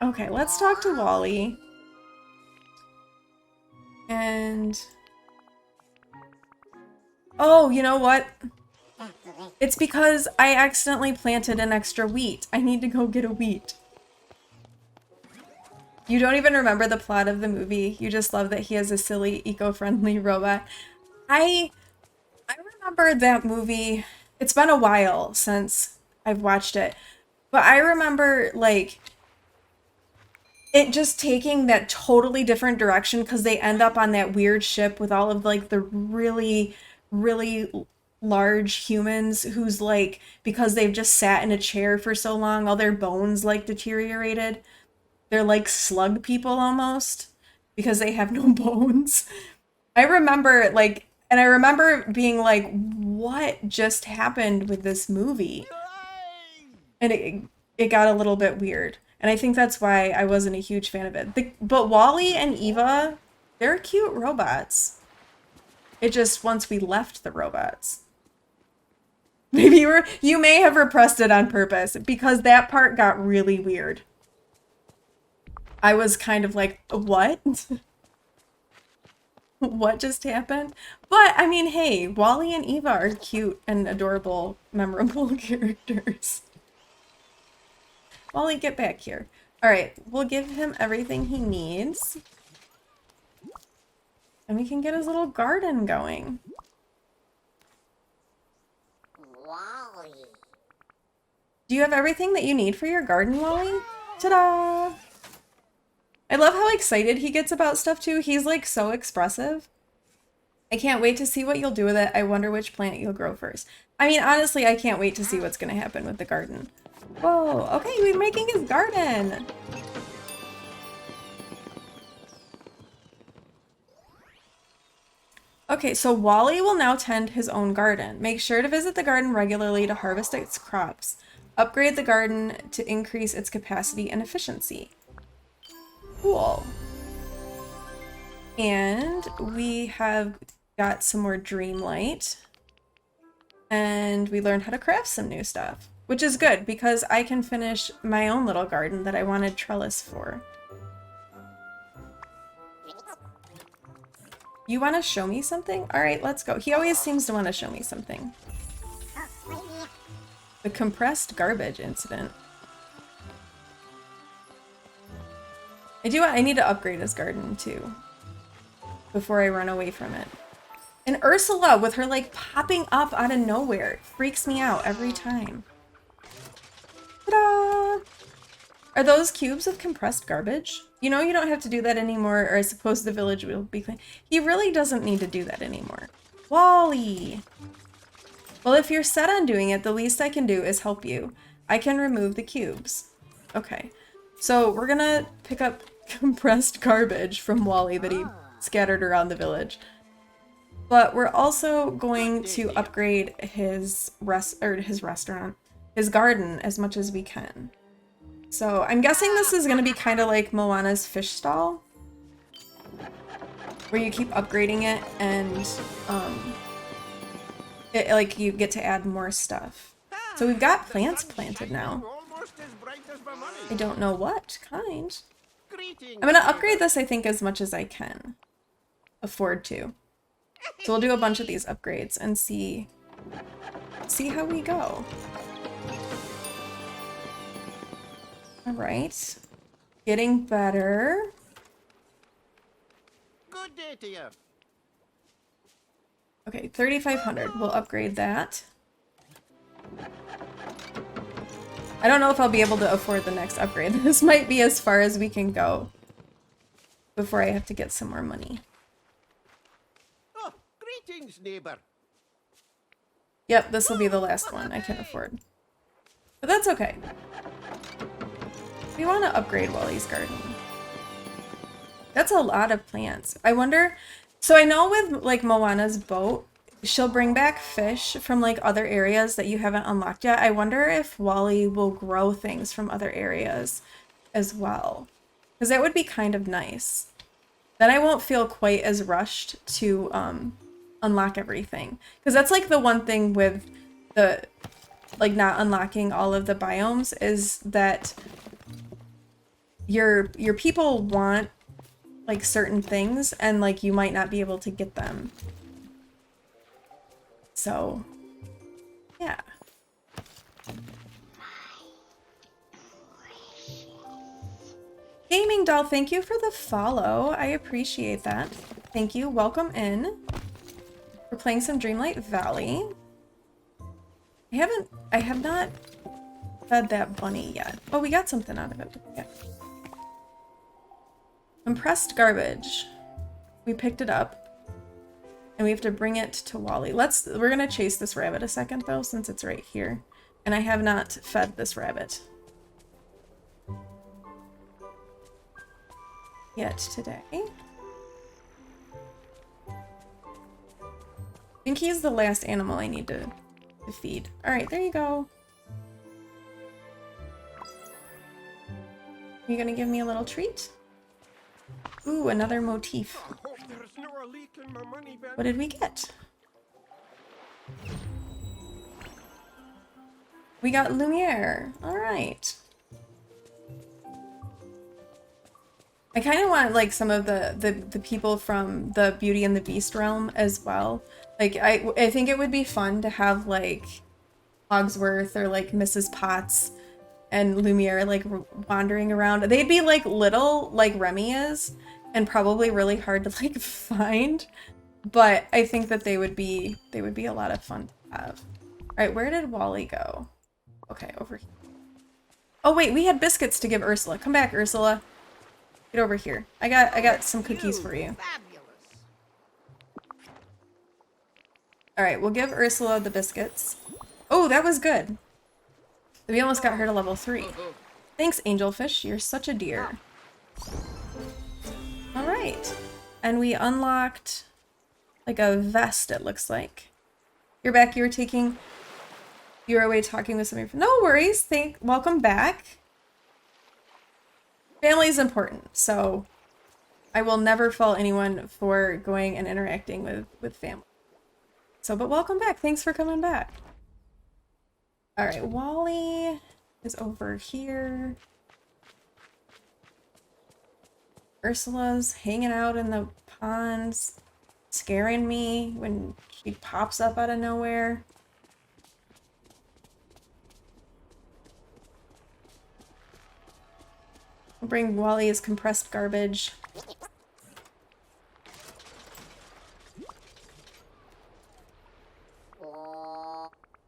Okay, let's talk to Wally. And oh, you know what? It's because I accidentally planted an extra wheat. I need to go get a wheat. You don't even remember the plot of the movie. You just love that he has a silly, eco-friendly robot. I remember that movie. It's been a while since I've watched it. But I remember, like, it just taking that totally different direction because they end up on that weird ship with all of like the really, really large humans who's like, because they've just sat in a chair for so long, all their bones like deteriorated. They're like slug people almost because they have no bones. I remember like, and I remember being like, what just happened with this movie? And it got a little bit weird. And I think that's why I wasn't a huge fan of it. But Wally and Eva, they're cute robots. It just, once we left the robots. Maybe you may have repressed it on purpose because that part got really weird. I was kind of like, what? What just happened? But, I mean, hey, Wally and Eva are cute and adorable, memorable characters. Wally, get back here. Alright, we'll give him everything he needs. And we can get his little garden going. Wally. Do you have everything that you need for your garden, Wally? Ta-da! I love how excited he gets about stuff too. He's like so expressive. I can't wait to see what you'll do with it. I wonder which plant you'll grow first. I mean, honestly, I can't wait to see what's going to happen with the garden. Whoa, okay, we're making his garden. Okay, so Wally will now tend his own garden. Make sure to visit the garden regularly to harvest its crops. Upgrade the garden to increase its capacity and efficiency. Cool. And we have got some more Dreamlight. And we learned how to craft some new stuff, which is good because I can finish my own little garden that I wanted trellis for. You want to show me something? All right, let's go. He always seems to want to show me something. The compressed garbage incident. I need to upgrade his garden too before I run away from it. And Ursula with her like popping up out of nowhere. It freaks me out every time. Ta-da! Are those cubes of compressed garbage? You know you don't have to do that anymore, or I suppose the village will be clean. He really doesn't need to do that anymore. Wally! Well, if you're set on doing it, the least I can do is help you. I can remove the cubes. Okay. So we're gonna pick up compressed garbage from Wally that he scattered around the village. But we're also going to upgrade his restaurant, his garden as much as we can. So I'm guessing this is gonna be kind of like Moana's fish stall, where you keep upgrading it and like you get to add more stuff. So we've got plants planted now. I don't know what kind. I'm gonna upgrade this, I think, as much as I can afford to. So we'll do a bunch of these upgrades and see how we go. All right, getting better. Good day to you. Okay, 3,500. We'll upgrade that. I don't know if I'll be able to afford the next upgrade. This might be as far as we can go before I have to get some more money. Oh, greetings, neighbor. Yep, this will be the last one I can afford. But that's okay. We want to upgrade Wally's garden. That's a lot of plants. I wonder... So I know with, like, Moana's boat, she'll bring back fish from, like, other areas that you haven't unlocked yet. I wonder if Wally will grow things from other areas as well. Because that would be kind of nice. Then I won't feel quite as rushed to unlock everything. Because that's, like, the one thing with the, like, not unlocking all of the biomes is that your people want, like, certain things and, like, you might not be able to get them. So, yeah. Gaming Doll, thank you for the follow. I appreciate that. Thank you. Welcome in. We're playing some Dreamlight Valley. I have not fed that bunny yet. Oh, we got something out of it. Yeah. Compressed garbage. We picked it up. And we have to bring it to Wally. We're gonna chase this rabbit a second though, since it's right here. And I have not fed this rabbit yet today. I think he's the last animal I need to feed. Alright, there you go. You gonna give me a little treat? Ooh, another motif. I hope there's no leak in my money bin. What did we get? We got Lumiere. Alright. I kind of want like some of the people from the Beauty and the Beast realm as well. Like I think it would be fun to have like Hogsworth or like Mrs. Potts and Lumiere like wandering around. They'd be like little like Remy is and probably really hard to like find, but I think that they would be a lot of fun to have. All right, where did Wally go? Okay, over here. Oh wait, we had biscuits to give Ursula. Come back, Ursula. Get over here. I got some cookies for you. Fabulous. All right, we'll give Ursula the biscuits. Oh, that was good. We almost got her to level 3. Thanks, Angelfish. You're such a dear. All right, and we unlocked like a vest. It looks like. You're back. You were away talking with somebody. No worries. Welcome back. Family is important, so I will never fault anyone for going and interacting with family. So, but welcome back. Thanks for coming back. All right, Wally is over here. Ursula's hanging out in the ponds, scaring me when she pops up out of nowhere. I'll bring Wally his compressed garbage.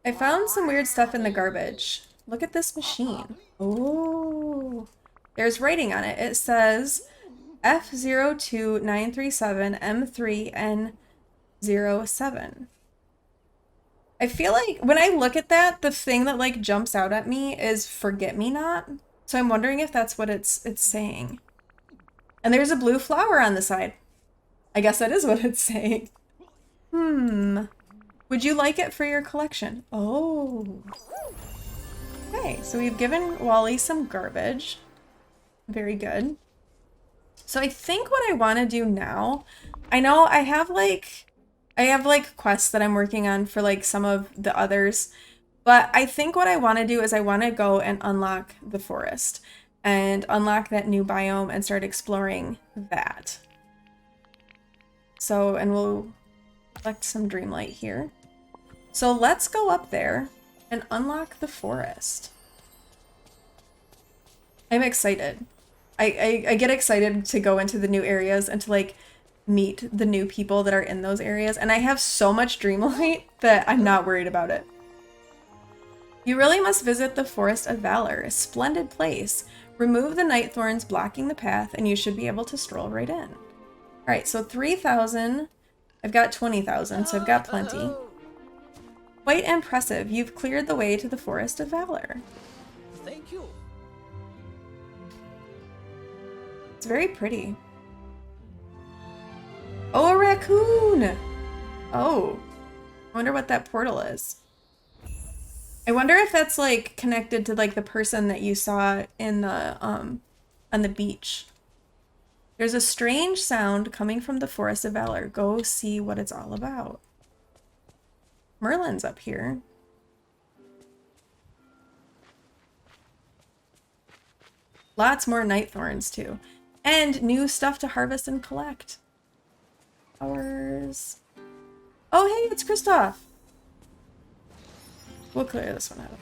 I found some weird stuff in the garbage. Look at this machine. Oh, there's writing on it. It says F02937M3N07. I feel like when I look at that, the thing that like jumps out at me is forget me not. So I'm wondering if that's what it's saying. And there's a blue flower on the side. I guess that is what it's saying. Would you like it for your collection? Oh. Okay, so we've given Wally some garbage. Very good. So I think what I want to do now, I know I have like quests that I'm working on for like some of the others, but I think what I want to do is I want to go and unlock the forest and unlock that new biome and start exploring that. So, and we'll collect some Dreamlight here. So let's go up there and unlock the forest. I'm excited. I get excited to go into the new areas and to like meet the new people that are in those areas. And I have so much Dreamlight that I'm not worried about it. You really must visit the Forest of Valor, a splendid place. Remove the night thorns blocking the path and you should be able to stroll right in. All right, so 3,000. I've got 20,000, so I've got plenty. Quite impressive. You've cleared the way to the Forest of Valor. Thank you. It's very pretty. Oh, a raccoon! Oh. I wonder what that portal is. I wonder if that's like connected to like the person that you saw in the on the beach. There's a strange sound coming from the Forest of Valor. Go see what it's all about. Merlin's up here. Lots more night thorns too. And new stuff to harvest and collect. Flowers. Oh hey, it's Kristoff. We'll clear this one out.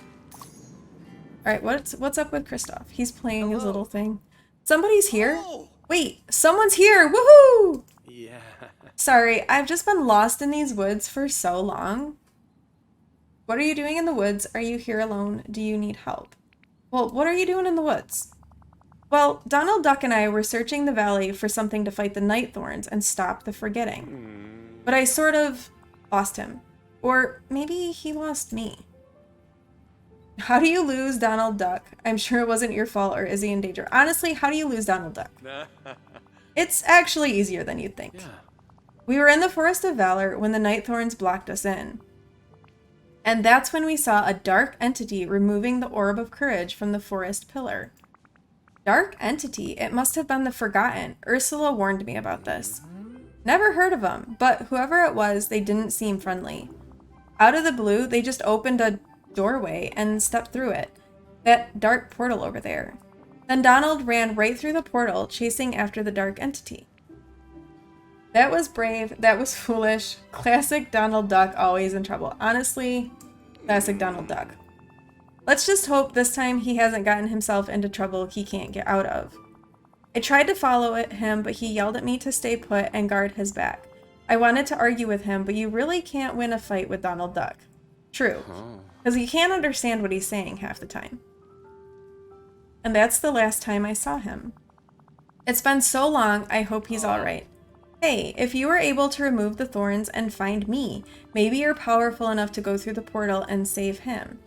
Alright, what's up with Kristoff? He's playing his little thing. Somebody's here? Wait, someone's here! Woohoo! Yeah. Sorry, I've just been lost in these woods for so long. What are you doing in the woods? Are you here alone? Do you need help? Well, what are you doing in the woods? Well, Donald Duck and I were searching the valley for something to fight the night thorns and stop the forgetting. But I sort of lost him. Or maybe he lost me. How do you lose Donald Duck? I'm sure it wasn't your fault, or is he in danger? Honestly, how do you lose Donald Duck? It's actually easier than you'd think. We were in the Forest of Valor when the night thorns blocked us in. And that's when we saw a dark entity removing the Orb of Courage from the forest pillar. Dark entity? It must have been the Forgotten. Ursula warned me about this. Never heard of them, but whoever it was, they didn't seem friendly. Out of the blue, they just opened a doorway and stepped through it. That dark portal over there. Then Donald ran right through the portal, chasing after the dark entity. That was brave. That was foolish. Classic Donald Duck, always in trouble. Honestly, classic Donald Duck. Let's just hope this time he hasn't gotten himself into trouble he can't get out of. I tried to follow him, but he yelled at me to stay put and guard his back. I wanted to argue with him, but you really can't win a fight with Donald Duck. True. Because you can't understand what he's saying half the time. And that's the last time I saw him. It's been so long, I hope he's alright. Hey, if you were able to remove the thorns and find me, maybe you're powerful enough to go through the portal and save him.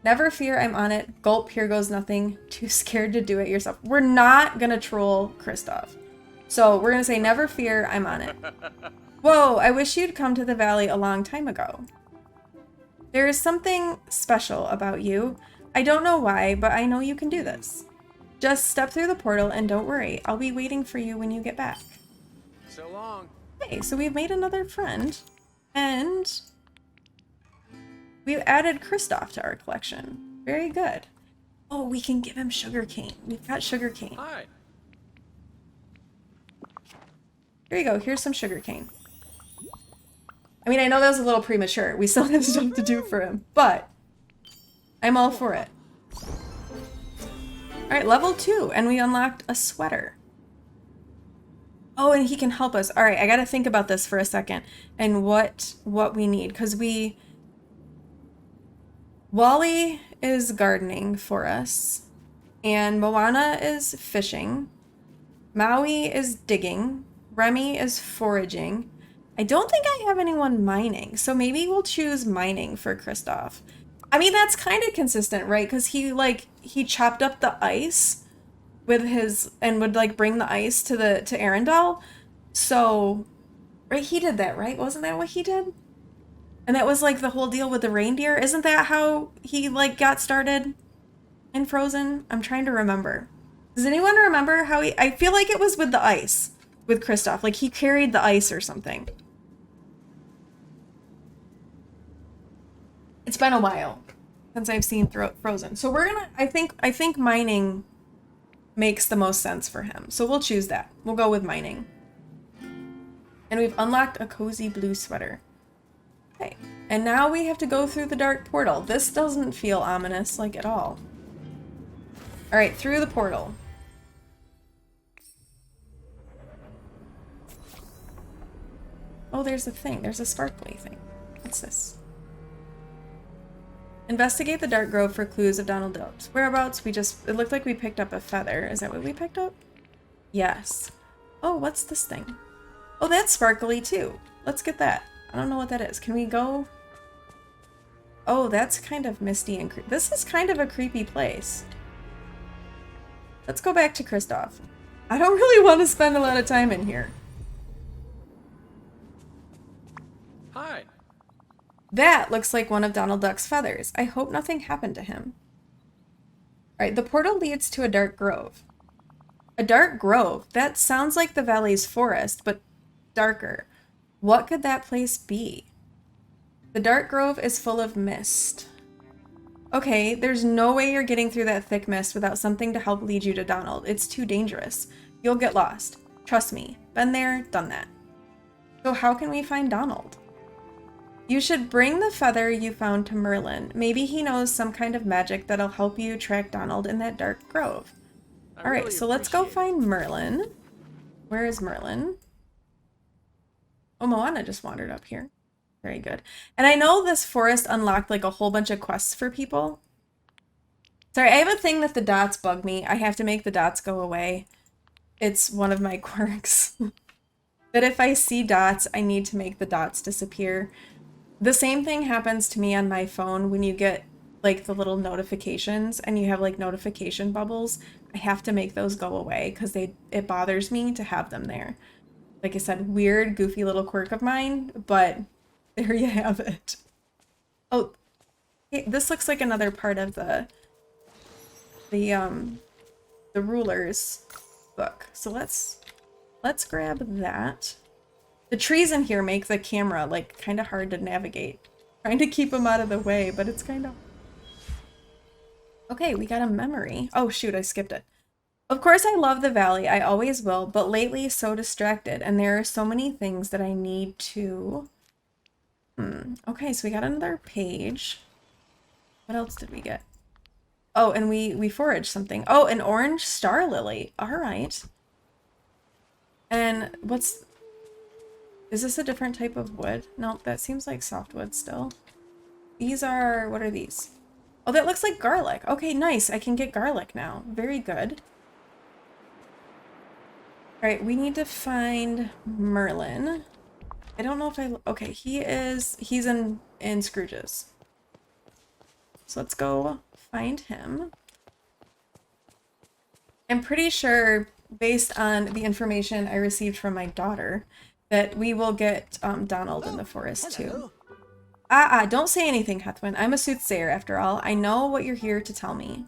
Never fear, I'm on it. Gulp, here goes nothing. Too scared to do it yourself. We're not gonna troll Kristoff. So we're gonna say, never fear, I'm on it. Whoa, I wish you'd come to the valley a long time ago. There is something special about you. I don't know why, but I know you can do this. Just step through the portal and don't worry. I'll be waiting for you when you get back. So long. Okay, so we've made another friend. And we've added Kristoff to our collection. Very good. Oh, we can give him sugarcane. We've got sugarcane. Hi. Here you go. Here's some sugarcane. I mean, I know that was a little premature. We still have stuff to do for him, but I'm all for it. All right, level 2, and we unlocked a sweater. Oh, and he can help us. All right, I got to think about this for a second and what we need, because Wally is gardening for us, and Moana is fishing. Maui is digging. Remy is foraging. I don't think I have anyone mining, so maybe we'll choose mining for Kristoff. I mean, that's kind of consistent, right? Because he chopped up the ice with his, and would like bring the ice to Arendelle. So, right, he did that, right? Wasn't that what he did? And that was like the whole deal with the reindeer. Isn't that how he like got started in Frozen? I'm trying to remember. Does anyone remember how I feel like it was with the ice with Kristoff. Like he carried the ice or something. It's been a while since I've seen Frozen. So we're gonna, I think mining makes the most sense for him. So we'll choose that. We'll go with mining. And we've unlocked a cozy blue sweater. Okay. And now we have to go through the dark portal. This doesn't feel ominous, like, at all. All right, through the portal. Oh, there's a thing. There's a sparkly thing. What's this? Investigate the Dark Grove for clues of Donald Duck's whereabouts. It looked like we picked up a feather. Is that what we picked up? Yes. Oh, what's this thing? Oh, that's sparkly too. Let's get that. I don't know what that is. Can we go? Oh, that's kind of misty and creepy. This is kind of a creepy place. Let's go back to Kristoff. I don't really want to spend a lot of time in here. Hi. That looks like one of Donald Duck's feathers. I hope nothing happened to him. Alright, the portal leads to a dark grove. A dark grove? That sounds like the valley's forest, but darker. What could that place be? The dark grove is full of mist. Okay, there's no way you're getting through that thick mist without something to help lead you to Donald. It's too dangerous. You'll get lost. Trust me. Been there, done that. So how can we find Donald? You should bring the feather you found to Merlin. Maybe he knows some kind of magic that'll help you track Donald in that dark grove. Alright, so let's go find Merlin. Where is Merlin? Oh, Moana just wandered up here. Very good. And I know this forest unlocked like a whole bunch of quests for people. Sorry, I have a thing that the dots bug me. I have to make the dots go away. It's one of my quirks. That if I see dots, I need to make the dots disappear. The same thing happens to me on my phone when you get like the little notifications and you have like notification bubbles. I have to make those go away because it bothers me to have them there. Like I said, weird, goofy little quirk of mine, but there you have it. Oh, hey, this looks like another part of the rulers book. So let's grab that. The trees in here make the camera like kind of hard to navigate. Trying to keep them out of the way, but it's kind of... Okay, we got a memory. Oh shoot, I skipped it. Of course I love the valley, I always will, but lately so distracted and there are so many things that I need to... Okay, so we got another page. What else did we get? Oh, and we foraged something. Oh, an orange star lily. All right. And what's... Is this a different type of wood? No, that seems like softwood still. These are... What are these? Oh, that looks like garlic. Okay, nice. I can get garlic now. Very good. All right, we need to find Merlin. I don't know if I... Okay, he's in Scrooge's. So let's go find him. I'm pretty sure, based on the information I received from my daughter, that we will get Donald in the forest too. Don't say anything, Heathwyn. I'm a soothsayer after all. I know what you're here to tell me.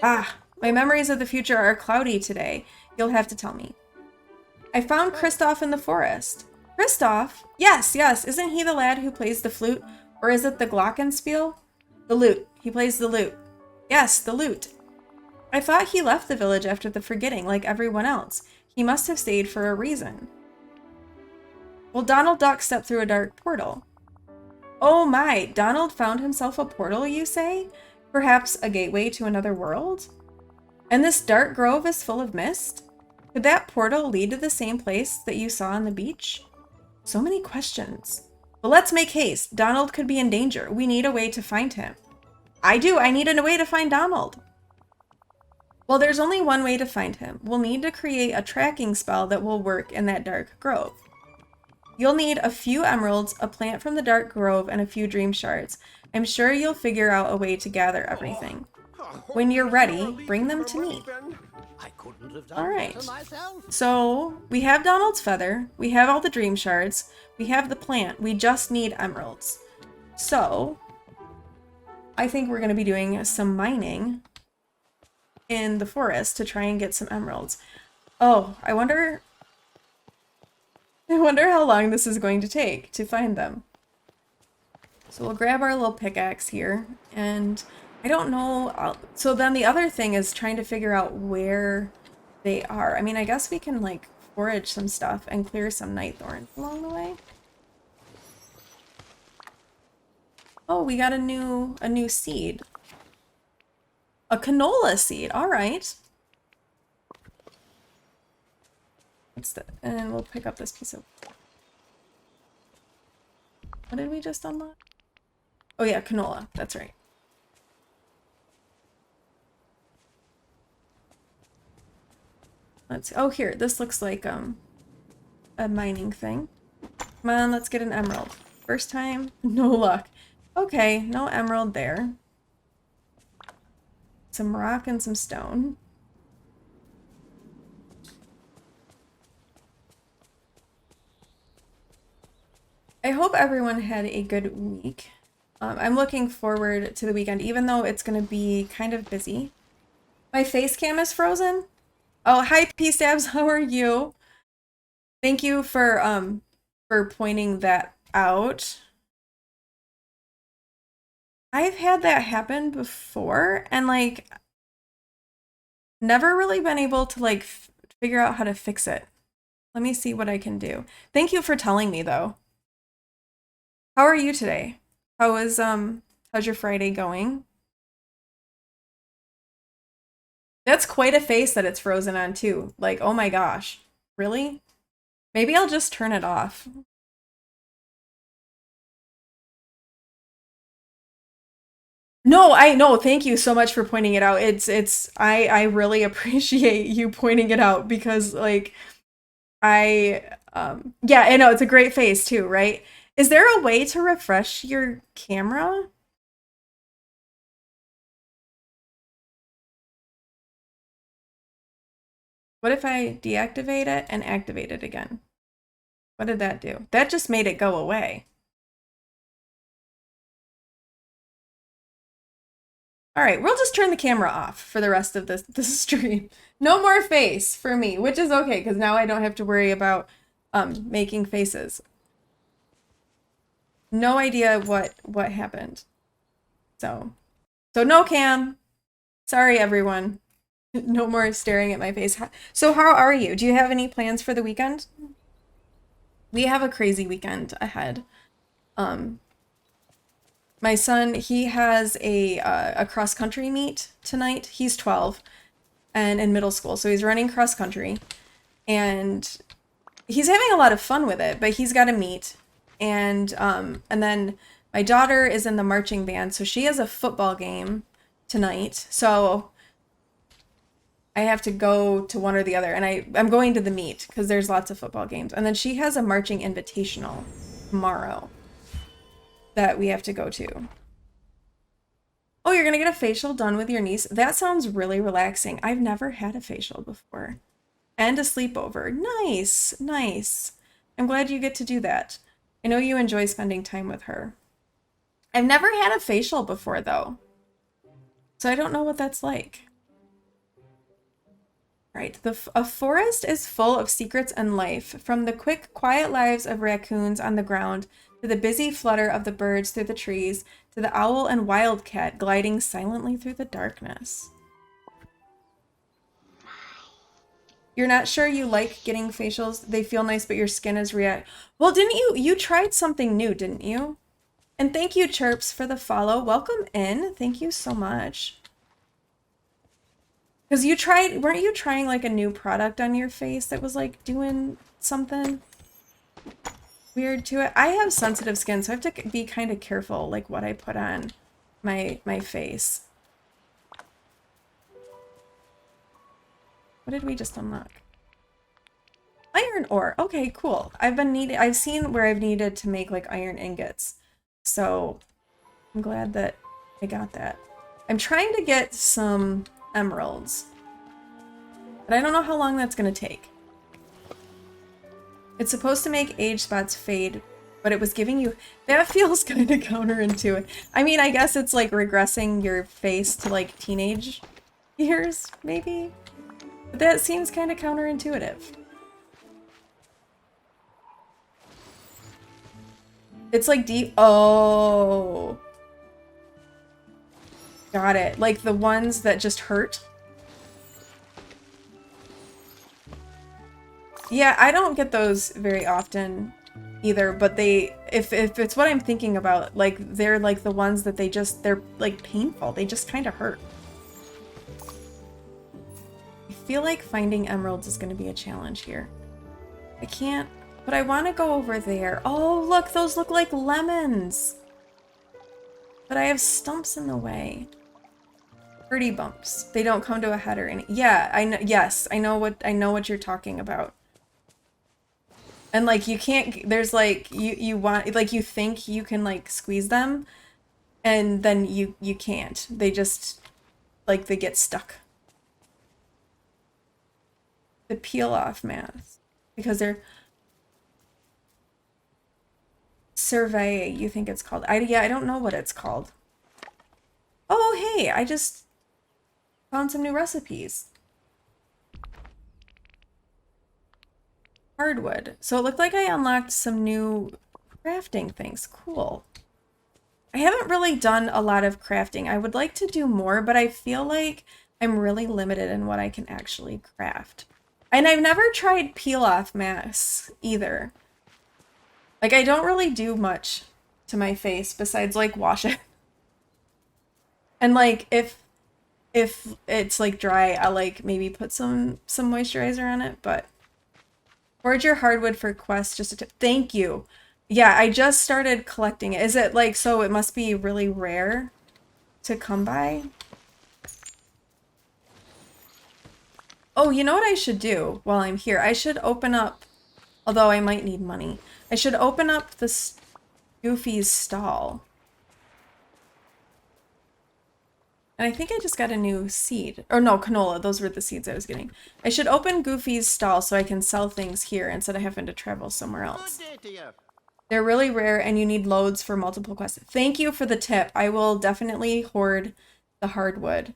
My memories of the future are cloudy today. You'll have to tell me. I found Kristoff in the forest. Kristoff? Yes, isn't he the lad who plays the flute? Or is it the glockenspiel? The lute. He plays the lute. Yes, the lute. I thought he left the village after the forgetting like everyone else. He must have stayed for a reason. Well, Donald Duck stepped through a dark portal. Oh my, Donald found himself a portal, you say? Perhaps a gateway to another world? And this dark grove is full of mist? Could that portal lead to the same place that you saw on the beach? So many questions. But let's make haste. Donald could be in danger. We need a way to find him. I need a way to find Donald. Well, there's only one way to find him. We'll need to create a tracking spell that will work in that dark grove. You'll need a few emeralds, a plant from the dark grove, and a few dream shards. I'm sure you'll figure out a way to gather everything. When you're ready, bring them to me. I couldn't have done All right. better myself. So we have Donald's feather, we have all the dream shards, we have the plant, we just need emeralds. So I think we're going to be doing some mining in the forest to try and get some emeralds. Oh, I wonder how long this is going to take to find them. So we'll grab our little pickaxe here, and I don't know. So then the other thing is trying to figure out where they are. I mean, I guess we can like forage some stuff and clear some night thorns along the way. Oh, we got a new seed. A canola seed. All right. And we'll pick up this piece of... What did we just unlock? Oh yeah, canola. That's right. Let's... Oh, here. This looks like a mining thing. Come on, let's get an emerald. First time, no luck. Okay, no emerald there. Some rock and some stone. I hope everyone had a good week. I'm looking forward to the weekend, even though it's going to be kind of busy. My face cam is frozen. Oh, hi P-Stabs, how are you? Thank you for pointing that out. I've had that happen before and like never really been able to like figure out how to fix it. Let me see what I can do. Thank you for telling me though. How are you today? How's your Friday going? That's quite a face that it's frozen on too. Like, oh my gosh. Really? Maybe I'll just turn it off. No, I know. Thank you so much for pointing it out. I really appreciate you pointing it out because like yeah, I know it's a great face too, right? Is there a way to refresh your camera? What if I deactivate it and activate it again? What did that do? That just made it go away. All right, we'll just turn the camera off for the rest of this stream. No more face for me, which is okay because now I don't have to worry about making faces. No idea what happened. So no cam. Sorry everyone. No more staring at my face. So how are you? Do you have any plans for the weekend? We have a crazy weekend ahead. My son, he has a cross country meet tonight. He's 12 and in middle school, so he's running cross country, and he's having a lot of fun with it. But he's got a meet, and then my daughter is in the marching band, so she has a football game tonight. So I have to go to one or the other, and I'm going to the meet because there's lots of football games, and then she has a marching invitational tomorrow that we have to go to. Oh, you're gonna get a facial done with your niece? That sounds really relaxing. I've never had a facial before. And a sleepover. Nice, nice. I'm glad you get to do that. I know you enjoy spending time with her. I've never had a facial before though, so I don't know what that's like. Right, a forest is full of secrets and life, from the quick, quiet lives of raccoons on the ground, to the busy flutter of the birds through the trees, to the owl and wildcat gliding silently through the darkness. You're not sure you like getting facials? They feel nice, but your skin is react. Well, didn't you tried something new, didn't you? And thank you, Chirps, for the follow. Welcome in. Thank you so much. Because weren't you trying like a new product on your face that was like doing something weird to it? I have sensitive skin, so I have to be kind of careful like what I put on my face. What did we just unlock? Iron ore. Okay, cool. I've seen where I've needed to make like iron ingots. So I'm glad that I got that. I'm trying to get some emeralds, but I don't know how long that's gonna take. It's supposed to make age spots fade, but it was giving you... That feels kind of counterintuitive. I mean, I guess it's like regressing your face to like teenage years, maybe? But that seems kind of counterintuitive. It's like deep... Oh. Got it. Like the ones that just hurt. Yeah, I don't get those very often either, but if it's what I'm thinking about, like they're like the ones that they're like painful. They just kind of hurt. I feel like finding emeralds is going to be a challenge here. I can't, but I want to go over there. Oh, look, those look like lemons. But I have stumps in the way. Birdie bumps. They don't come to a head or any. Yeah, I know. Yes, I know what you're talking about. And like you can't. There's like you want like you think you can like squeeze them, and then you can't. They just like they get stuck. The peel off mask because they're survey. You think it's called? I don't know what it's called. Oh hey, I just found some new recipes. Hardwood. So it looked like I unlocked some new crafting things. Cool. I haven't really done a lot of crafting. I would like to do more, but I feel like I'm really limited in what I can actually craft. And I've never tried peel-off masks either. Like, I don't really do much to my face besides, like, wash it. And, like, if it's, like, dry, I'll, like, maybe put some moisturizer on it, but... Forge your hardwood for quests, just a thank you. Yeah, I just started collecting it. Is it, like, so it must be really rare? to come by. Oh, you know what I should do while I'm here? I should open up, although I might need money. I should open up this Goofy's stall. And I think I just got a new seed. Or no, canola. Those were the seeds I was getting. I should open Goofy's stall so I can sell things here instead of having to travel somewhere else. Good day to you. They're really rare and you need loads for multiple quests. Thank you for the tip. I will definitely hoard the hardwood.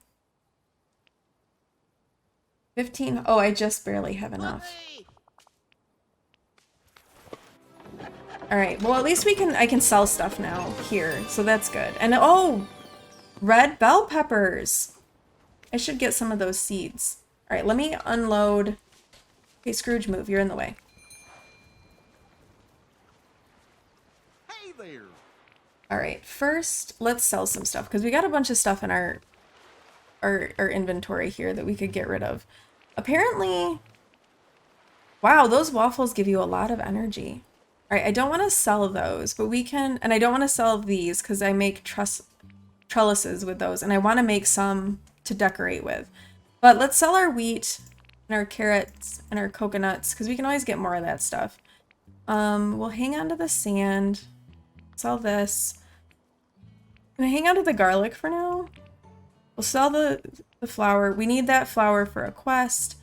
15. Oh, I just barely have enough. All right. Well, at least I can sell stuff now here. So that's good. And oh, red bell peppers. I should get some of those seeds. All right, let me unload. Okay, Scrooge, move. You're in the way. Hey there. All right, first, let's sell some stuff because we got a bunch of stuff in our inventory here that we could get rid of. Apparently, wow, those waffles give you a lot of energy. All right, I don't want to sell those, but we can, and I don't want to sell these because I make trellises with those, and I want to make some to decorate with. But let's sell our wheat and our carrots and our coconuts because we can always get more of that stuff. We'll hang on to the sand. Sell this. Can I hang on to the garlic for now? We'll sell the flour. We need that flour for a quest.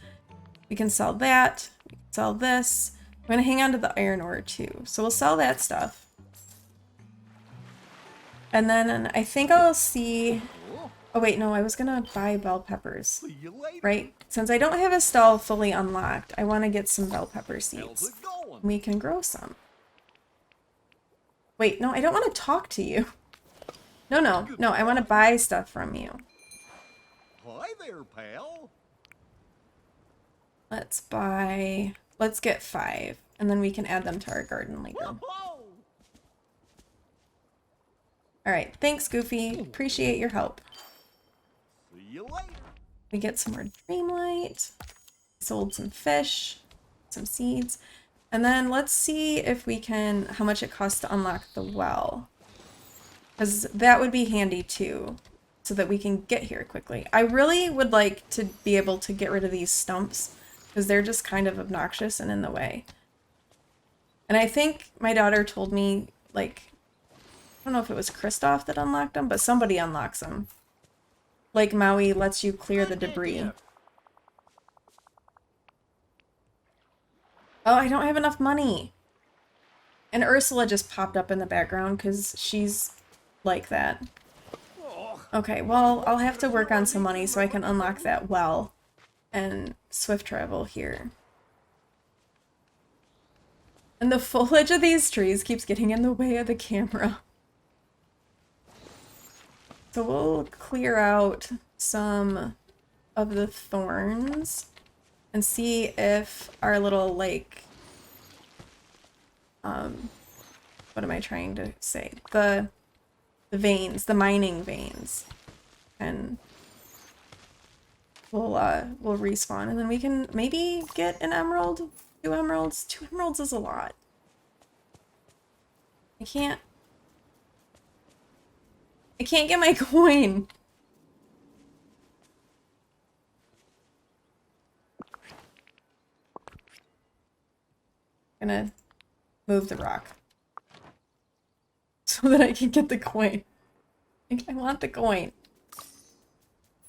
We can sell that. We can sell this. I'm gonna hang on to the iron ore too. So we'll sell that stuff. And then I think I'll see... Oh wait, no, I was gonna buy bell peppers. See you later. Right? Since I don't have a stall fully unlocked, I want to get some bell pepper How's seeds. it going? We can grow some. Wait, no, I don't want to talk to you. No, I want to buy stuff from you. Hi there, pal. Let's get 5, and then we can add them to our garden later. Whoa. All right, thanks, Goofy. Appreciate your help. See you later. We get some more Dreamlight. Sold some fish, some seeds. And then let's see if we can, how much it costs to unlock the well. Because that would be handy too, so that we can get here quickly. I really would like to be able to get rid of these stumps, because they're just kind of obnoxious and in the way. And I think my daughter told me, like, I don't know if it was Kristoff that unlocked them, but somebody unlocks them. Like Maui lets you clear the debris. Oh, I don't have enough money. And Ursula just popped up in the background because she's like that. Okay, well, I'll have to work on some money so I can unlock that well and swift travel here. And the foliage of these trees keeps getting in the way of the camera. So we'll clear out some of the thorns and see if our little, like, what am I trying to say? The veins, the mining veins. And we'll respawn, and then we can maybe get an emerald, 2 emeralds. 2 emeralds is a lot. I can't get my coin. Gonna move the rock so that I can get the coin. I want the coin.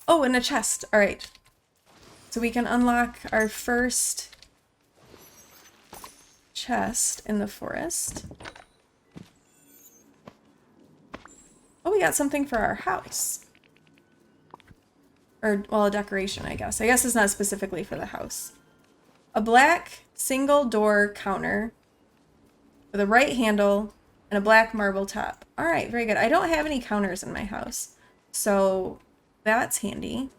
Oh, and a chest. All right. So we can unlock our first chest in the forest. Oh, we got something for our house. Or, well, a decoration, I guess. I guess it's not specifically for the house. A black single door counter with a right handle and a black marble top. All right, very good. I don't have any counters in my house, so that's handy.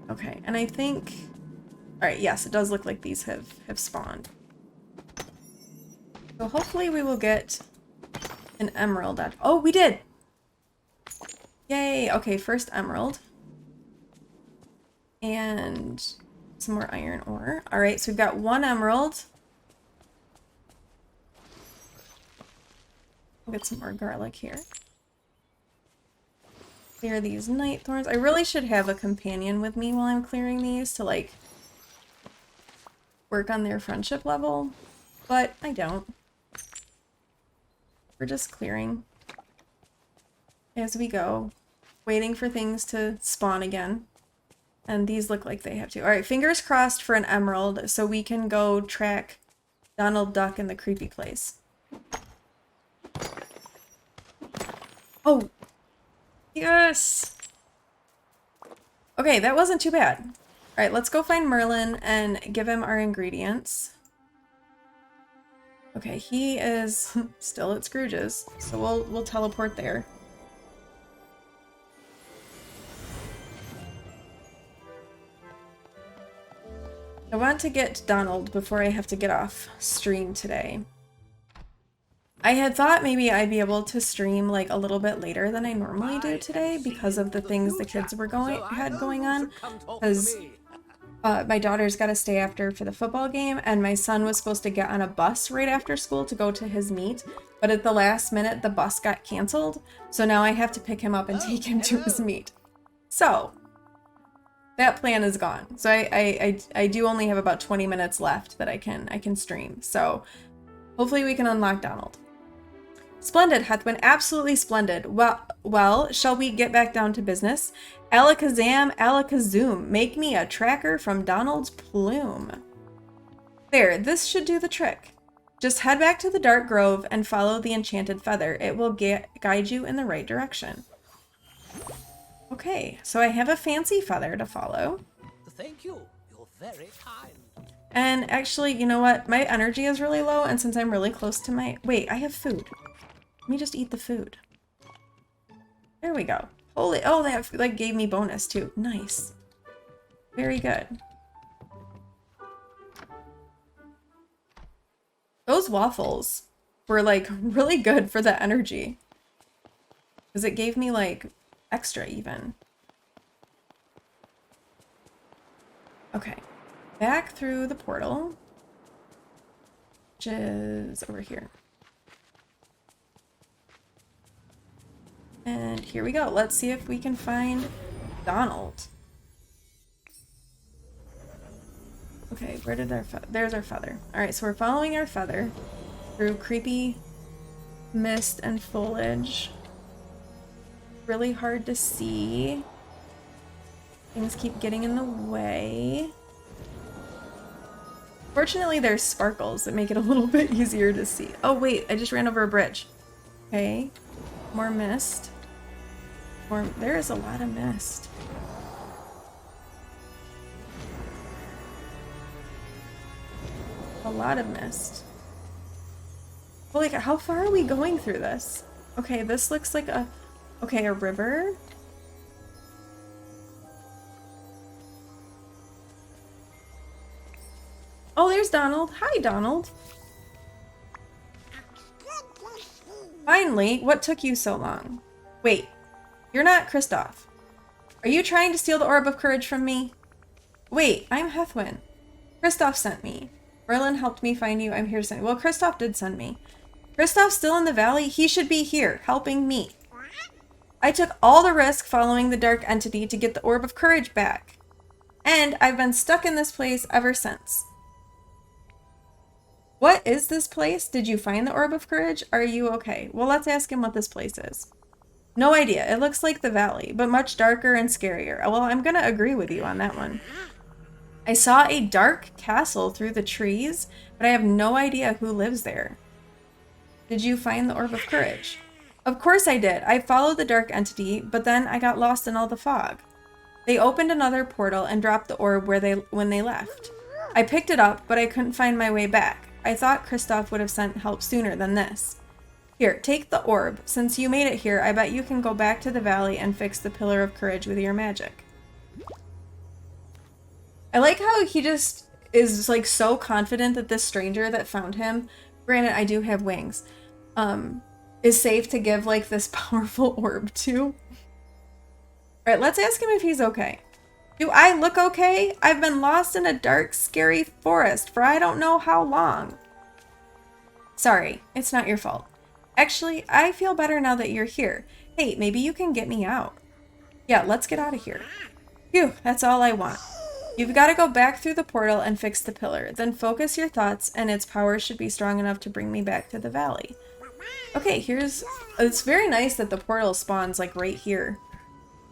Okay, and I think... All right, yes, it does look like these have spawned. So hopefully we will get an emerald. Oh, we did! Yay! Okay, first emerald. And some more iron ore. All right, so we've got 1 emerald. We'll get some more garlic here. Clear these night thorns. I really should have a companion with me while I'm clearing these to like work on their friendship level, but I don't. We're just clearing as we go, waiting for things to spawn again. And these look like they have to. All right, fingers crossed for an emerald so we can go track Donald Duck in the creepy place. Oh, yes. Okay, that wasn't too bad. All right, let's go find Merlin and give him our ingredients. Okay, he is still at Scrooge's, so we'll teleport there. I want to get Donald before I have to get off stream today. I had thought maybe I'd be able to stream like a little bit later than I normally do today because of the things the kids were had going on. Because my daughter's got to stay after for the football game, and my son was supposed to get on a bus right after school to go to his meet, but at the last minute the bus got canceled, so now I have to pick him up and take him to his meet. So that plan is gone. So I do only have about 20 minutes left that I can stream. So hopefully we can unlock Donald. Splendid, Heathwyn, absolutely splendid. Well, shall we get back down to business? Alakazam, alakazoom, make me a tracker from Donald's plume. There, this should do the trick. Just head back to the Dark Grove and follow the enchanted feather. It will guide you in the right direction. Okay, so I have a fancy feather to follow. Thank you. You're very kind. And actually, you know what? My energy is really low, and since I'm really close to my... Wait, I have food. Let me just eat the food. There we go. Holy... Oh, that like gave me bonus, too. Nice. Very good. Those waffles were, like, really good for the energy. Because it gave me, like, extra, even. Okay. Back through the portal, which is over here. And here we go. Let's see if we can find Donald. Okay, where did there's our feather. Alright, so we're following our feather through creepy mist and foliage. Really hard to see. Things keep getting in the way. Fortunately, there's sparkles that make it a little bit easier to see. Oh wait, I just ran over a bridge. Okay, more mist. There is a lot of mist. A lot of mist. Holy cow, how far are we going through this? Okay, this looks like a... Okay, a river. Oh, there's Donald. Hi, Donald. Finally, what took you so long? Wait, you're not Kristoff. Are you trying to steal the Orb of Courage from me? Wait, I'm Heathwyn. Kristoff sent me. Merlin helped me find you. I'm here to send you. Well, Kristoff did send me. Kristoff's still in the valley? He should be here, helping me. I took all the risk following the dark entity to get the Orb of Courage back. And I've been stuck in this place ever since. What is this place? Did you find the Orb of Courage? Are you okay? Well, let's ask him what this place is. No idea. It looks like the valley, but much darker and scarier. Well, I'm gonna agree with you on that one. I saw a dark castle through the trees, but I have no idea who lives there. Did you find the Orb of Courage? Of course I did. I followed the dark entity, but then I got lost in all the fog. They opened another portal and dropped the orb when they left. I picked it up, but I couldn't find my way back. I thought Kristoff would have sent help sooner than this. Here, take the orb. Since you made it here, I bet you can go back to the valley and fix the Pillar of Courage with your magic. I like how he just is like so confident that this stranger that found him, granted I do have wings, is safe to give like this powerful orb to. Alright, let's ask him if he's okay. Do I look okay? I've been lost in a dark, scary forest for I don't know how long. Sorry, it's not your fault. Actually, I feel better now that you're here. Hey, maybe you can get me out. Yeah, let's get out of here. Phew, that's all I want. You've got to go back through the portal and fix the pillar. Then focus your thoughts, and its power should be strong enough to bring me back to the valley. Okay, here's... It's very nice that the portal spawns, like, right here.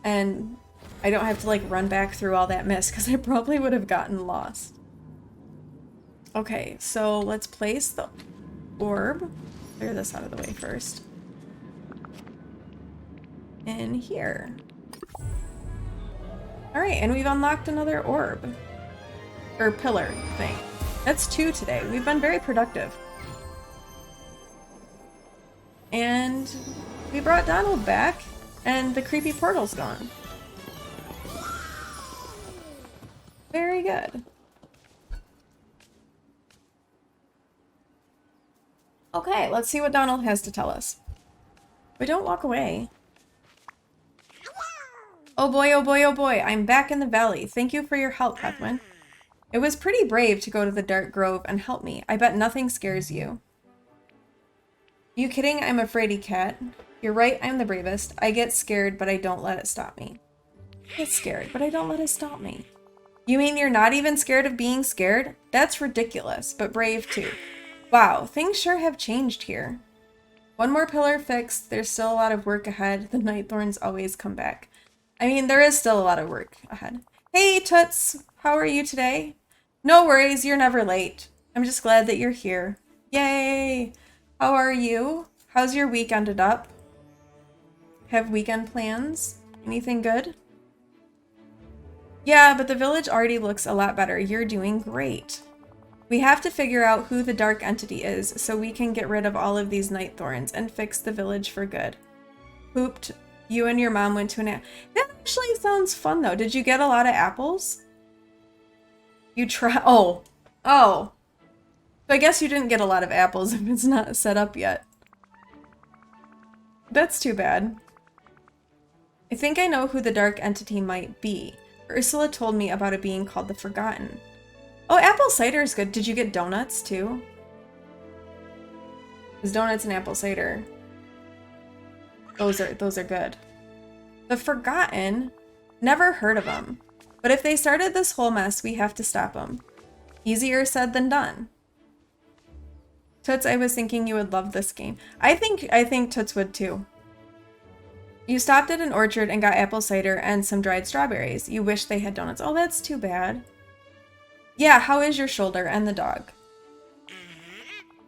And I don't have to, like, run back through all that mist, because I probably would have gotten lost. Okay, so let's place the orb. Clear this out of the way first. In here. Alright, and we've unlocked another orb. Or pillar thing. That's 2 today. We've been very productive. And we brought Donald back, and the creepy portal's gone. Very good. Okay, let's see what Donald has to tell us. But don't walk away. Oh boy, oh boy, oh boy, I'm back in the valley. Thank you for your help, Heathwyn. It was pretty brave to go to the Dark Grove and help me. I bet nothing scares you. You kidding? I'm a fraidy cat. You're right, I'm the bravest. I get scared, but I don't let it stop me. I get scared, but I don't let it stop me. You mean you're not even scared of being scared? That's ridiculous, but brave too. Wow, things sure have changed here. One more pillar fixed. There's still a lot of work ahead. The Nightthorns always come back. I mean, there is still a lot of work ahead. Hey, Toots! How are you today? No worries, you're never late. I'm just glad that you're here. Yay! How are you? How's your week ended up? Have weekend plans? Anything good? Yeah, but the village already looks a lot better. You're doing great. We have to figure out who the dark entity is so we can get rid of all of these Nightthorns and fix the village for good. Pooped. You and your mom went to an That actually sounds fun though. Did you get a lot of apples? You try- Oh. Oh. So I guess you didn't get a lot of apples if it's not set up yet. That's too bad. I think I know who the dark entity might be. Ursula told me about a being called the Forgotten. Oh, apple cider is good. Did you get donuts too? There's donuts and apple cider. Those are good. The Forgotten, never heard of them. But if they started this whole mess, we have to stop them. Easier said than done. Toots, I was thinking you would love this game. I think Toots would too. You stopped at an orchard and got apple cider and some dried strawberries. You wish they had donuts. Oh, that's too bad. Yeah, how is your shoulder and the dog?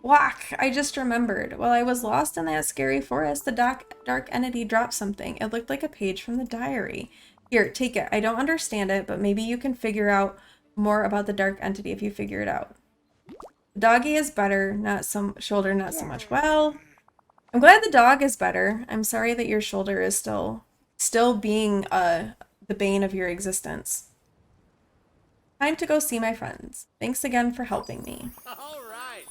Whack! I just remembered. While I was lost in that scary forest, the dark entity dropped something. It looked like a page from the diary. Here, take it. I don't understand it, but maybe you can figure out more about the dark entity if you figure it out. The doggy is better, shoulder not so much. Well, I'm glad the dog is better. I'm sorry that your shoulder is still being the bane of your existence. Time to go see my friends. Thanks again for helping me. All right.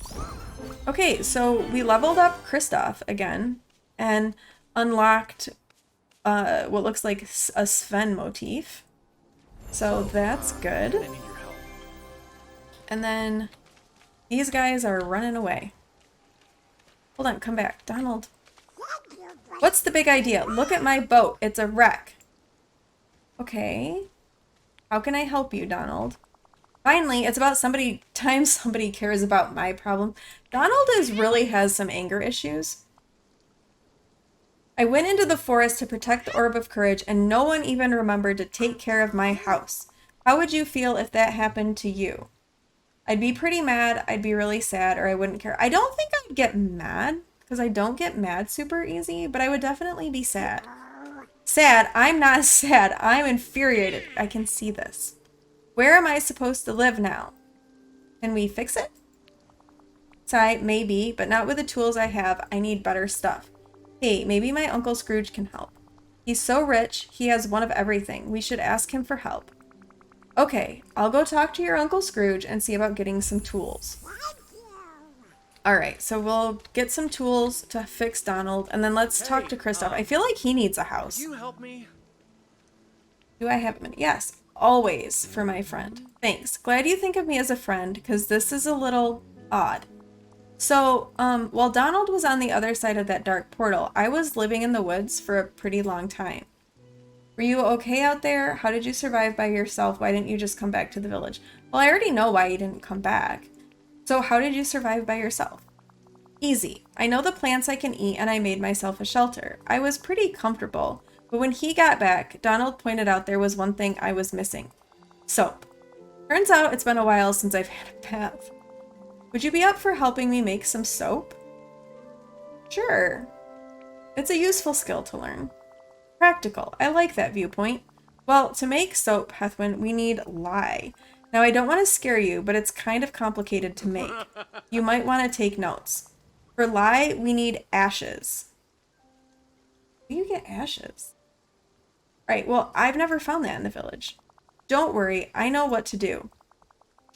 Okay, so we leveled up Kristoff again and unlocked what looks like a Sven motif. So that's good. I need your help. And then these guys are running away. Hold on, come back. Donald. What's the big idea? Look at my boat. It's a wreck. Okay. How can I help you, Donald? Finally, it's about somebody cares about my problem. Donald really has some anger issues. I went into the forest to protect the Orb of Courage, and no one even remembered to take care of my house. How would you feel if that happened to you? I'd be pretty mad, I'd be really sad, or I wouldn't care. I don't think I'd get mad, because I don't get mad super easy, but I would definitely be sad. Sad? I'm not sad. I'm infuriated. I can see this. Where am I supposed to live now? Can we fix it? Sigh, maybe, but not with the tools I have. I need better stuff. Hey, maybe my Uncle Scrooge can help. He's so rich, he has one of everything. We should ask him for help. Okay, I'll go talk to your Uncle Scrooge and see about getting some tools. Alright, so we'll get some tools to fix Donald, and then let's talk to Kristoff. I feel like he needs a house. You help me? Do I have him? Yes, always for my friend. Thanks. Glad you think of me as a friend, because this is a little odd. So, while Donald was on the other side of that dark portal, I was living in the woods for a pretty long time. Were you okay out there? How did you survive by yourself? Why didn't you just come back to the village? Well, I already know why you didn't come back. So how did you survive by yourself? Easy. I know the plants I can eat and I made myself a shelter. I was pretty comfortable, but when he got back, Donald pointed out there was one thing I was missing. Soap. Turns out it's been a while since I've had a bath. Would you be up for helping me make some soap? Sure. It's a useful skill to learn. Practical. I like that viewpoint. Well, to make soap, Heathwyn, we need lye. Now, I don't want to scare you, but it's kind of complicated to make. You might want to take notes. For lye, we need ashes. Where do you get ashes? Right, well, I've never found that in the village. Don't worry, I know what to do.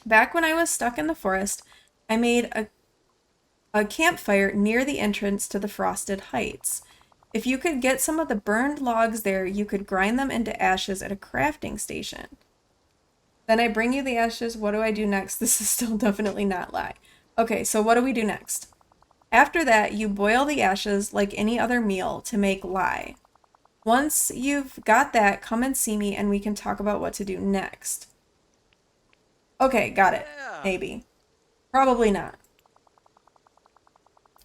Back when I was stuck in the forest, I made a campfire near the entrance to the Frosted Heights. If you could get some of the burned logs there, you could grind them into ashes at a crafting station. Then I bring you the ashes. What do I do next? This is still definitely not lye. Okay, so what do we do next? After that, you boil the ashes like any other meal to make lye. Once you've got that, come and see me and we can talk about what to do next. Okay, got it. Maybe. Probably not.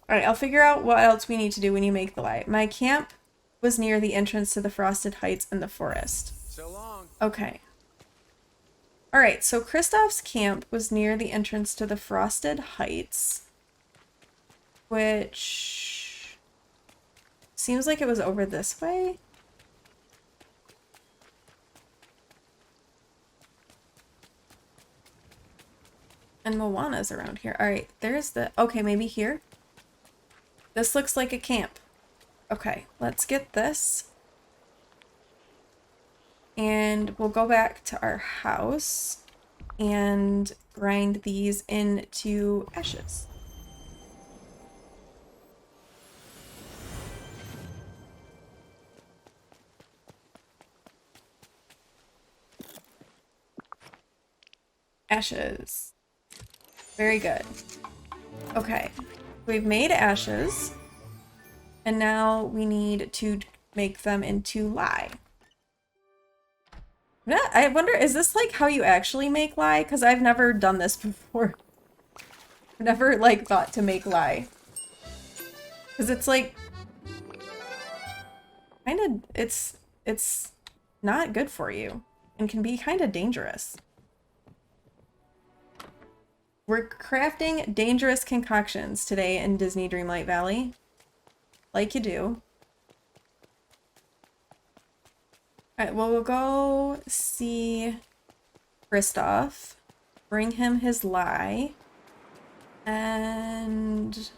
Alright, I'll figure out what else we need to do when you make the lye. My camp was near the entrance to the Frosted Heights in the forest. So long. Okay. Alright, so Kristoff's camp was near the entrance to the Frosted Heights, which seems like it was over this way. And Moana's around here. Alright, there's the... Okay, maybe here? This looks like a camp. Okay, let's get this. And we'll go back to our house and grind these into ashes. Ashes. Very good. Okay, we've made ashes, and now we need to make them into lye. Yeah, I wonder, is this like how you actually make lye? Because I've never done this before. I've never like thought to make lye. Because it's like, kind of, it's not good for you and can be kind of dangerous. We're crafting dangerous concoctions today in Disney Dreamlight Valley. Like you do. Alright, well, we'll go see Kristoff, bring him his lye, and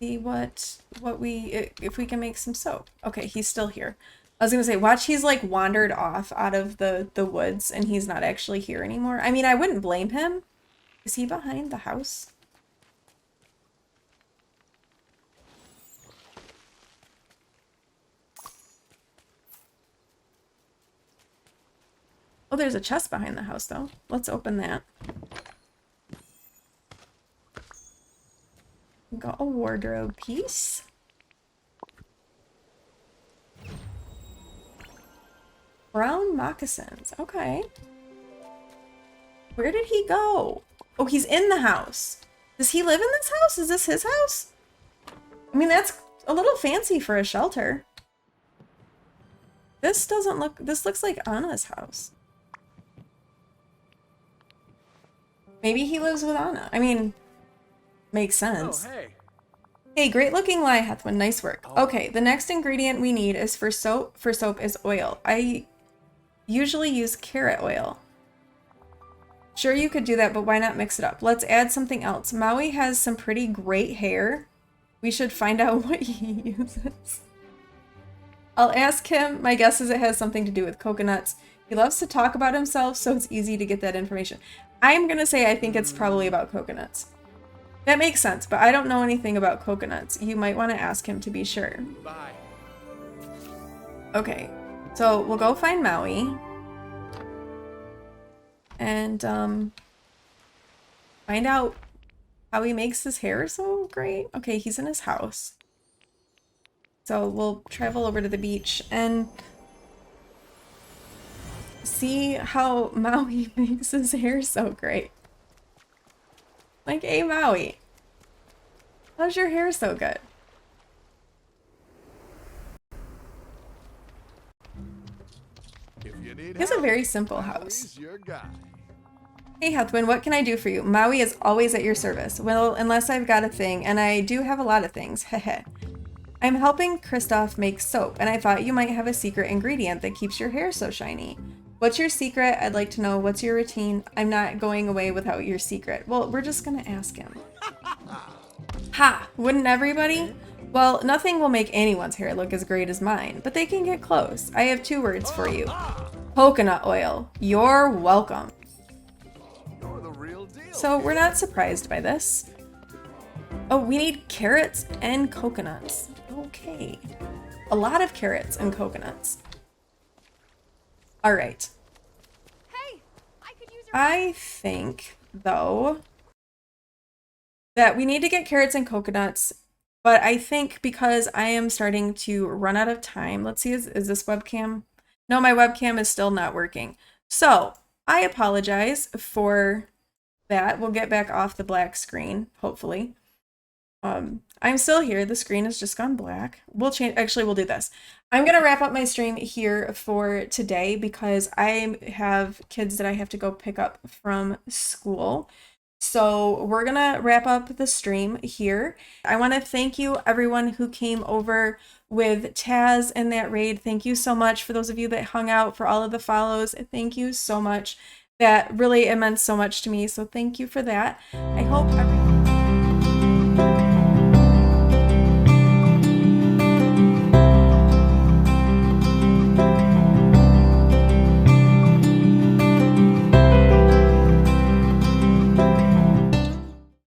see if we can make some soap. Okay, he's still here. I was gonna say, watch, he's like wandered off out of the woods and he's not actually here anymore. I mean, I wouldn't blame him. Is he behind the house? Oh, there's a chest behind the house, though. Let's open that. We've got a wardrobe piece. Brown moccasins. Okay. Where did he go? Oh, he's in the house. Does he live in this house? Is this his house? I mean, that's a little fancy for a shelter. This looks like Anna's house. Maybe he lives with Anna. I mean, makes sense. Oh, hey. Hey, great looking lye, Heathwyn. Nice work. Okay, the next ingredient we need is for soap is oil. I usually use carrot oil. Sure, you could do that, but why not mix it up? Let's add something else. Maui has some pretty great hair. We should find out what he uses. I'll ask him. My guess is it has something to do with coconuts. He loves to talk about himself, so it's easy to get that information. I'm gonna say I think it's probably about coconuts. That makes sense, but I don't know anything about coconuts. You might want to ask him to be sure. Bye. Okay, so we'll go find Maui. And, find out how he makes his hair so great. Okay, he's in his house. So we'll travel over to the beach and see how Maui makes his hair so great. Like, hey Maui, how's your hair so good? If you need He has a help, very simple Maui's house. your guy. Hey Heathwyn, what can I do for you? Maui is always at your service. Well, unless I've got a thing, and I do have a lot of things, heh. I'm helping Kristoff make soap, and I thought you might have a secret ingredient that keeps your hair so shiny. What's your secret? I'd like to know. What's your routine? I'm not going away without your secret. Well, we're just gonna ask him. Ha! Wouldn't everybody? Well, nothing will make anyone's hair look as great as mine, but they can get close. I have 2 words for you. Coconut oil. You're welcome. You're the real deal. So we're not surprised by this. Oh, we need carrots and coconuts. Okay. A lot of carrots and coconuts. All right. Hey, I could use your I think, though, that we need to get carrots and coconuts, but I think because I am starting to run out of time. Let's see, is this webcam? No, my webcam is still not working. So I apologize for that. We'll get back off the black screen, hopefully. I'm still here. The screen has just gone black. We'll change. Actually, we'll do this. I'm going to wrap up my stream here for today because I have kids that I have to go pick up from school. So we're going to wrap up the stream here. I want to thank you, everyone who came over with Taz in that raid. Thank you so much for those of you that hung out, for all of the follows. Thank you so much. That really, it meant so much to me. So thank you for that. I hope everyone